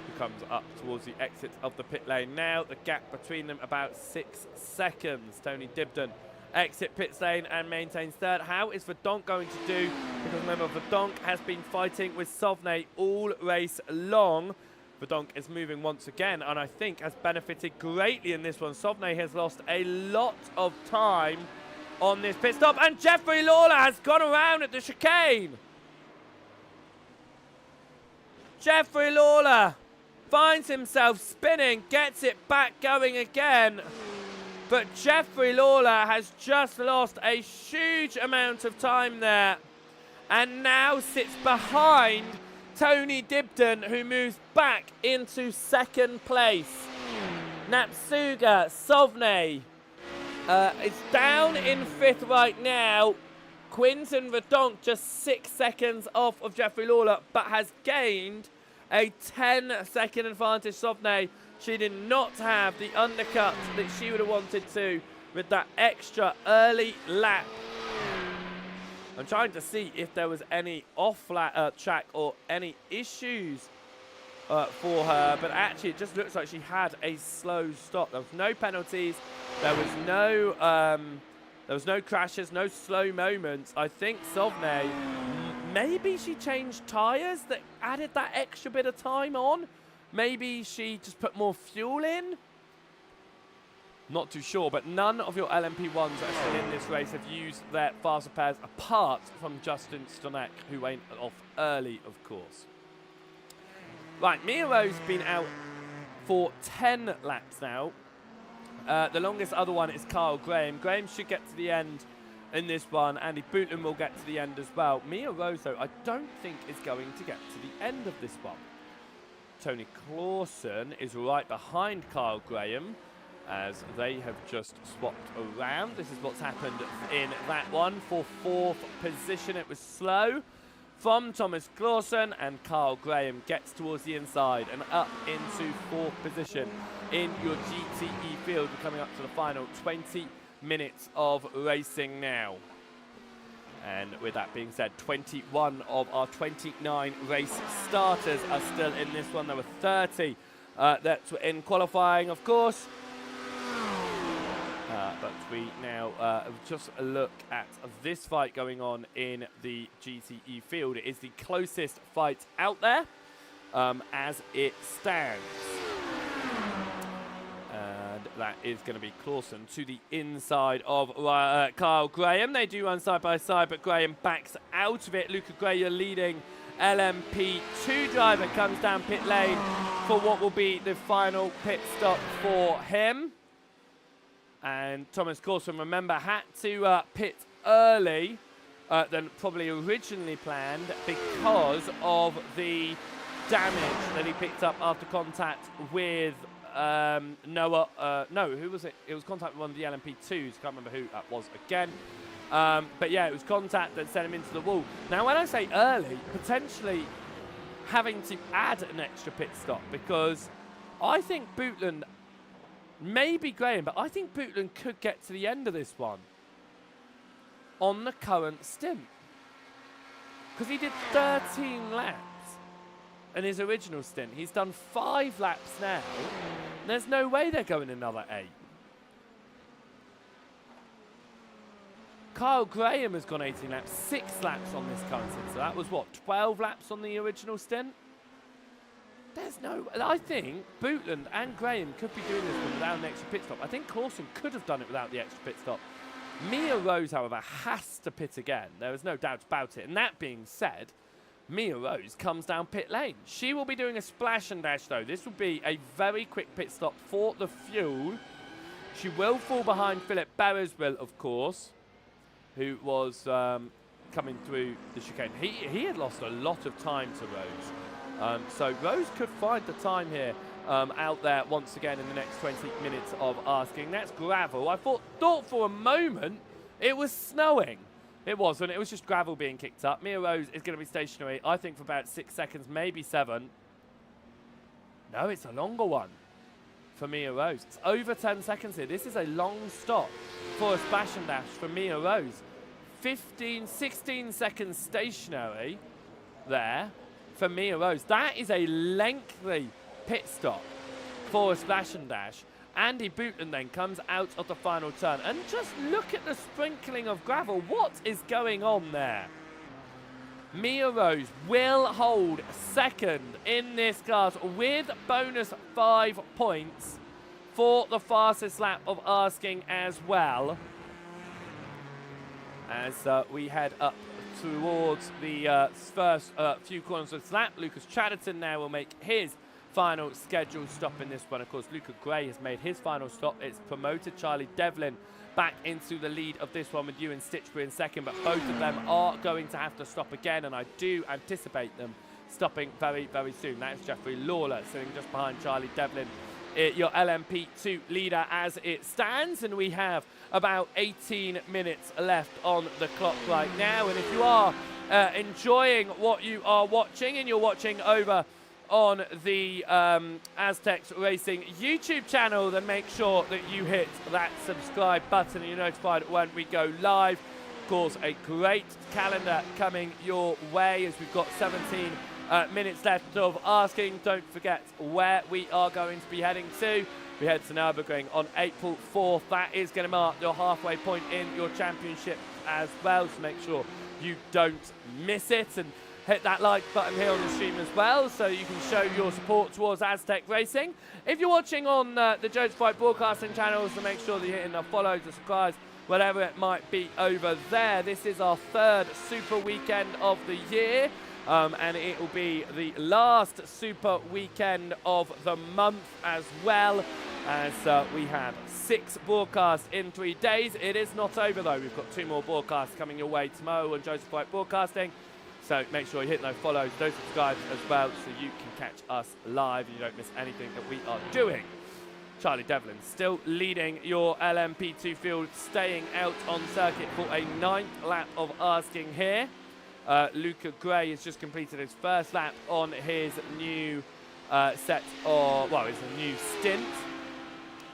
who comes up towards the exit of the pit lane now. The gap between them about 6 seconds. Tony Dibden exit pit lane and maintains third. How is Verdonk going to do? Because remember, Verdonk has been fighting with Sovne all race long. Verdonk is moving once again and I think has benefited greatly in this one. Sovne has lost a lot of time on this pit stop and Jeffrey Lawler has gone around at the chicane. Jeffrey Lawler finds himself spinning, gets it back going again. But Jeffrey Lawler has just lost a huge amount of time there and now sits behind Tony Dibden, who moves back into second place. Napsuga Sovne is down in fifth right now. Quinton Verdonk just 6 seconds off of Jeffrey Lawler, but has gained a 10-second advantage. Sovne, she did not have the undercut that she would have wanted to with that extra early lap. I'm trying to see if there was any off-track or any issues for her, but actually it just looks like she had a slow stop. There was no penalties, there was no crashes, no slow moments. I think Sovne, maybe she changed tyres that added that extra bit of time on. Maybe she just put more fuel in. Not too sure, but none of your LMP1s that are still in this race have used their faster pairs, apart from Justin Stonek, who went off early, of course. Right, Miro's been out for 10 laps now. The longest other one is Carl Graham. Graham should get to the end in this one. Andy Bootland will get to the end as well. Mia Rose, though, I don't think is going to get to the end of this one. Tony Clausen is right behind Carl Graham, as they have just swapped around. This is what's happened in that one. For fourth position, it was slow from Thomas Clausen, and Carl Graham gets towards the inside and up into fourth position in your GTE field. We're coming up to the final 20 minutes of racing now. And with that being said, 21 of our 29 race starters are still in this one. There were 30 that were in qualifying, of course. But we now just look at this fight going on in the GTE field. It is the closest fight out there as it stands. And that is going to be Clausen to the inside of Carl Graham. They do run side by side, but Graham backs out of it. Luca Greyer, leading LMP2 driver, comes down pit lane for what will be the final pit stop for him. And Thomas Clausen, remember, had to pit early than probably originally planned because of the damage that he picked up after contact with Noah. No, who was it? It was contact with one of the LMP2s. Can't remember who that was again. But yeah, it was contact that sent him into the wall. Now, when I say early, potentially having to add an extra pit stop, because I think Bootland, maybe Graham, but I think Bootland could get to the end of this one on the current stint. Because he did 13 laps in his original stint. He's done 5 laps now. There's no way they're going another 8. Kyle Graham has gone 18 laps, 6 laps on this current stint. So that was what, 12 laps on the original stint? There's no, I think Bootland and Graham could be doing this one without an extra pit stop. I think Coulson could have done it without the extra pit stop. Mia Rose, however, has to pit again. There is no doubt about it. And that being said, Mia Rose comes down pit lane. She will be doing a splash and dash, though. This will be a very quick pit stop for the fuel. She will fall behind Philip Beresville, of course, who was coming through the chicane. He had lost a lot of time to Rose. So Rose could find the time here out there once again in the next 20 minutes of asking. That's gravel. I thought for a moment it was snowing. It wasn't. It was just gravel being kicked up. Mia Rose is going to be stationary, I think, for about 6 seconds, maybe 7. No, it's a longer one for Mia Rose. It's over 10 seconds here. This is a long stop for a splash and dash for Mia Rose. 16 seconds stationary there for Mia Rose. That is a lengthy pit stop for a splash and dash. Andy Bootland then comes out of the final turn. And just look at the sprinkling of gravel. What is going on there? Mia Rose will hold second in this class with bonus 5 points for the fastest lap of asking as well. As we head up towards the first few corners of this lap, Lucas Chatterton now will make his final scheduled stop in this one. Of course, Luca Gray has made his final stop. It's promoted Charlie Devlin back into the lead of this one with Ewan Stitchbury in second, but both of them are going to have to stop again, and I do anticipate them stopping very, very soon. That's Jeffrey Lawler sitting just behind Charlie Devlin, your LMP2 leader as it stands, and we have about 18 minutes left on the clock right now. And if you are enjoying what you are watching and you're watching over on the AzzTech Racing YouTube channel, then make sure that you hit that subscribe button and you're notified when we go live. Of course, a great calendar coming your way as we've got 17 minutes left of asking. Don't forget where we are going to be heading to. We head to Nürburgring on April 4th. That is going to mark your halfway point in your championship as well, so make sure you don't miss it. And hit that like button here on the stream as well, so you can show your support towards AzzTech Racing. If you're watching on the Jones Fight broadcasting channels, then make sure that you're hitting the follow, the subscribe, whatever it might be over there. This is our 3rd Super Weekend of the year, and it will be the last Super Weekend of the month as well, as we have 6 broadcasts in 3 days. It is not over though. We've got 2 more broadcasts coming your way tomorrow on Joseph White Broadcasting. So make sure you hit those follows, those subscribes as well, so you can catch us live and you don't miss anything that we are doing. Charlie Devlin still leading your LMP2 field, staying out on circuit for a 9th lap of asking here. Luca Gray has just completed his first lap on his new set of, well, it's a new stint.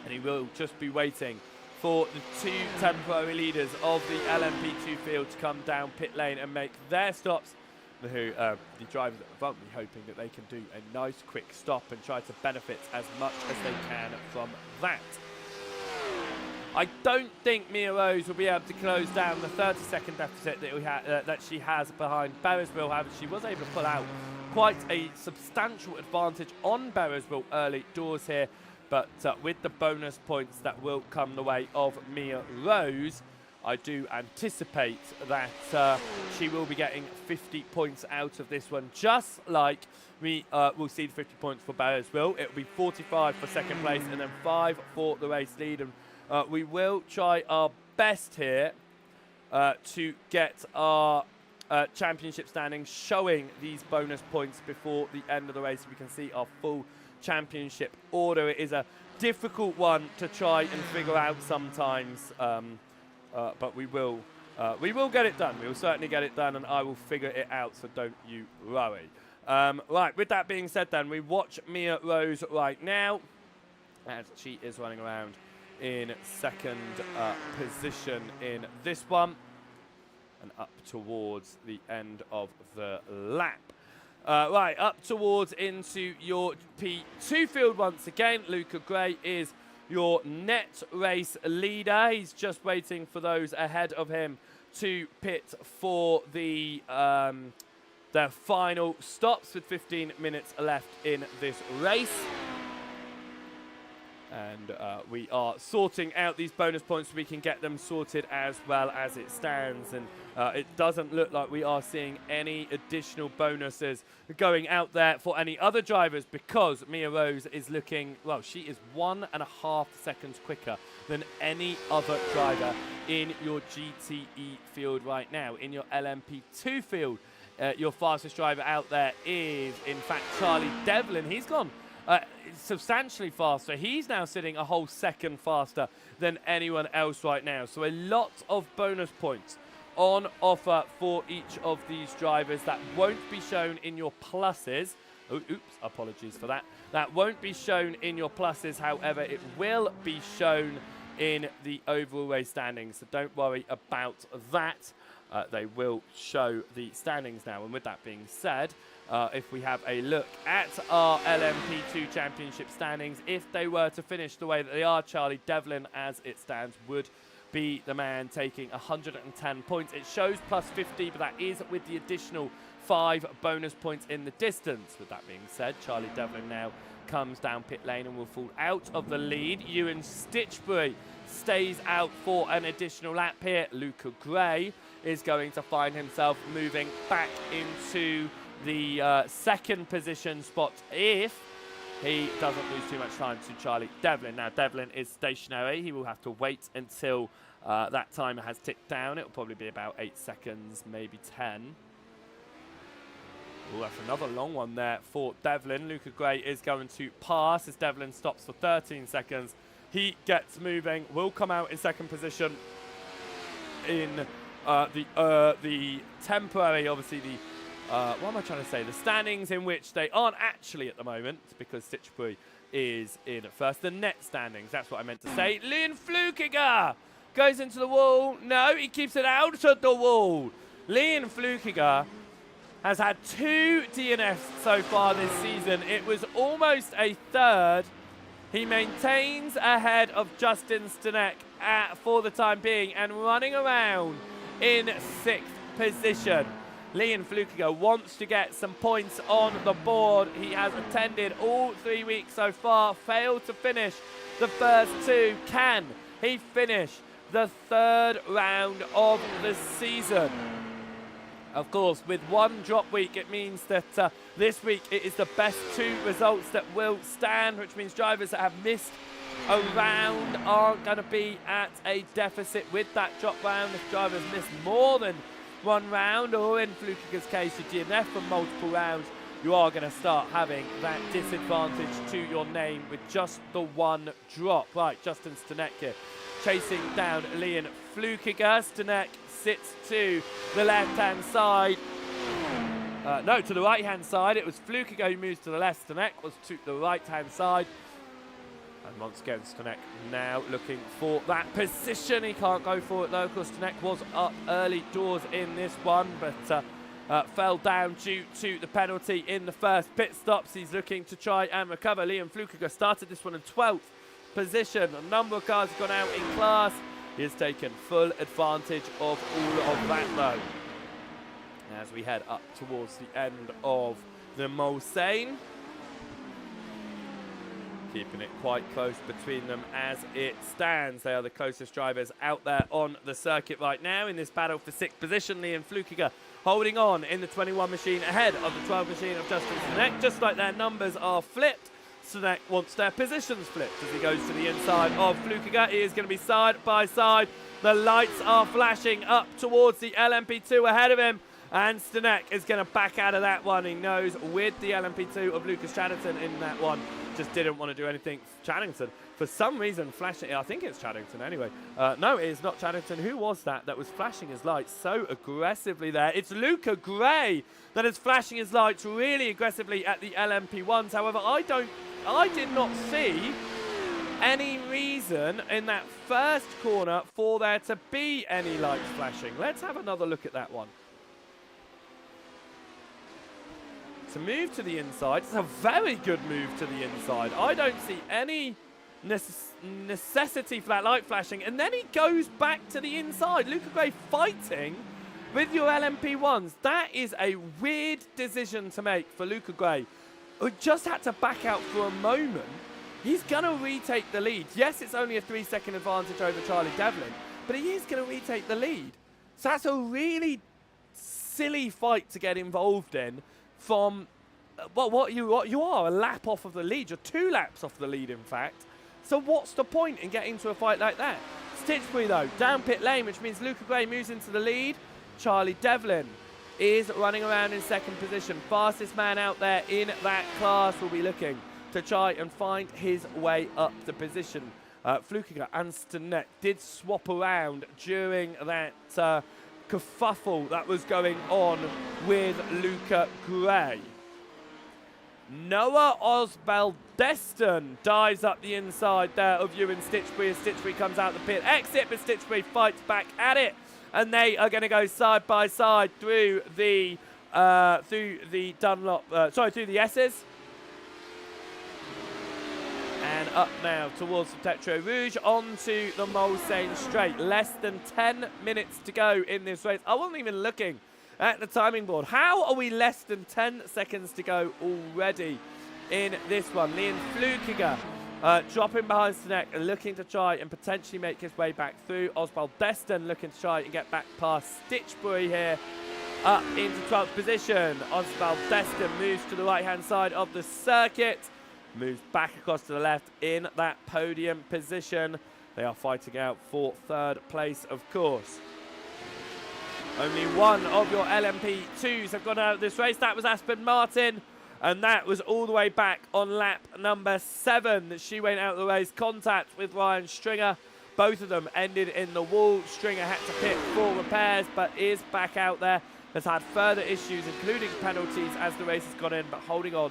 And he will just be waiting for the 2 temporary leaders of the LMP2 field to come down pit lane and make their stops. The drivers at the front will be hoping that they can do a nice quick stop and try to benefit as much as they can from that. I don't think Mia Rose will be able to close down the 30-second deficit that that she has behind Beresville. However, she was able to pull out quite a substantial advantage on Beresville early doors here. But with the bonus points that will come the way of Mia Rose, I do anticipate that she will be getting 50 points out of this one, just like we will see the 50 points for Beresville. It will be 45 for second place and then 5 for the race lead. And we will try our best here to get our championship standings showing these bonus points before the end of the race. We can see our full championship order. It is a difficult one to try and figure out sometimes, but we will get it done. We will certainly get it done, and I will figure it out, so don't you worry. Right, with that being said then, we watch Mia Rose right now as she is running around in second position in this one and up towards the end of the lap. Right, up towards into your P2 field once again. Luca Gray is your net race leader. He's just waiting for those ahead of him to pit for the their final stops with 15 minutes left in this race. And we are sorting out these bonus points so we can get them sorted as well as it stands. And it doesn't look like we are seeing any additional bonuses going out there for any other drivers, because Mia Rose is looking, well, she is 1.5 seconds quicker than any other driver in your GTE field right now. In your LMP2 field, your fastest driver out there is, in fact, Charlie Devlin. He's gone substantially faster. He's now sitting a whole second faster than anyone else right now. So a lot of bonus points on offer for each of these drivers that won't be shown in your pluses. Oh, oops, apologies for that. That won't be shown in your pluses. However, it will be shown in the overall race standings. So don't worry about that. They will show the standings now. And with that being said, if we have a look at our LMP2 championship standings, if they were to finish the way that they are, Charlie Devlin, as it stands, would be the man taking 110 points. It shows plus 50, but that is with the additional 5 bonus points in the distance. With that being said, Charlie Devlin now comes down pit lane and will fall out of the lead. Ewan Stitchbury stays out for an additional lap here. Luca Gray is going to find himself moving back into the second position spot if he doesn't lose too much time to Charlie Devlin. Now, Devlin is stationary. He will have to wait until that timer has ticked down. It will probably be about 8 seconds, maybe 10. Oh, that's another long one there for Devlin. Luca Gray is going to pass as Devlin stops for 13 seconds. He gets moving, will come out in second position in the temporary, obviously the, what am I trying to say? The standings in which they aren't actually at the moment, because Stitchbury is in first. The net standings, that's what I meant to say. Liam Flukiger goes into the wall. No, he keeps it out of the wall. Liam Flukiger has had 2 DNFs so far this season. It was almost a third. He maintains ahead of Justin Stanek for the time being and running around in 6th position. Liam Flukiger wants to get some points on the board. He has attended all 3 weeks so far, failed to finish the first 2. Can he finish the 3rd round of the season? Of course, with 1 drop week, it means that this week it is the best 2 results that will stand, which means drivers that have missed a round aren't going to be at a deficit with that drop round. If drivers miss more than 1 round, or in Flukiger's case, your DNF from multiple rounds, you are going to start having that disadvantage to your name with just the 1 drop. Right, Justin Stanek here chasing down Liam Flukiger. Stanek sits to the left-hand side. No, to the right-hand side. It was Flukiger who moves to the left. Stanek was to the right-hand side. And once again, Stanek now looking for that position. He can't go for it though, because Stanek was up early doors in this one, but fell down due to the penalty in the first pit stops. He's looking to try and recover. Liam Flukiger started this one in 12th position. A number of cars have gone out in class. He has taken full advantage of all of that though. As we head up towards the end of the Mulsanne. Keeping it quite close between them as it stands. They are the closest drivers out there on the circuit right now in this battle for 6th position. Liam Flukiger holding on in the 21 machine ahead of the 12 machine of Justin Stanek. Just like their numbers are flipped, Stanek wants their positions flipped as he goes to the inside of Flukiger. He is going to be side by side. The lights are flashing up towards the LMP2 ahead of him. And Stanek is going to back out of that one. He knows with the LMP2 of Lucas Chaddington in that one, just didn't want to do anything. Chaddington, for some reason, flashing. I think it's Chaddington anyway. No, it is not Chaddington. Who was that was flashing his lights so aggressively there? It's Luca Gray that is flashing his lights really aggressively at the LMP1s. However, I did not see any reason in that first corner for there to be any lights flashing. Let's have another look at that one. To move to the inside, it's a very good move to the inside. I don't see any necessity for that light flashing, and then he goes back to the inside. Luca Gray fighting with your LMP1s. That is a weird decision to make for Luca Gray, who just had to back out for a moment. He's going to retake the lead. Yes, it's only a 3-second advantage over Charlie Devlin, but he is going to retake the lead. So that's a really silly fight to get involved in from what you are, a lap off of the lead. You're 2 laps off the lead, in fact. So what's the point in getting into a fight like that? Stitchbury, though, down pit lane, which means Luca Gray moves into the lead. Charlie Devlin is running around in 2nd position. Fastest man out there in that class will be looking to try and find his way up the position. Flukiger and Stanek did swap around during that kerfuffle that was going on with Luca Gray. Noah Osbaldeston dives up the inside there of Ewan Stitchbury as Stitchbury comes out the pit exit, but Stitchbury fights back at it, and they are going to go side by side through the through the S's. And up now towards the Tetro Rouge onto the Mulsanne Straight. Less than 10 minutes to go in this race. I wasn't even looking at the timing board. How are we less than 10 seconds to go already in this one? Liam Flukiger dropping behind Stanek and looking to try and potentially make his way back through. Oswald Deston looking to try and get back past Stitchbury here. Up into 12th position. Oswald Deston moves to the right-hand side of the circuit. Moves back across to the left in that podium position. They are fighting out for 3rd place, of course. Only one of your LMP2s have gone out of this race. That was Aspen Martin, and that was all the way back on lap number 7 that she went out of the race. Contact with Ryan Stringer. Both of them ended in the wall. Stringer had to pit for repairs, but is back out there. Has had further issues, including penalties as the race has gone in, but holding on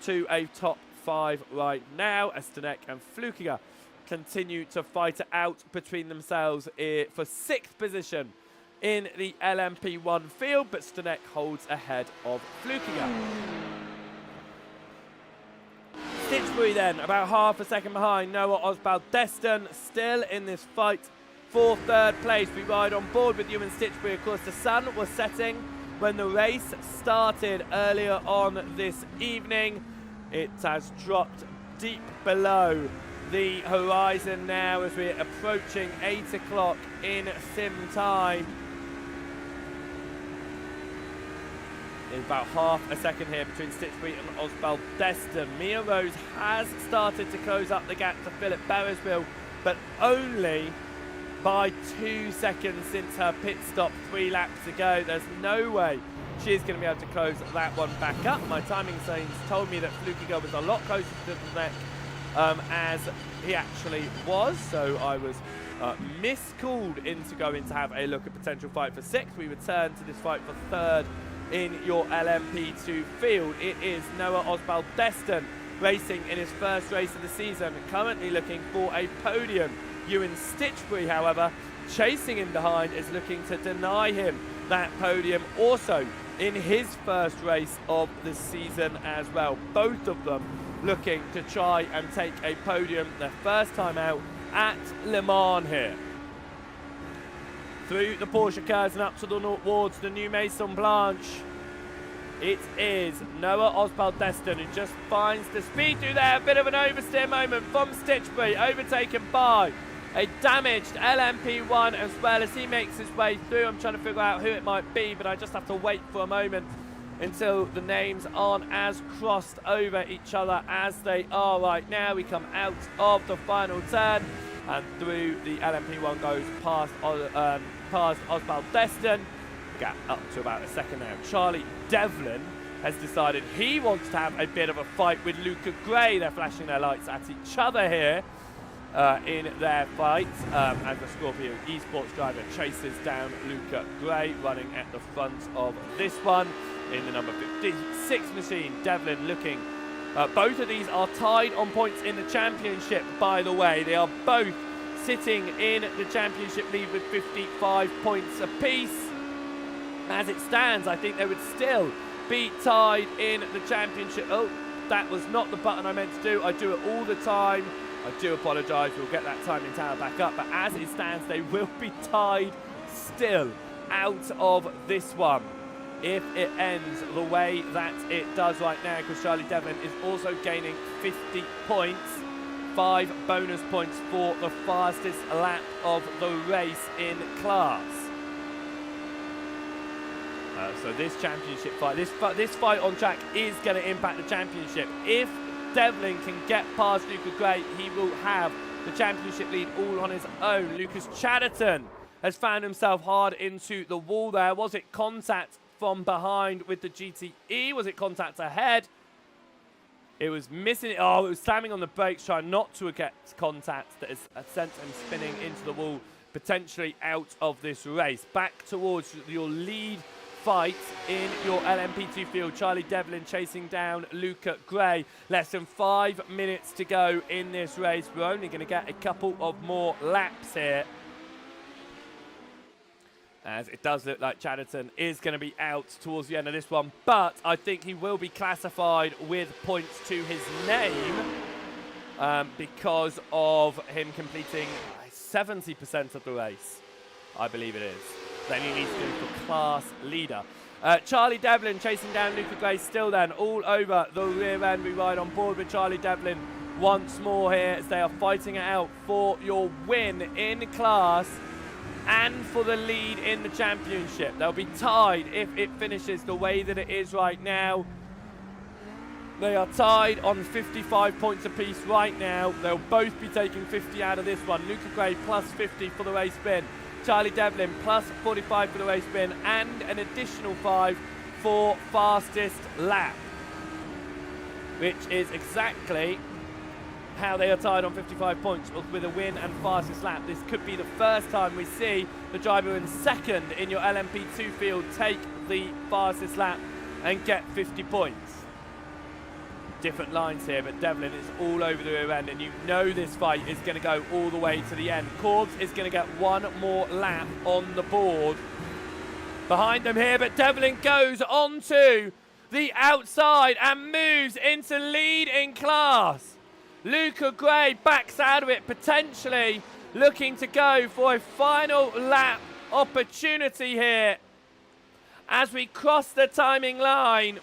to a top 5 right now as Stanek and Flukiger continue to fight it out between themselves for 6th position in the LMP1 field, but Stanek holds ahead of Flukiger. Stitchbury then about half a second behind Noah Osbald Deston, still in this fight for 3rd place. We ride on board with Ewan Stitchbury. Of course, the sun was setting when the race started earlier on this evening. It has dropped deep below the horizon now as we're approaching 8 o'clock in sim time. There's about half a second here between Stitchbury and Oswald Deston. Mia Rose has started to close up the gap to Philip Beresville, but only by 2 seconds since her pit stop 3 laps ago. There's no way she's going to be able to close that one back up. My timing signs told me that Flukiger was a lot closer to the neck as he actually was, so I was miscalled into going to have a look at potential fight for 6th. We return to this fight for 3rd in your LMP2 field. It is Noah Oswald Deston racing in his first race of the season, currently looking for a podium. Ewan Stitchbury, however, chasing him behind, is looking to deny him that podium also in his first race of the season as well. Both of them looking to try and take a podium their first time out at Le Mans here. Through the Porsche curves and up towards the new Maison Blanche. It is Noah Oswald Deston who just finds the speed through there. A bit of an oversteer moment from Stitchbury, overtaken by a damaged LMP1 as well as he makes his way through. I'm trying to figure out who it might be, but I just have to wait for a moment until the names aren't as crossed over each other as they are right now. We come out of the final turn and through the LMP1 goes past Oswald Deston. Gap up to about a second now. Charlie Devlin has decided he wants to have a bit of a fight with Luca Gray. They're flashing their lights at each other here in their fight as the Scorpio esports driver chases down Luca Gray, running at the front of this one in the number 56 machine. Devlin looking. Both of these are tied on points in the championship, by the way. They are both sitting in the championship lead with 55 points apiece. As it stands, I think they would still be tied in the championship. Oh, that was not the button I meant to do. I do it all the time. I do apologise, we'll get that timing tower back up, but as it stands, they will be tied still out of this one if it ends the way that it does right now, because Charlie Devlin is also gaining 50 points, 5 bonus points for the fastest lap of the race in class. So this championship fight, this fight on track is going to impact the championship. If Devlin can get past Luca Gray, he will have the championship lead all on his own. Lucas Chatterton has found himself hard into the wall there. Was it contact from behind with the GTE? Was it contact ahead? It was missing it. Oh, it was slamming on the brakes, trying not to get contact that has sent him spinning into the wall, potentially out of this race. Back towards your lead fight in your LMP2 field. Charlie Devlin chasing down Luca Gray. Less than 5 minutes to go in this race. We're only going to get a couple of more laps here, as it does look like Chatterton is going to be out towards the end of this one, but I think he will be classified with points to his name because of him completing 70% of the race, I believe it is. Then he needs to go for class leader. Charlie Devlin chasing down Luca Gray still then, all over the rear end. We ride on board with Charlie Devlin once more here as they are fighting it out for your win in class and for the lead in the championship. They'll be tied if it finishes the way that it is right now. They are tied on 55 points apiece right now. They'll both be taking 50 out of this one. Luca Gray plus 50 for the race spin. Charlie Devlin plus 45 for the race spin and an additional 5 for fastest lap, which is exactly how they are tied on 55 points with a win and fastest lap. This could be the first time we see the driver in second in your LMP2 field take the fastest lap and get 50 points. Different lines here, but Devlin is all over the rear end, and you know this fight is going to go all the way to the end. Corbs is going to get one more lap on the board behind them here, but Devlin goes onto the outside and moves into lead in class. Luca Gray backs out of it, potentially looking to go for a final lap opportunity here as we cross the timing line.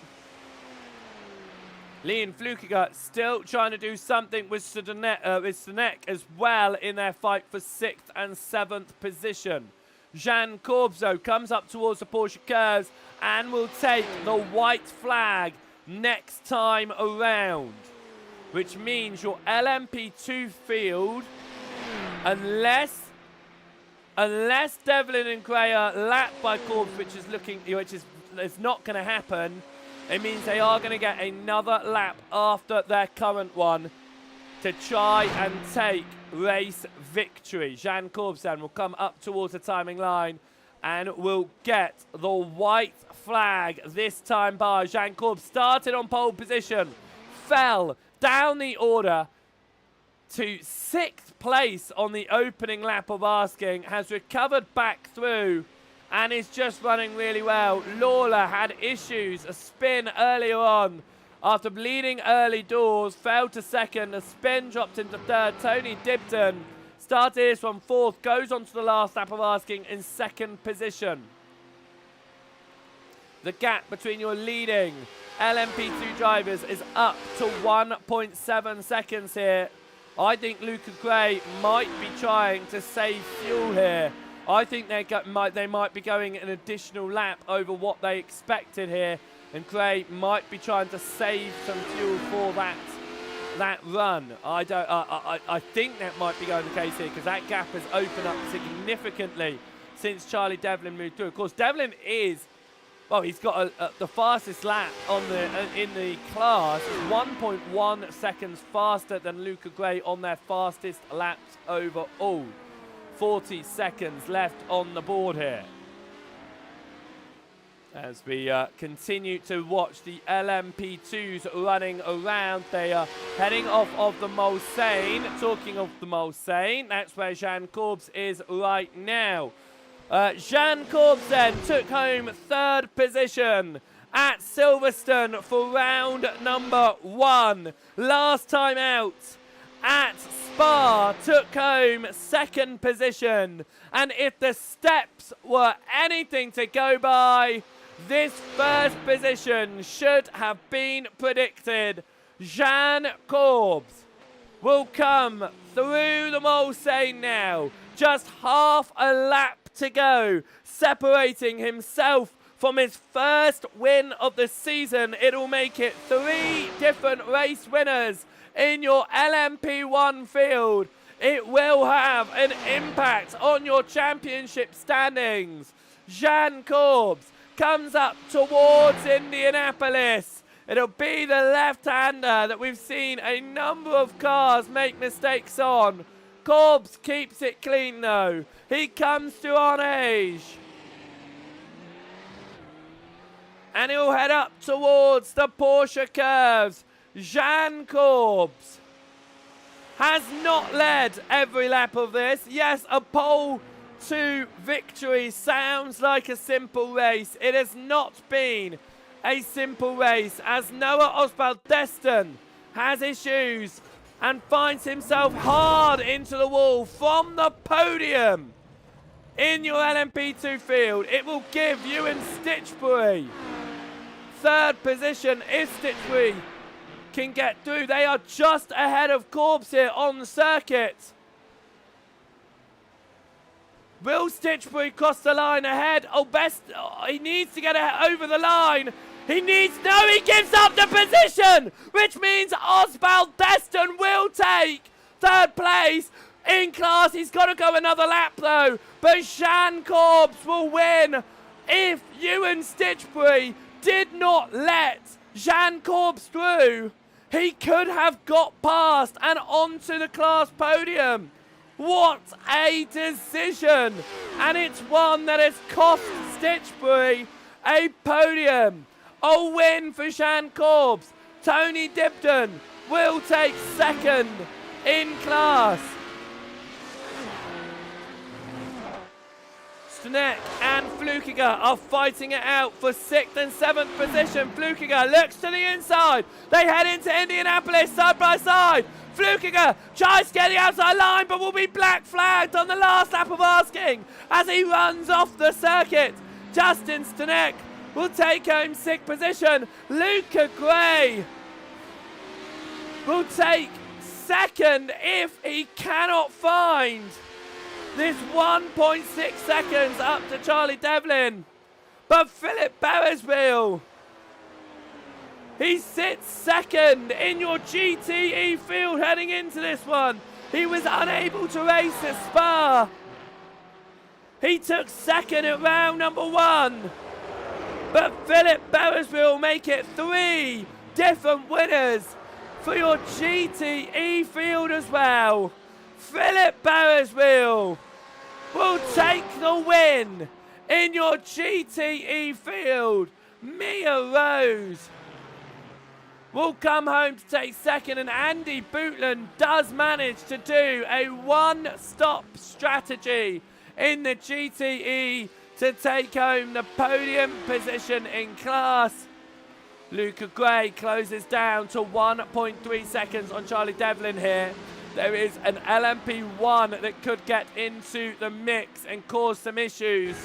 Liam Flukiger still trying to do something with Sinek as well in their fight for 6th and 7th position. Jean Corbzo comes up towards the Porsche curves and will take the white flag next time around, which means your LMP2 field, unless Devlin and Gray are lapped by Corbs, which is not going to happen. It means they are going to get another lap after their current one to try and take race victory. Jean Corbsen will come up towards the timing line and will get the white flag this time by. Jean Corbs started on pole position, fell down the order to 6th place on the opening lap of asking, has recovered back through and is just running really well. Lawler had issues, a spin earlier on after bleeding early doors, fell to 2nd, a spin dropped into 3rd. Tony Dibden started this one 4th, goes on to the last lap of asking in 2nd position. The gap between your leading LMP2 drivers is up to 1.7 seconds here. I think Luca Gray might be trying to save fuel here. I think they might be going an additional lap over what they expected here, and Gray might be trying to save some fuel for that run. I think that might be going the case here, because that gap has opened up significantly since Charlie Devlin moved through. Of course, Devlin is, well, he's got the fastest lap in the class, 1.1 seconds faster than Luca Gray on their fastest laps overall. 40 seconds left on the board here as we continue to watch the LMP2s running around. They are heading off of the Mulsanne. Talking of the Mulsanne, that's where Jean Corbs is right now. Jean Corbs then took home 3rd position at Silverstone for round number 1. Last time out at Spa took home second position. And if the steps were anything to go by, this first position should have been predicted. Jean Corbs will come through the Mulsanne now. Just half a lap to go, separating himself from his first win of the season. It'll make it 3 different race winners in your LMP1 field. It will have an impact on your championship standings. Jean Corbs comes up towards Indianapolis. It'll be the left-hander that we've seen a number of cars make mistakes on. Corbs keeps it clean though. He comes to Onage. And he'll head up towards the Porsche curves. Jean Corbs has not led every lap of this. Yes, a pole to victory sounds like a simple race. It has not been a simple race as Noah Osbald-Destin has issues and finds himself hard into the wall from the podium in your LMP2 field. It will give Ewan Stitchbury third position if Stitchbury can get through. They are just ahead of Corbs here on the circuit. Will Stitchbury cross the line ahead? He needs to get over the line. He gives up the position, which means Osbald-Destin will take third place in class. He's got to go another lap though, but Jean Corbs will win. If Ewan Stitchbury did not let Jean Corbs through, he could have got past and onto the class podium. What a decision! And it's one that has cost Stitchbury a podium. A win for Jean Corbs. Tony Dibden will take second in class. Stanek and Flukiger are fighting it out for 6th and 7th position. Flukiger looks to the inside. They head into Indianapolis side by side. Flukiger tries to get the outside line but will be black flagged on the last lap of asking as he runs off the circuit. Justin Stanek will take home 6th position. Luca Gray will take second if he cannot find this 1.6 seconds up to Charlie Devlin. But Philip Beresville, he sits second in your GTE field heading into this one. He was unable to race at Spa. He took second at round number 1. But Philip Beresville will make it 3 different winners for your GTE field as well. Philip Beresville will take the win in your GTE field. Mia Rose will come home to take second, and Andy Bootland does manage to do a one-stop strategy in the GTE to take home the podium position in class. Luca Gray closes down to 1.3 seconds on Charlie Devlin here. There is an LMP1 that could get into the mix and cause some issues.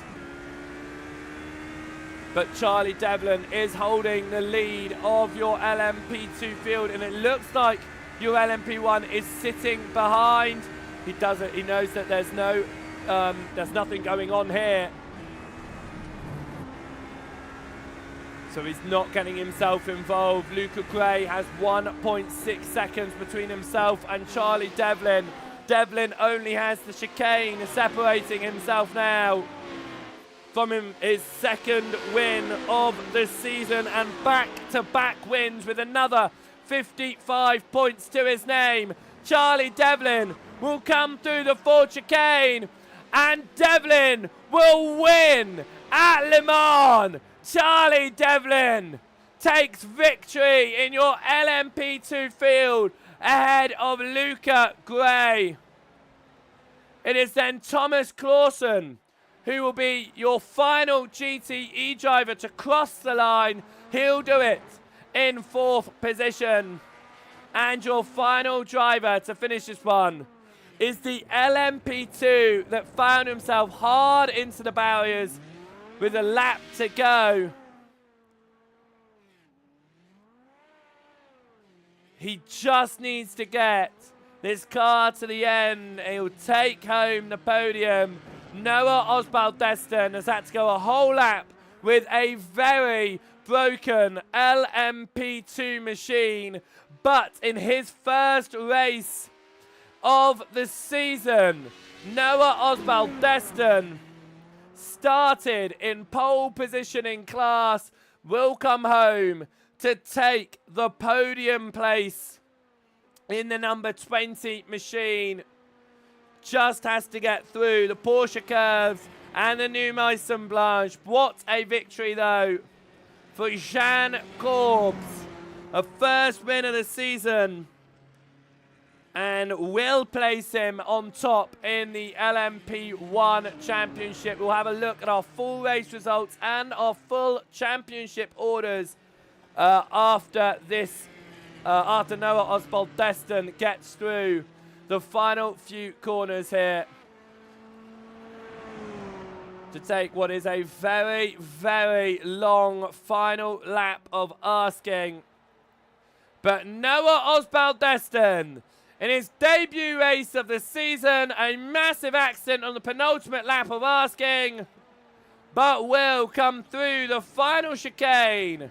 But Charlie Devlin is holding the lead of your LMP2 field, and it looks like your LMP1 is sitting behind. He knows that there's nothing going on here. So he's not getting himself involved. Luca Gray has 1.6 seconds between himself and Charlie Devlin. Devlin only has the chicane separating himself now from his second win of the season, and back-to-back wins with another 55 points to his name. Charlie Devlin will come through the Ford chicane, and Devlin will win at Le Mans. Charlie Devlin takes victory in your LMP2 field ahead of Luca Gray. It is then Thomas Clausen who will be your final GTE driver to cross the line. He'll do it in 4th position. And your final driver to finish this one is the LMP2 that found himself hard into the barriers with a lap to go. He just needs to get this car to the end. He'll take home the podium. Noah Osbald-Destin has had to go a whole lap with a very broken LMP2 machine. But in his first race of the season, Noah Osbald-Destin started in pole position in class, will come home to take the podium place in the number 20 machine. Just has to get through the Porsche curves and the new Maison Blanche. What a victory though for Jean Corbs, a first win of the season, and will place him on top in the LMP1 Championship. We'll have a look at our full race results and our full championship orders after Noah Osbald-Destin gets through the final few corners here to take what is a very, very long final lap of asking. But Noah Osbald-Destin, in his debut race of the season, a massive accident on the penultimate lap of asking, but will come through the final chicane.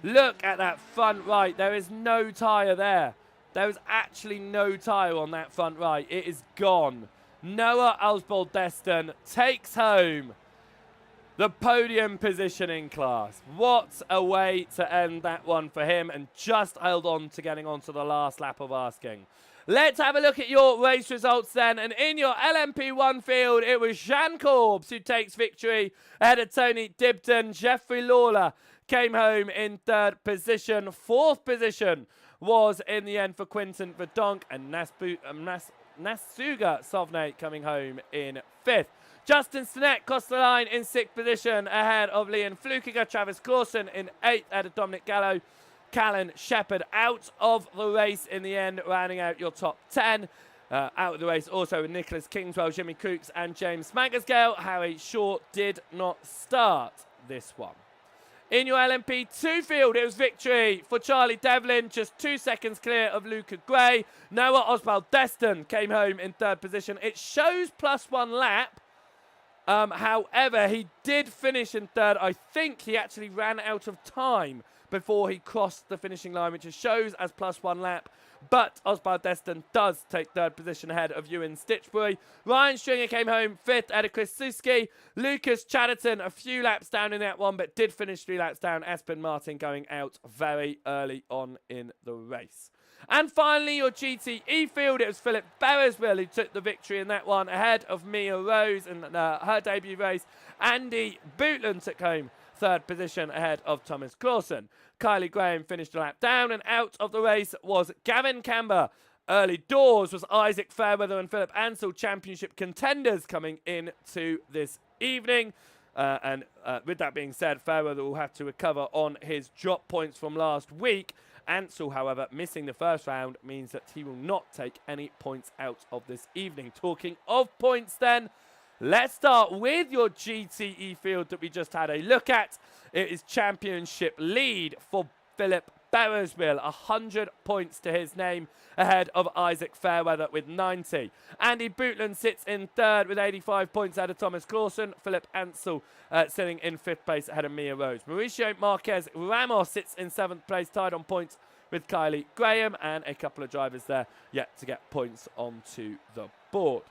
Look at that front right. There is no tyre there. There is actually no tyre on that front right. It is gone. Noah Osbald-Destin takes home the podium position in class. What a way to end that one for him, and just held on to getting onto the last lap of asking. Let's have a look at your race results then. And in your LMP1 field, it was Jean Corbs who takes victory ahead of Tony Dibden. Jeffrey Lawler came home in third position. Fourth position was in the end for Quinton Verdonk, and Nasuga Sovnate coming home in fifth. Justin Stinnett crossed the line in sixth position ahead of Leon Flukiger. Travis Clausen in eighth ahead of Dominic Gallo. Callan Shepherd out of the race in the end, rounding out your top 10. Out of the race also with Nicholas Kingswell, Jimmy Cooks and James Magersgale. Harry Shaw did not start this one. In your LMP2 field, it was victory for Charlie Devlin, just 2 seconds clear of Luca Gray. Noah Osbald-Destin came home in third position. It shows +1 lap. However, he did finish in third. I think he actually ran out of time before he crossed the finishing line, which shows as +1 lap. But Osbald-Destin does take third position ahead of Ewan Stitchbury. Ryan Stringer came home fifth ahead of Chris Suski. Lucas Chatterton a few laps down in that one, but did finish 3 laps down. Aspen Martin going out very early on in the race. And finally, your GTE field, it was Philip Beresville who took the victory in that one ahead of Mia Rose in her debut race. Andy Bootland took home third position ahead of Thomas Clausen. Kylie Graham finished a lap down, and out of the race was Gavin Camber. Early doors was Isaac Fairweather and Philip Ansell, championship contenders coming into this evening. With that being said, Fairweather will have to recover on his drop points from last week. Ansell, however, missing the first round means that he will not take any points out of this evening. Talking of points then, let's start with your GTE field that we just had a look at. It is championship lead for Philip Beresville, 100 points to his name, ahead of Isaac Fairweather with 90. Andy Bootland sits in third with 85 points ahead of Thomas Clausen. Philip Ansell sitting in fifth place ahead of Mia Rose. Mauricio Marquez Ramos sits in seventh place, tied on points with Kylie Graham, and a couple of drivers there yet to get points onto the board.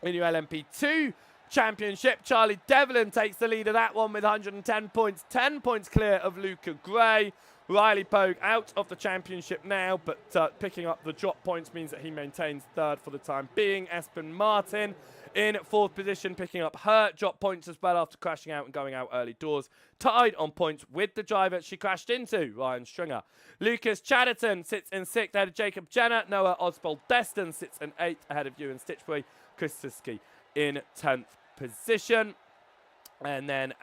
In your LMP2 championship, Charlie Devlin takes the lead of that one with 110 points, 10 points clear of Luca Gray. Riley Pogue out of the championship now, but picking up the drop points means that he maintains third for the time being. Aspen Martin in fourth position, picking up her drop points as well after crashing out and going out early doors. Tied on points with the driver she crashed into, Ryan Stringer. Lucas Chatterton sits in sixth ahead of Jacob Jenner. Noah Osbald-Destin sits in eighth ahead of Ewan Stitchbury. Chris Siski in 10th position. And then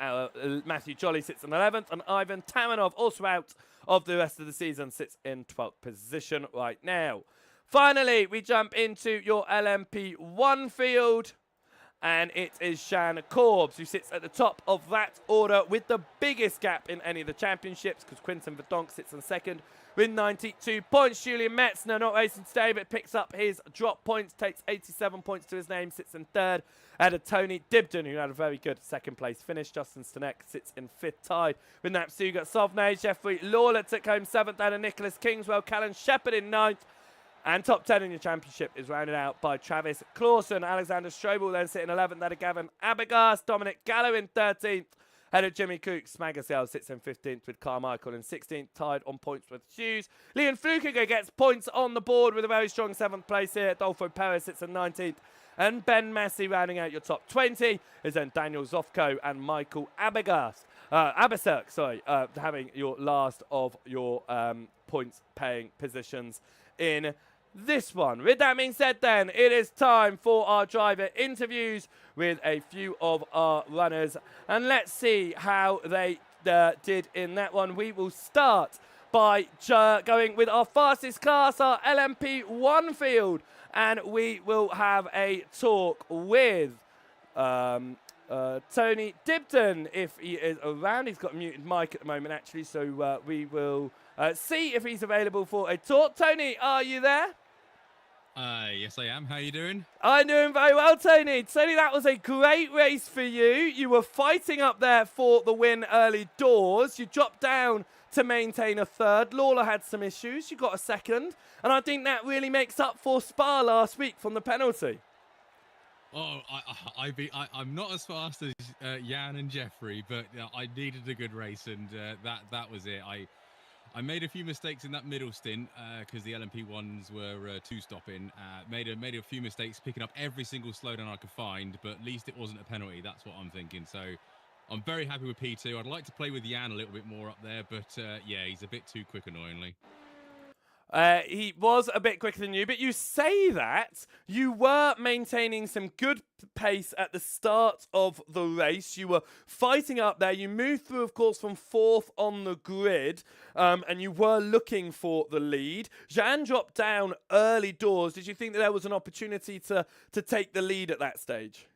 Matthew Jolly sits in 11th, and Ivan Tamanov, also out of the rest of the season, sits in 12th position right now. Finally, we jump into your LMP1 field, and it is Shan Corbs who sits at the top of that order with the biggest gap in any of the championships, because Quinton Verdonk sits in second with 92 points. Julian Metzner, not racing today, but picks up his drop points, takes 87 points to his name, sits in third. And Tony Dibden, who had a very good second place finish. Justin Stanek sits in fifth, tied with Napsuga Sovnay. Jeffrey Lawler took home seventh, and Nicholas Kingswell. Callan Shepherd in ninth. And top 10 in your championship is rounded out by Travis Clausen. Alexander Strobel then sitting 11th. That Gavin Abagast. Dominic Gallo in 13th. Head of Jimmy Cooks. Smagasel sits in 15th with Carmichael in 16th. Tied on points with Hughes. Leon Flukiger gets points on the board with a very strong 7th place here. Adolfo Perez sits in 19th. And Ben Massey rounding out your top 20 is then Daniel Zofko and Michael Abagast. Having your last of your points-paying positions in this one. With that being said then, it is time for our driver interviews with a few of our runners. And let's see how they did in that one. We will start by going with our fastest class, our LMP1 field. And we will have a talk with Tony Dibden, if he is around. He's got a muted mic at the moment, actually, so we will see if he's available for a talk. Tony, are you there? Yes, I am. How are you doing? I'm doing very well, Tony. Tony, that was a great race for you. You were fighting up there for the win early doors. You dropped down to maintain a third. Lawler had some issues. You got a second. And I think that really makes up for Spa last week from the penalty. Oh, I'm not as fast as Jan and Jeffrey, but I needed a good race, and that was it. I made a few mistakes in that middle stint because the LMP1s were two-stopping. Made a few mistakes picking up every single slowdown I could find, but at least it wasn't a penalty. That's what I'm thinking. So I'm very happy with P2. I'd like to play with Jan a little bit more up there, but yeah, he's a bit too quick, annoyingly. He was a bit quicker than you, but you say that you were maintaining some good pace at the start of the race. You were fighting up there. You moved through, of course, from fourth on the grid, and you were looking for the lead. Jean dropped down early doors. Did you think that there was an opportunity to take the lead at that stage?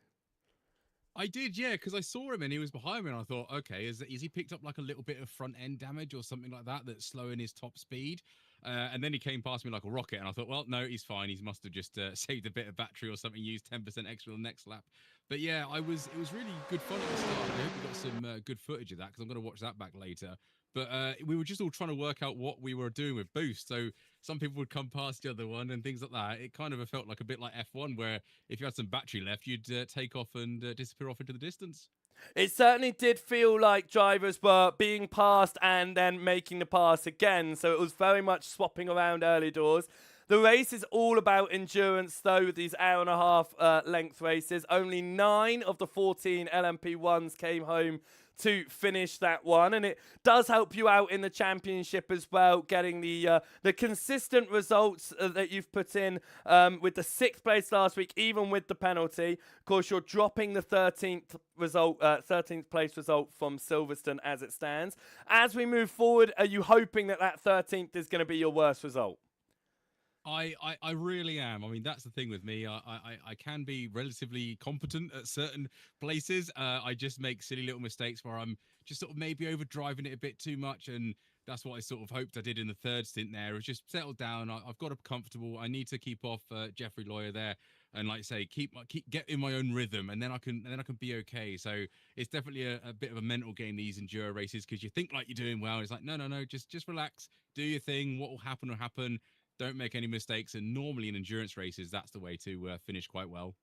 I did, yeah, because I saw him and he was behind me, and I thought, okay, is he picked up like a little bit of front end damage or something like that that's slowing his top speed? And then he came past me like a rocket, and I thought, well, no, he's fine. He must have just saved a bit of battery or something, used 10% extra on the next lap. But yeah, it was really good fun at the start. I hope we got some good footage of that, because I'm going to watch that back later. But we were just all trying to work out what we were doing with boost. So some people would come past the other one and things like that. It kind of felt like a bit like F1, where if you had some battery left, you'd take off and disappear off into the distance. It certainly did feel like drivers were being passed and then making the pass again. So it was very much swapping around early doors. The race is all about endurance, though, with these hour-and-a-half length races. Only 9 of the 14 LMP1s came home to finish that one, and it does help you out in the championship as well, getting the consistent results that you've put in with the 6th place last week, even with the penalty. Of course, you're dropping the 13th place result from Silverstone as it stands. As we move forward, are you hoping that 13th is going to be your worst result? I really am. I mean, that's the thing with me. I can be relatively competent at certain places. I just make silly little mistakes where I'm just sort of maybe overdriving it a bit too much, and that's what I sort of hoped I did in the 3rd stint there. Is just settled down. I've got up comfortable. I need to keep off Jeffrey Lawyer there, and like I say, get in my own rhythm, and then I can be okay. So it's definitely a bit of a mental game, these enduro races, because you think like you're doing well. It's like no, just relax, do your thing. What will happen. Don't make any mistakes, and normally in endurance races, that's the way to finish quite well.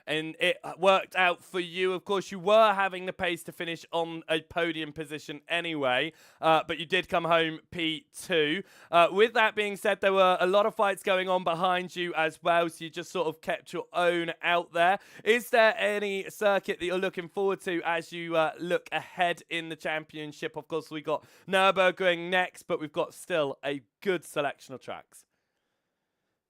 And it worked out for you. Of course, you were having the pace to finish on a podium position anyway, but you did come home P2. With that being said, there were a lot of fights going on behind you as well, so you just sort of kept your own out there. Is there any circuit that you're looking forward to as you look ahead in the championship? Of course, we got Nürburgring next, but we've got still a good selection of tracks.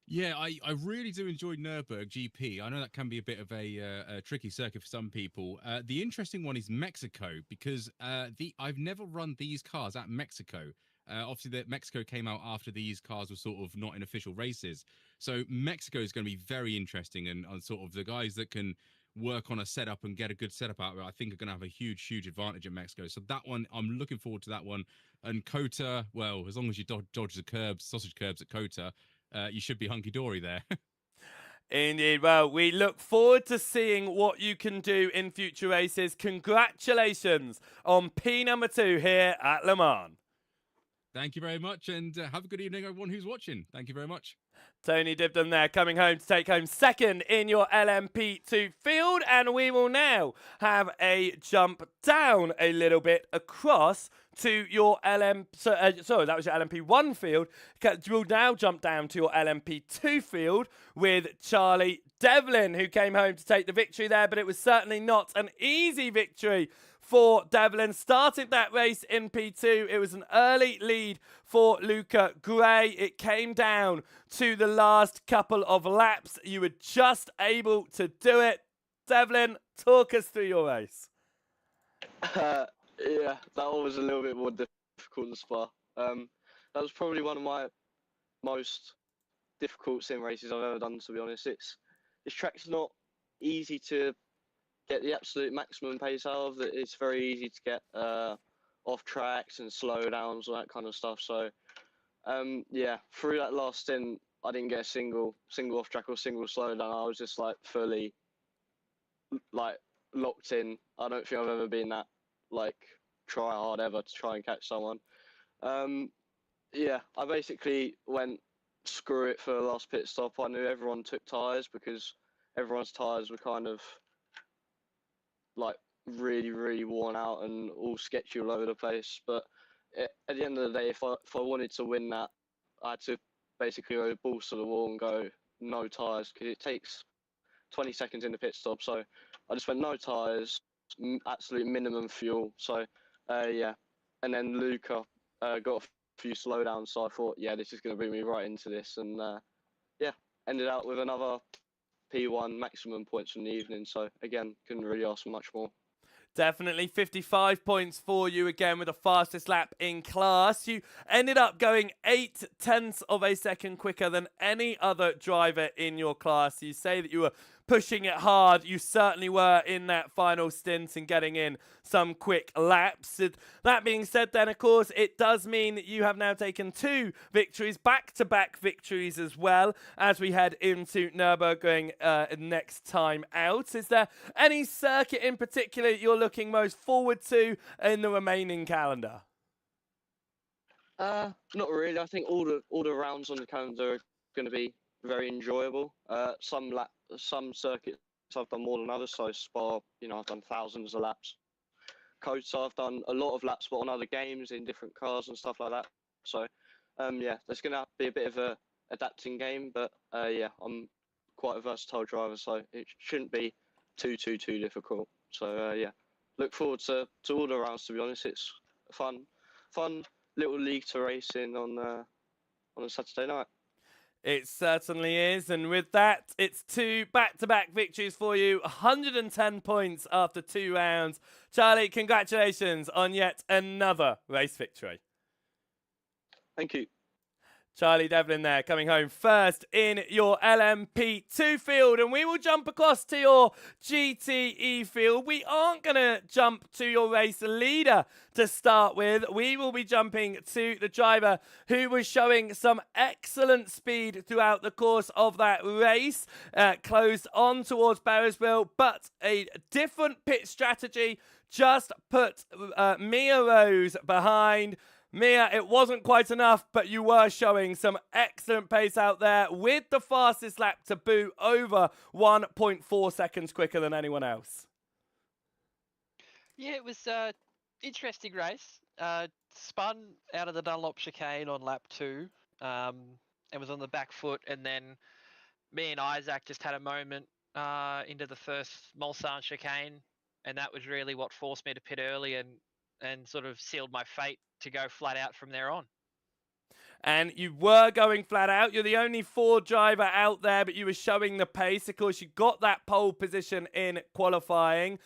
Yeah, I really do enjoy Nürburgring GP. I know that can be a bit of a tricky circuit for some people. The interesting one is Mexico because I've never run these cars at Mexico. Obviously, Mexico came out after these cars were sort of not in official races. So Mexico is going to be very interesting, and sort of the guys that can work on a setup and get a good setup out of it, I think are going to have a huge advantage at Mexico. So that one, I'm looking forward to that one. And Kota, well, as long as you dodge the curbs, sausage curbs at Kota, you should be hunky dory there. Indeed. Well, we look forward to seeing what you can do in future races. Congratulations on P number 2 here at Le Mans. Thank you very much, and have a good evening, everyone who's watching. Thank you very much. Tony Dibden there, coming home to take home second in your LMP2 field, and we will now have a jump down a little bit across to your sorry, that was your LMP1 field. We'll now jump down to your LMP2 field with Charlie Devlin, who came home to take the victory there, but it was certainly not an easy victory for Devlin. Started that race in P2. It was an early lead for Luca Gray. It came down to the last couple of laps. You were just able to do it. Devlin, talk us through your race. Yeah, that one was a little bit more difficult than Spa. That was probably one of my most difficult sim races I've ever done, to be honest. This track's not easy to get the absolute maximum pace out of. It's very easy to get off tracks and slow downs and that kind of stuff. So yeah, through that last stint, I didn't get a single off track or single slow down. I was just like fully like locked in. I don't think I've ever been that like try hard ever to try and catch someone. Yeah, I basically went screw it for the last pit stop. I knew everyone took tyres because everyone's tyres were kind of like really worn out and all sketchy all over the place. But at the end of the day, if I wanted to win that, I had to basically go balls to the wall and go no tyres because it takes 20 seconds in the pit stop. So I just went no tyres, absolute minimum fuel. So yeah, and then Luca got a few slowdowns. So I thought, yeah, this is going to bring me right into this, and yeah, ended out with another P1 maximum points from the evening. So again, couldn't really ask for much more. Definitely 55 points for you again with the fastest lap in class. You ended up going 0.8 of a second quicker than any other driver in your class. You say that you were pushing it hard. You certainly were in that final stint and getting in some quick laps. That being said then, of course, it does mean that you have now taken 2 victories, back-to-back victories as well, as we head into Nürburgring next time out. Is there any circuit in particular you're looking most forward to in the remaining calendar? Not really. I think all the rounds on the calendar are going to be very enjoyable. Some circuits I've done more than others. So Spa, I've done thousands of laps. Kota, I've done a lot of laps, but on other games in different cars and stuff like that. So yeah, there's going to be a bit of a adapting game, but yeah, I'm quite a versatile driver, so it shouldn't be too difficult. So yeah, look forward to all the rounds. To be honest, it's fun little league to race in on a Saturday night. It certainly is, and with that, it's 2 back-to-back victories for you, 110 points after 2 rounds. Charlie, congratulations on yet another race victory. Thank you. Charlie Devlin there, coming home first in your LMP2 field, and we will jump across to your GTE field. We aren't going to jump to your race leader to start with. We will be jumping to the driver who was showing some excellent speed throughout the course of that race, closed on towards Barrisville, but a different pit strategy just put Mia Rose behind. Mia, it wasn't quite enough, but you were showing some excellent pace out there with the fastest lap to boot, over 1.4 seconds quicker than anyone else. Yeah, it was an interesting race. Spun out of the Dunlop chicane on lap 2 and was on the back foot, and then me and Isaac just had a moment into the first Mulsanne chicane, and that was really what forced me to pit early and sort of sealed my fate to go flat out from there on. and you were going flat out. You're the only Ford driver out there, but you were showing the pace. Of course, you got that pole position in qualifying.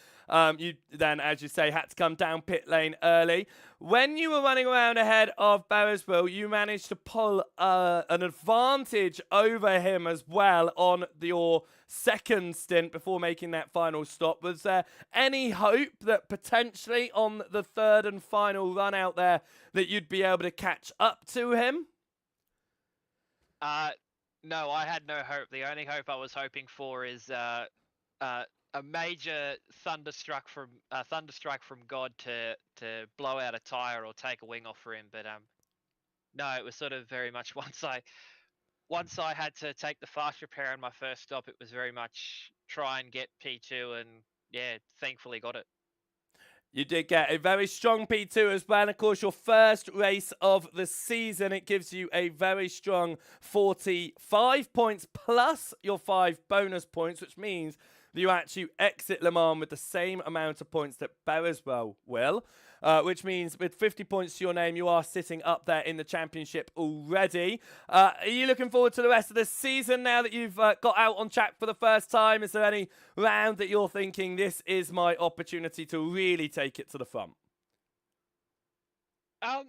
You then, as you say, had to come down pit lane early. When you were running around ahead of Barrisville, you managed to pull an advantage over him as well on your second stint before making that final stop. Was there any hope that potentially on the third and final run out there that you'd be able to catch up to him? No, I had no hope. The only hope I was hoping for is a major thunderstruck from God to blow out a tire or take a wing off for him. But no, it was sort of very much once I had to take the fast repair on my first stop, it was very much try and get P2, and yeah, thankfully got it. You did get a very strong P2 as well. And of course, your first race of the season, it gives you a very strong 45 points plus your 5 bonus points, which means that you actually exit Le Mans with the same amount of points that Barriswell will, which means with 50 points to your name, you are sitting up there in the championship already. Are you looking forward to the rest of the season now that you've got out on track for the first time? Is there any round that you're thinking, this is my opportunity to really take it to the front? I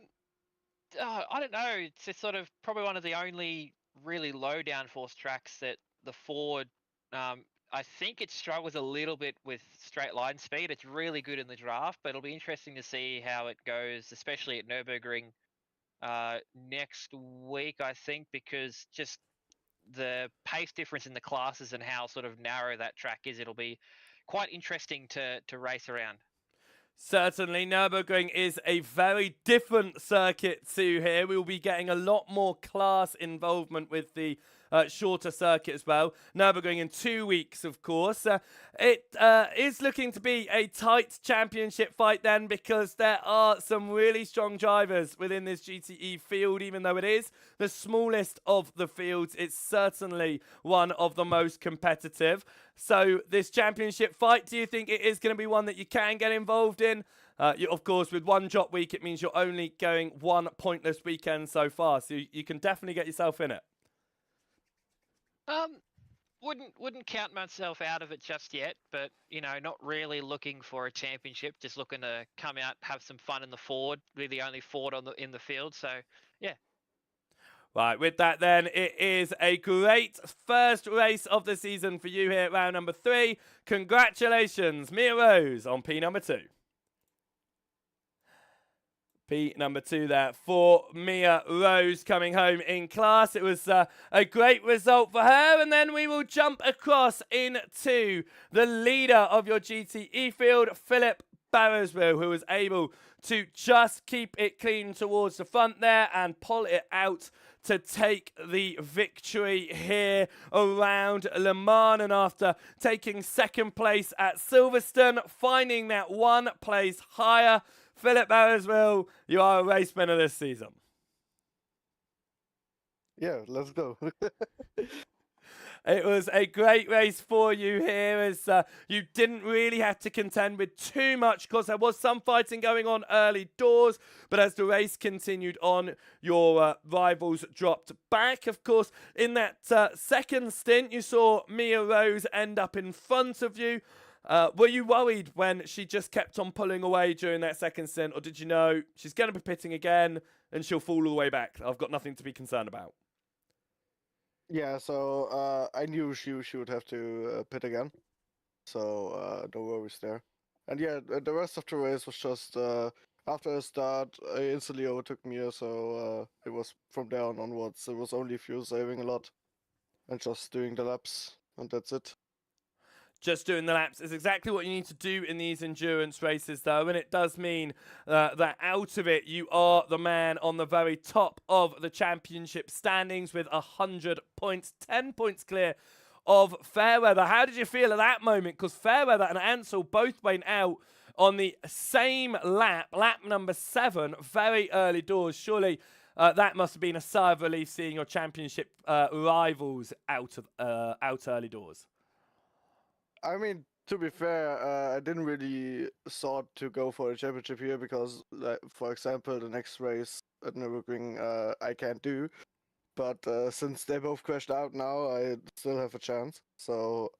don't know. It's just sort of probably one of the only really low downforce tracks that the Ford, I think it struggles a little bit with straight line speed. It's really good in the draft, but it'll be interesting to see how it goes, especially at Nürburgring next week, I think, because just the pace difference in the classes and how sort of narrow that track is, it'll be quite interesting to race around. Certainly, Nürburgring is a very different circuit to here. We will be getting a lot more class involvement with the shorter circuit as well. Nürburgring in 2 weeks, of course. It is looking to be a tight championship fight then, because there are some really strong drivers within this GTE field. Even though it is the smallest of the fields, it's certainly one of the most competitive. So this championship fight, do you think it is going to be one that you can get involved in? Of course, with one drop week, it means you're only going one pointless weekend so far. So you can definitely get yourself in it. Wouldn't count myself out of it just yet, but not really looking for a championship. Just looking to come out, have some fun in the Ford. We're the only Ford in the field, so yeah. Right, with that then, it is a great first race of the season for you here at round number 3. Congratulations, Mia Rose on P number 2. P number 2 there for Mia Rose coming home in class. It was a great result for her. And then we will jump across into the leader of your GTE field, Philip Barrisville, who was able to just keep it clean towards the front there and pull it out to take the victory here around Le Mans. And after taking second place at Silverstone, finding that one place higher, Philip Barrisville, you are a race winner this season. Yeah, let's go. It was a great race for you here, as you didn't really have to contend with too much, because there was some fighting going on early doors, but as the race continued on, your rivals dropped back. Of course, in that second stint, you saw Mia Rose end up in front of you. Were you worried when she just kept on pulling away during that second stint, or did you know she's going to be pitting again and she'll fall all the way back? I've got nothing to be concerned about. Yeah, so I knew she would have to pit again, so no worries there. And yeah, the rest of the race was just after a start, I instantly overtook Mia, so it was from there on onwards. It was only fuel saving a lot and just doing the laps, and that's it. Just doing the laps is exactly what you need to do in these endurance races, though, and it does mean that out of it, you are the man on the very top of the championship standings with 100 points, 10 points clear of Fairweather. How did you feel at that moment? Because Fairweather and Ansel both went out on the same lap number 7, very early doors. Surely that must have been a sigh of relief seeing your championship rivals out early doors. I mean, To be fair, I didn't really thought to go for a championship here because, like, for example, the next race at Nürburgring I can't do. But since they both crashed out now, I still have a chance. So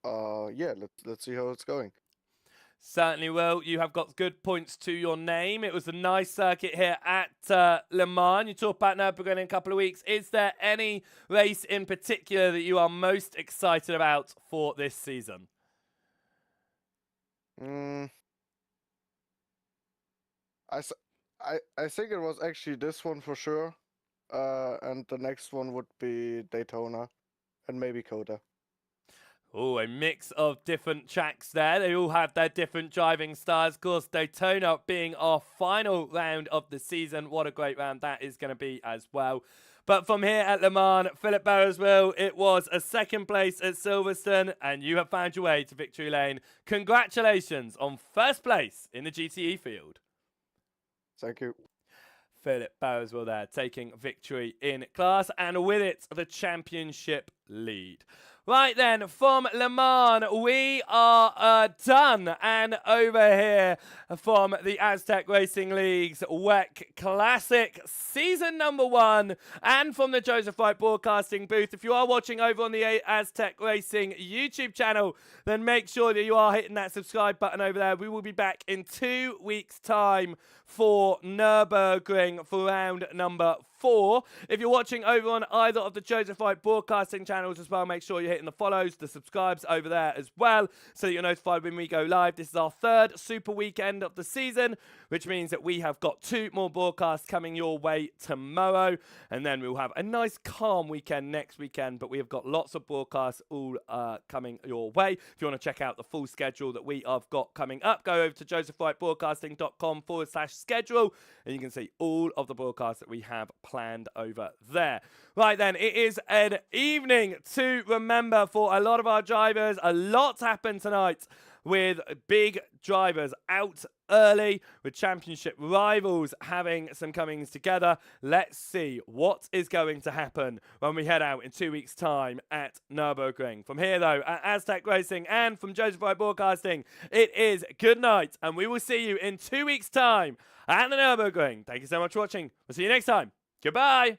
yeah, let's see how it's going. Certainly will. You have got good points to your name. It was a nice circuit here at Le Mans. You talk about Nürburgring in a couple of weeks. Is there any race in particular that you are most excited about for this season? I think it was actually this one for sure. And the next one would be Daytona and maybe Coda. Oh, a mix of different tracks there. They all have their different driving styles. Of course, Daytona being our final round of the season. What a great round that is going to be as well. But from here at Le Mans, Philip Beresville, it was a second place at Silverstone, and you have found your way to victory lane. Congratulations on first place in the GTE field. Thank you. Philip Beresville there, taking victory in class, and with it, the championship lead. Right then, from Le Mans, we are done. And over here from the AzzTech Racing League's WEC Classic Season number 1, and from the Joseph Wright Broadcasting booth. If you are watching over on the AzzTech Racing YouTube channel, then make sure that you are hitting that subscribe button over there. We will be back in 2 weeks' time for Nürburgring for round number 4. If you're watching over on either of the Joseph Wright Broadcasting channels as well, make sure you're hitting the follows, the subscribes over there as well, so that you're notified when we go live. This is our 3rd super weekend of the season, which means that we have got 2 more broadcasts coming your way tomorrow, and then we'll have a nice calm weekend next weekend, but we have got lots of broadcasts all coming your way. If you want to check out the full schedule that we have got coming up, go over to josephwrightbroadcasting.com/schedule, and you can see all of the broadcasts that we have planned over there. Right then, it is an evening to remember for a lot of our drivers. A lot's happened tonight with big drivers out early, with championship rivals having some comings together. Let's see what is going to happen when we head out in 2 weeks' time at Nürburgring. From here, though, at AzzTech Racing and from Joseph Wright Broadcasting, it is good night, and we will see you in 2 weeks' time at the Nürburgring. Thank you so much for watching. We'll see you next time. Goodbye.